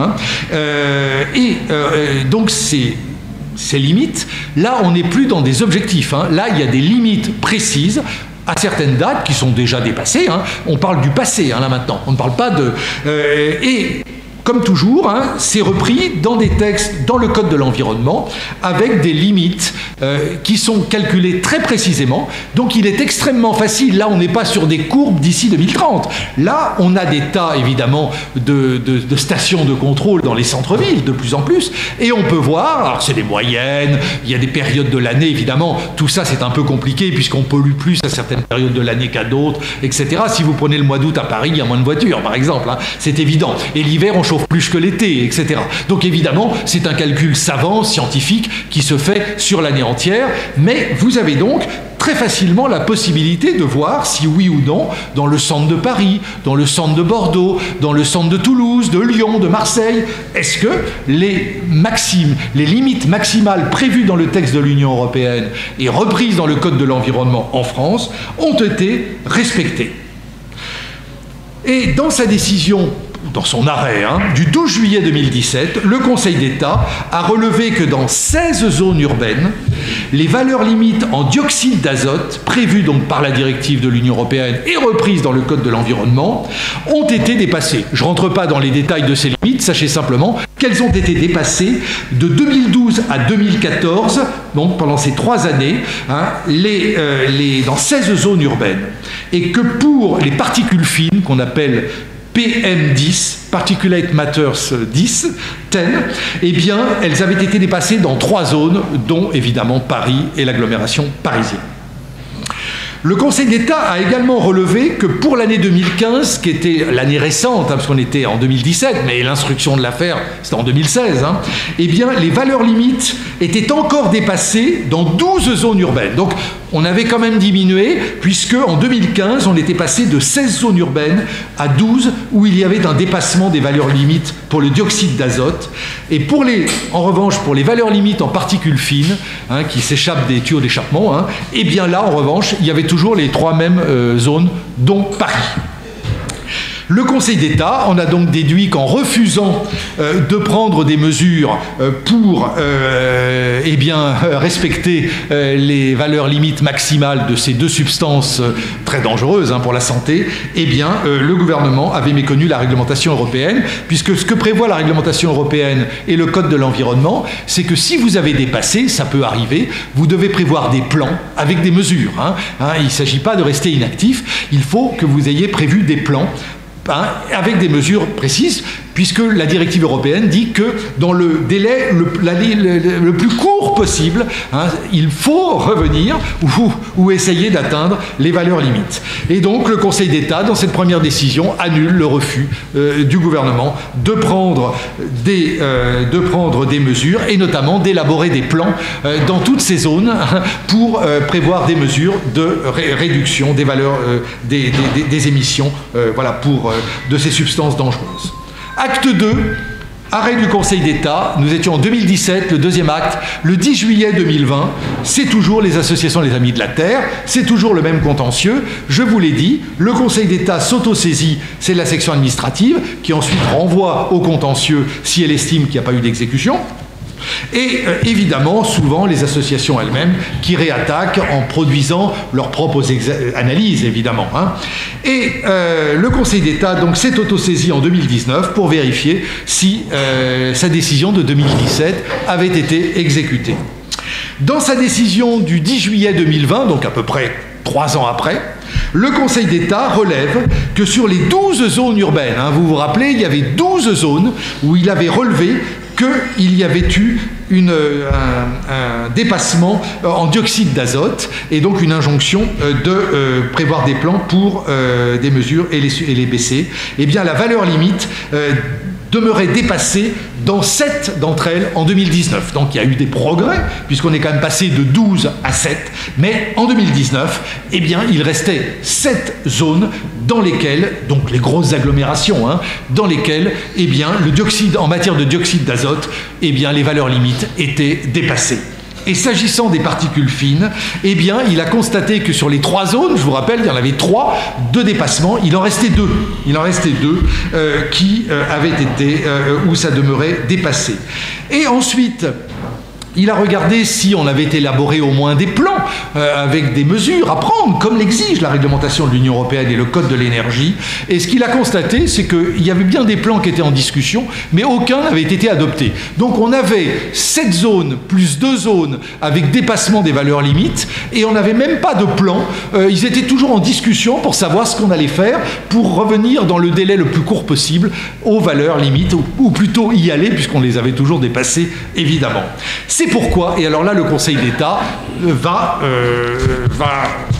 Donc ces limites, là on n'est plus dans des objectifs. Là il y a des limites précises à certaines dates qui sont déjà dépassées. On parle du passé là maintenant, on ne parle pas de... Comme toujours, c'est repris dans des textes, dans le Code de l'environnement, avec des limites qui sont calculées très précisément. Donc il est extrêmement facile, là on n'est pas sur des courbes d'ici 2030. Là on a des tas évidemment de stations de contrôle dans les centres-villes, de plus en plus, et on peut voir, alors c'est des moyennes, il y a des périodes de l'année évidemment, tout ça c'est un peu compliqué puisqu'on pollue plus à certaines périodes de l'année qu'à d'autres, etc. Si vous prenez le mois d'août à Paris, il y a moins de voitures par exemple, c'est évident. Et l'hiver on chauffe plus que l'été, etc. Donc évidemment, c'est un calcul savant, scientifique, qui se fait sur l'année entière, mais vous avez donc très facilement la possibilité de voir si oui ou non, dans le centre de Paris, dans le centre de Bordeaux, dans le centre de Toulouse, de Lyon, de Marseille, est-ce que les limites maximales prévues dans le texte de l'Union européenne et reprises dans le Code de l'environnement en France ont été respectées. Et dans sa décision, dans son arrêt du 12 juillet 2017, le Conseil d'État a relevé que dans 16 zones urbaines, les valeurs limites en dioxyde d'azote, prévues donc par la directive de l'Union européenne et reprises dans le Code de l'environnement, ont été dépassées. Je ne rentre pas dans les détails de ces limites, sachez simplement qu'elles ont été dépassées de 2012 à 2014, donc pendant ces 3 années, dans 16 zones urbaines. Et que pour les particules fines, qu'on appelle PM10, Particulate Matters 10, eh bien, elles avaient été dépassées dans 3 zones, dont évidemment Paris et l'agglomération parisienne. Le Conseil d'État a également relevé que pour l'année 2015, qui était l'année récente, parce qu'on était en 2017, mais l'instruction de l'affaire, c'était en 2016, eh bien, les valeurs limites étaient encore dépassées dans 12 zones urbaines. Donc, on avait quand même diminué, puisque en 2015, on était passé de 16 zones urbaines à 12, où il y avait un dépassement des valeurs limites pour le dioxyde d'azote. Et en revanche, pour les valeurs limites en particules fines, qui s'échappent des tuyaux d'échappement, eh bien là, en revanche, il y avait toujours les 3 mêmes zones, dont Paris. Le Conseil d'État en a donc déduit qu'en refusant de prendre des mesures pour respecter les valeurs limites maximales de ces 2 substances très dangereuses pour la santé, le gouvernement avait méconnu la réglementation européenne, puisque ce que prévoit la réglementation européenne et le Code de l'environnement, c'est que si vous avez dépassé, ça peut arriver, vous devez prévoir des plans avec des mesures. Il ne s'agit pas de rester inactif, il faut que vous ayez prévu des plans avec des mesures précises, puisque la directive européenne dit que dans le délai le plus court possible, il faut revenir ou essayer d'atteindre les valeurs limites. Et donc le Conseil d'État, dans cette première décision, annule le refus du gouvernement de prendre des mesures, et notamment d'élaborer des plans dans toutes ces zones pour prévoir des mesures de réduction des valeurs des émissions de ces substances dangereuses. Acte 2, arrêt du Conseil d'État, nous étions en 2017, le 2e acte, le 10 juillet 2020, c'est toujours les associations des Amis de la Terre, c'est toujours le même contentieux, je vous l'ai dit, le Conseil d'État s'autosaisit, c'est la section administrative, qui ensuite renvoie au contentieux si elle estime qu'il n'y a pas eu d'exécution. Et évidemment, souvent, les associations elles-mêmes qui réattaquent en produisant leurs propres analyses, évidemment. Et le Conseil d'État donc s'est autosaisi en 2019 pour vérifier si sa décision de 2017 avait été exécutée. Dans sa décision du 10 juillet 2020, donc à peu près 3 ans après, le Conseil d'État relève que sur les 12 zones urbaines, vous vous rappelez, il y avait 12 zones où il avait relevé qu'il y avait eu un dépassement en dioxyde d'azote et donc une injonction de prévoir des plans pour des mesures et les baisser. Eh bien, la valeur limite demeurait dépassé dans 7 d'entre elles en 2019. Donc il y a eu des progrès, puisqu'on est quand même passé de 12 à 7, mais en 2019, eh bien, il restait 7 zones dans lesquelles, donc les grosses agglomérations, hein, dans lesquelles, eh bien, le dioxyde, en matière de dioxyde d'azote, eh bien, les valeurs limites étaient dépassées. Et s'agissant des particules fines, eh bien, il a constaté que sur les 3 zones, je vous rappelle, il y en avait 3 de dépassement, il en restait 2. Il en restait 2 qui avaient été, où ça demeurait dépassé. Et ensuite, il a regardé si on avait élaboré au moins des plans avec des mesures à prendre, comme l'exige la réglementation de l'Union européenne et le Code de l'énergie. Et ce qu'il a constaté, c'est qu'il y avait bien des plans qui étaient en discussion, mais aucun n'avait été adopté. Donc on avait 7 zones plus 2 zones avec dépassement des valeurs limites, et on n'avait même pas de plan. Ils étaient toujours en discussion pour savoir ce qu'on allait faire pour revenir dans le délai le plus court possible aux valeurs limites, ou plutôt y aller, puisqu'on les avait toujours dépassées, évidemment. C'est pourquoi, et alors là, le Conseil d'État va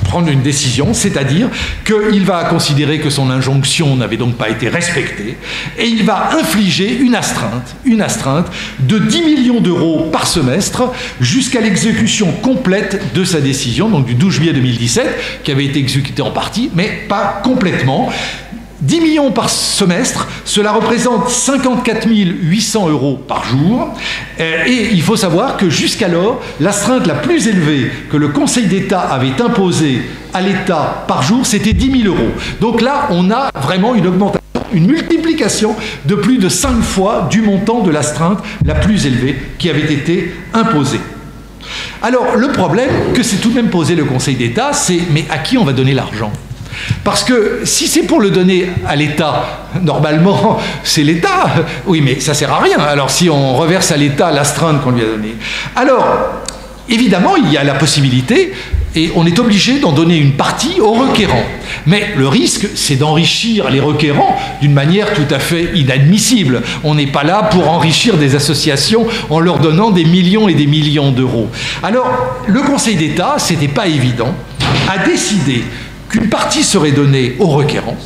prendre une décision, c'est-à-dire qu'il va considérer que son injonction n'avait donc pas été respectée, et il va infliger une astreinte de 10 millions d'euros par semestre jusqu'à l'exécution complète de sa décision, donc du 12 juillet 2017, qui avait été exécutée en partie, mais pas complètement. 10 millions par semestre, cela représente 54 800 euros par jour. Et il faut savoir que jusqu'alors, l'astreinte la plus élevée que le Conseil d'État avait imposée à l'État par jour, c'était 10 000 euros. Donc là, on a vraiment une augmentation, une multiplication de plus de 5 fois du montant de l'astreinte la plus élevée qui avait été imposée. Alors, le problème que s'est tout de même posé le Conseil d'État, c'est mais à qui on va donner l'argent ? Parce que si c'est pour le donner à l'État, normalement, c'est l'État. Oui, mais ça ne sert à rien. Alors, si on reverse à l'État l'astreinte qu'on lui a donnée. Alors, évidemment, il y a la possibilité, et on est obligé d'en donner une partie aux requérants. Mais le risque, c'est d'enrichir les requérants d'une manière tout à fait inadmissible. On n'est pas là pour enrichir des associations en leur donnant des millions et des millions d'euros. Alors, le Conseil d'État, c'était pas évident, a décidé qu'une partie serait donnée aux requérants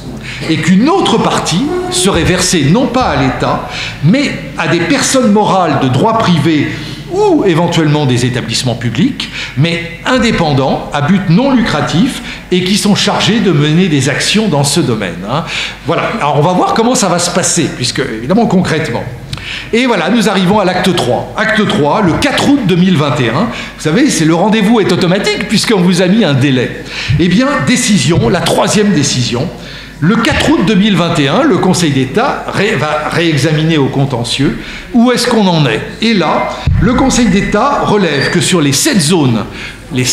et qu'une autre partie serait versée non pas à l'État, mais à des personnes morales de droit privé ou éventuellement des établissements publics, mais indépendants, à but non lucratif, et qui sont chargés de mener des actions dans ce domaine. Hein. Voilà, alors on va voir comment ça va se passer, puisque, évidemment, concrètement. Et voilà, nous arrivons à l'acte 3. Acte 3, le 4 août 2021. Vous savez, c'est le rendez-vous est automatique puisqu'on vous a mis un délai. Eh bien, décision, la 3e décision. Le 4 août 2021, le Conseil d'État va réexaminer au contentieux où est-ce qu'on en est. Et là, le Conseil d'État relève que sur les 7 zones, les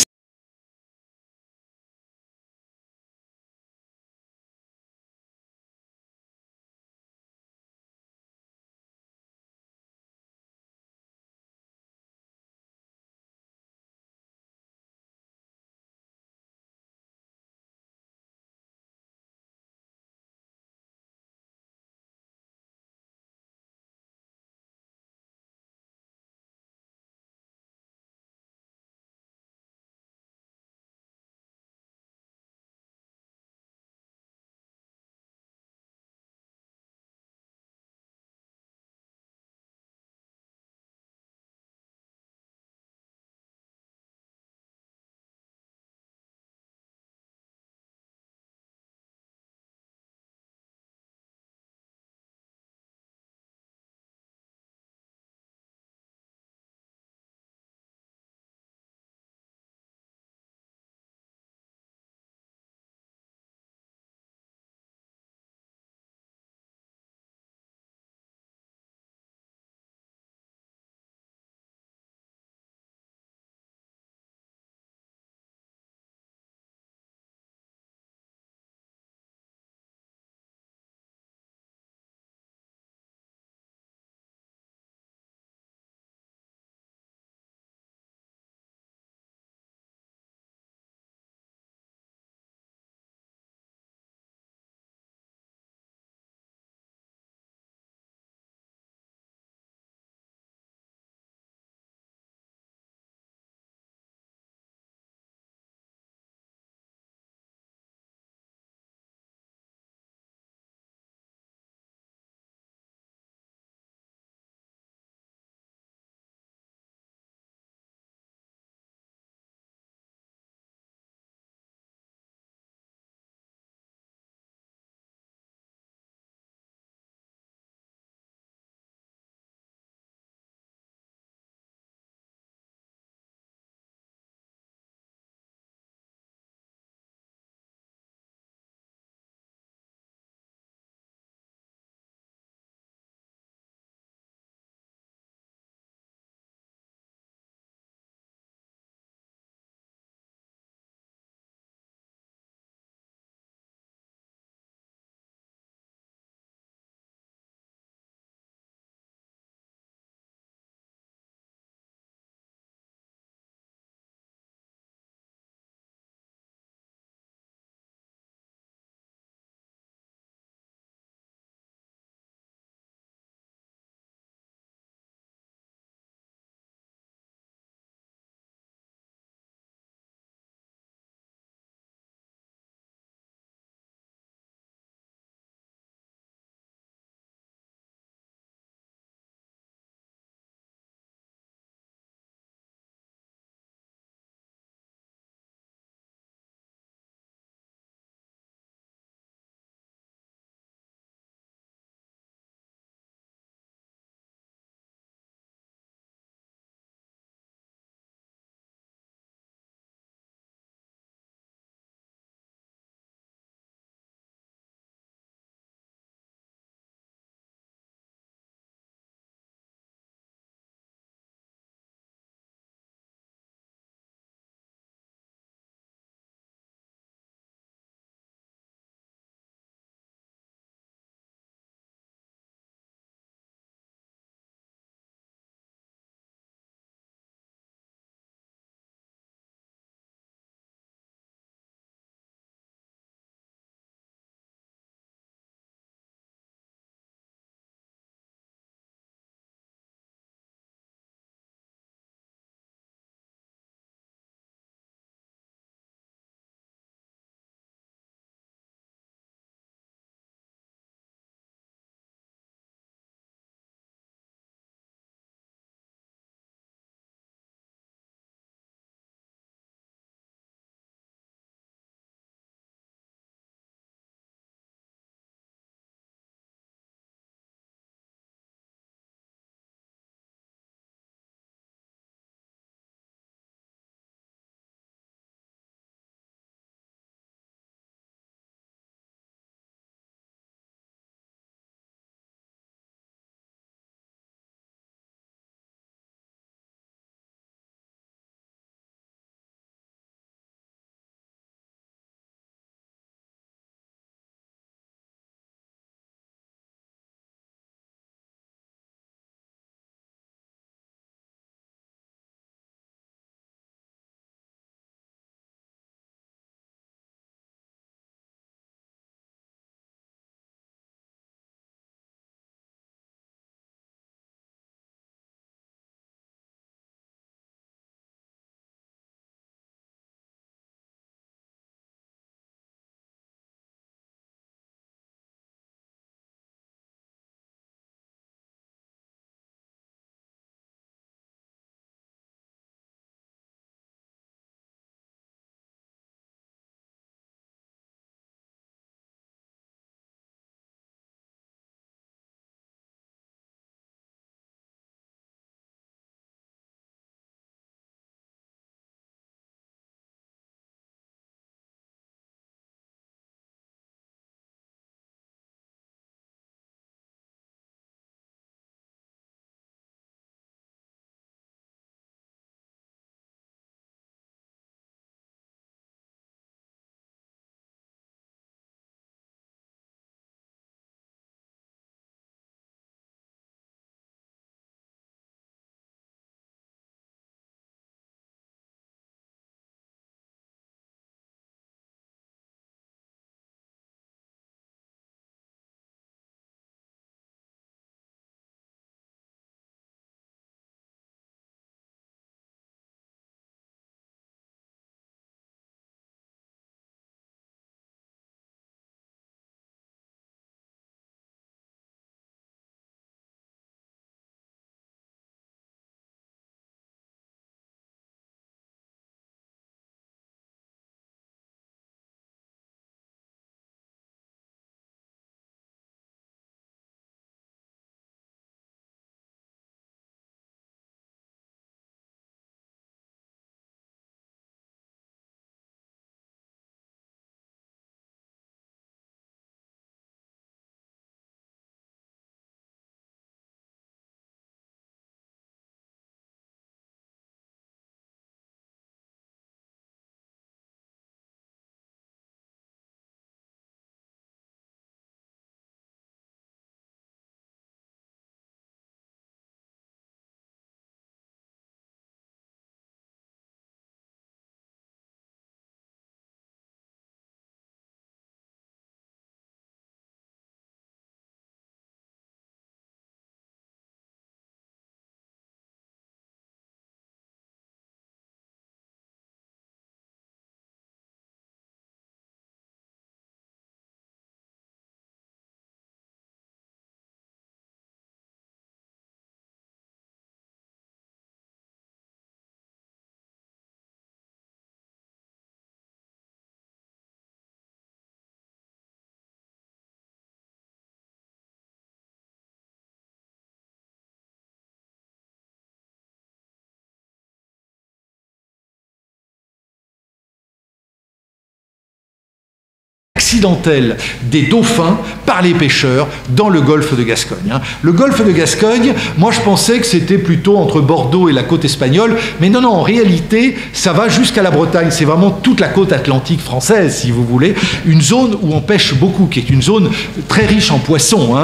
accidentelle des dauphins par les pêcheurs dans le golfe de Gascogne. Le golfe de Gascogne, moi je pensais que c'était plutôt entre Bordeaux et la côte espagnole, mais non, en réalité, ça va jusqu'à la Bretagne. C'est vraiment toute la côte atlantique française, si vous voulez, une zone où on pêche beaucoup, qui est une zone très riche en poissons.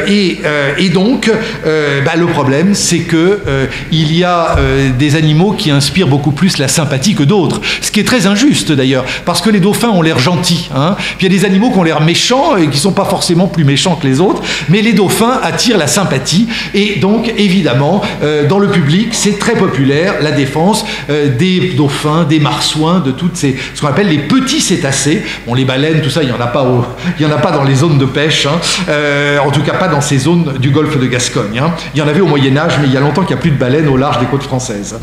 Et donc, le problème, c'est que il y a des animaux qui inspirent beaucoup plus la sympathie que d'autres, ce qui est très injuste d'ailleurs, parce que les dauphins ont l'air gentils, puis il y a des animaux qui ont l'air méchants et qui ne sont pas forcément plus méchants que les autres, mais les dauphins attirent la sympathie, et donc évidemment, dans le public, c'est très populaire, la défense des dauphins, des marsouins, de toutes ces, ce qu'on appelle les petits cétacés. Bon, les baleines, tout ça, il n'y en a pas dans les zones de pêche, en tout cas pas dans ces zones du golfe de Gascogne. Il y en avait au Moyen-Âge, mais il y a longtemps qu'il n'y a plus de baleines au large des côtes françaises.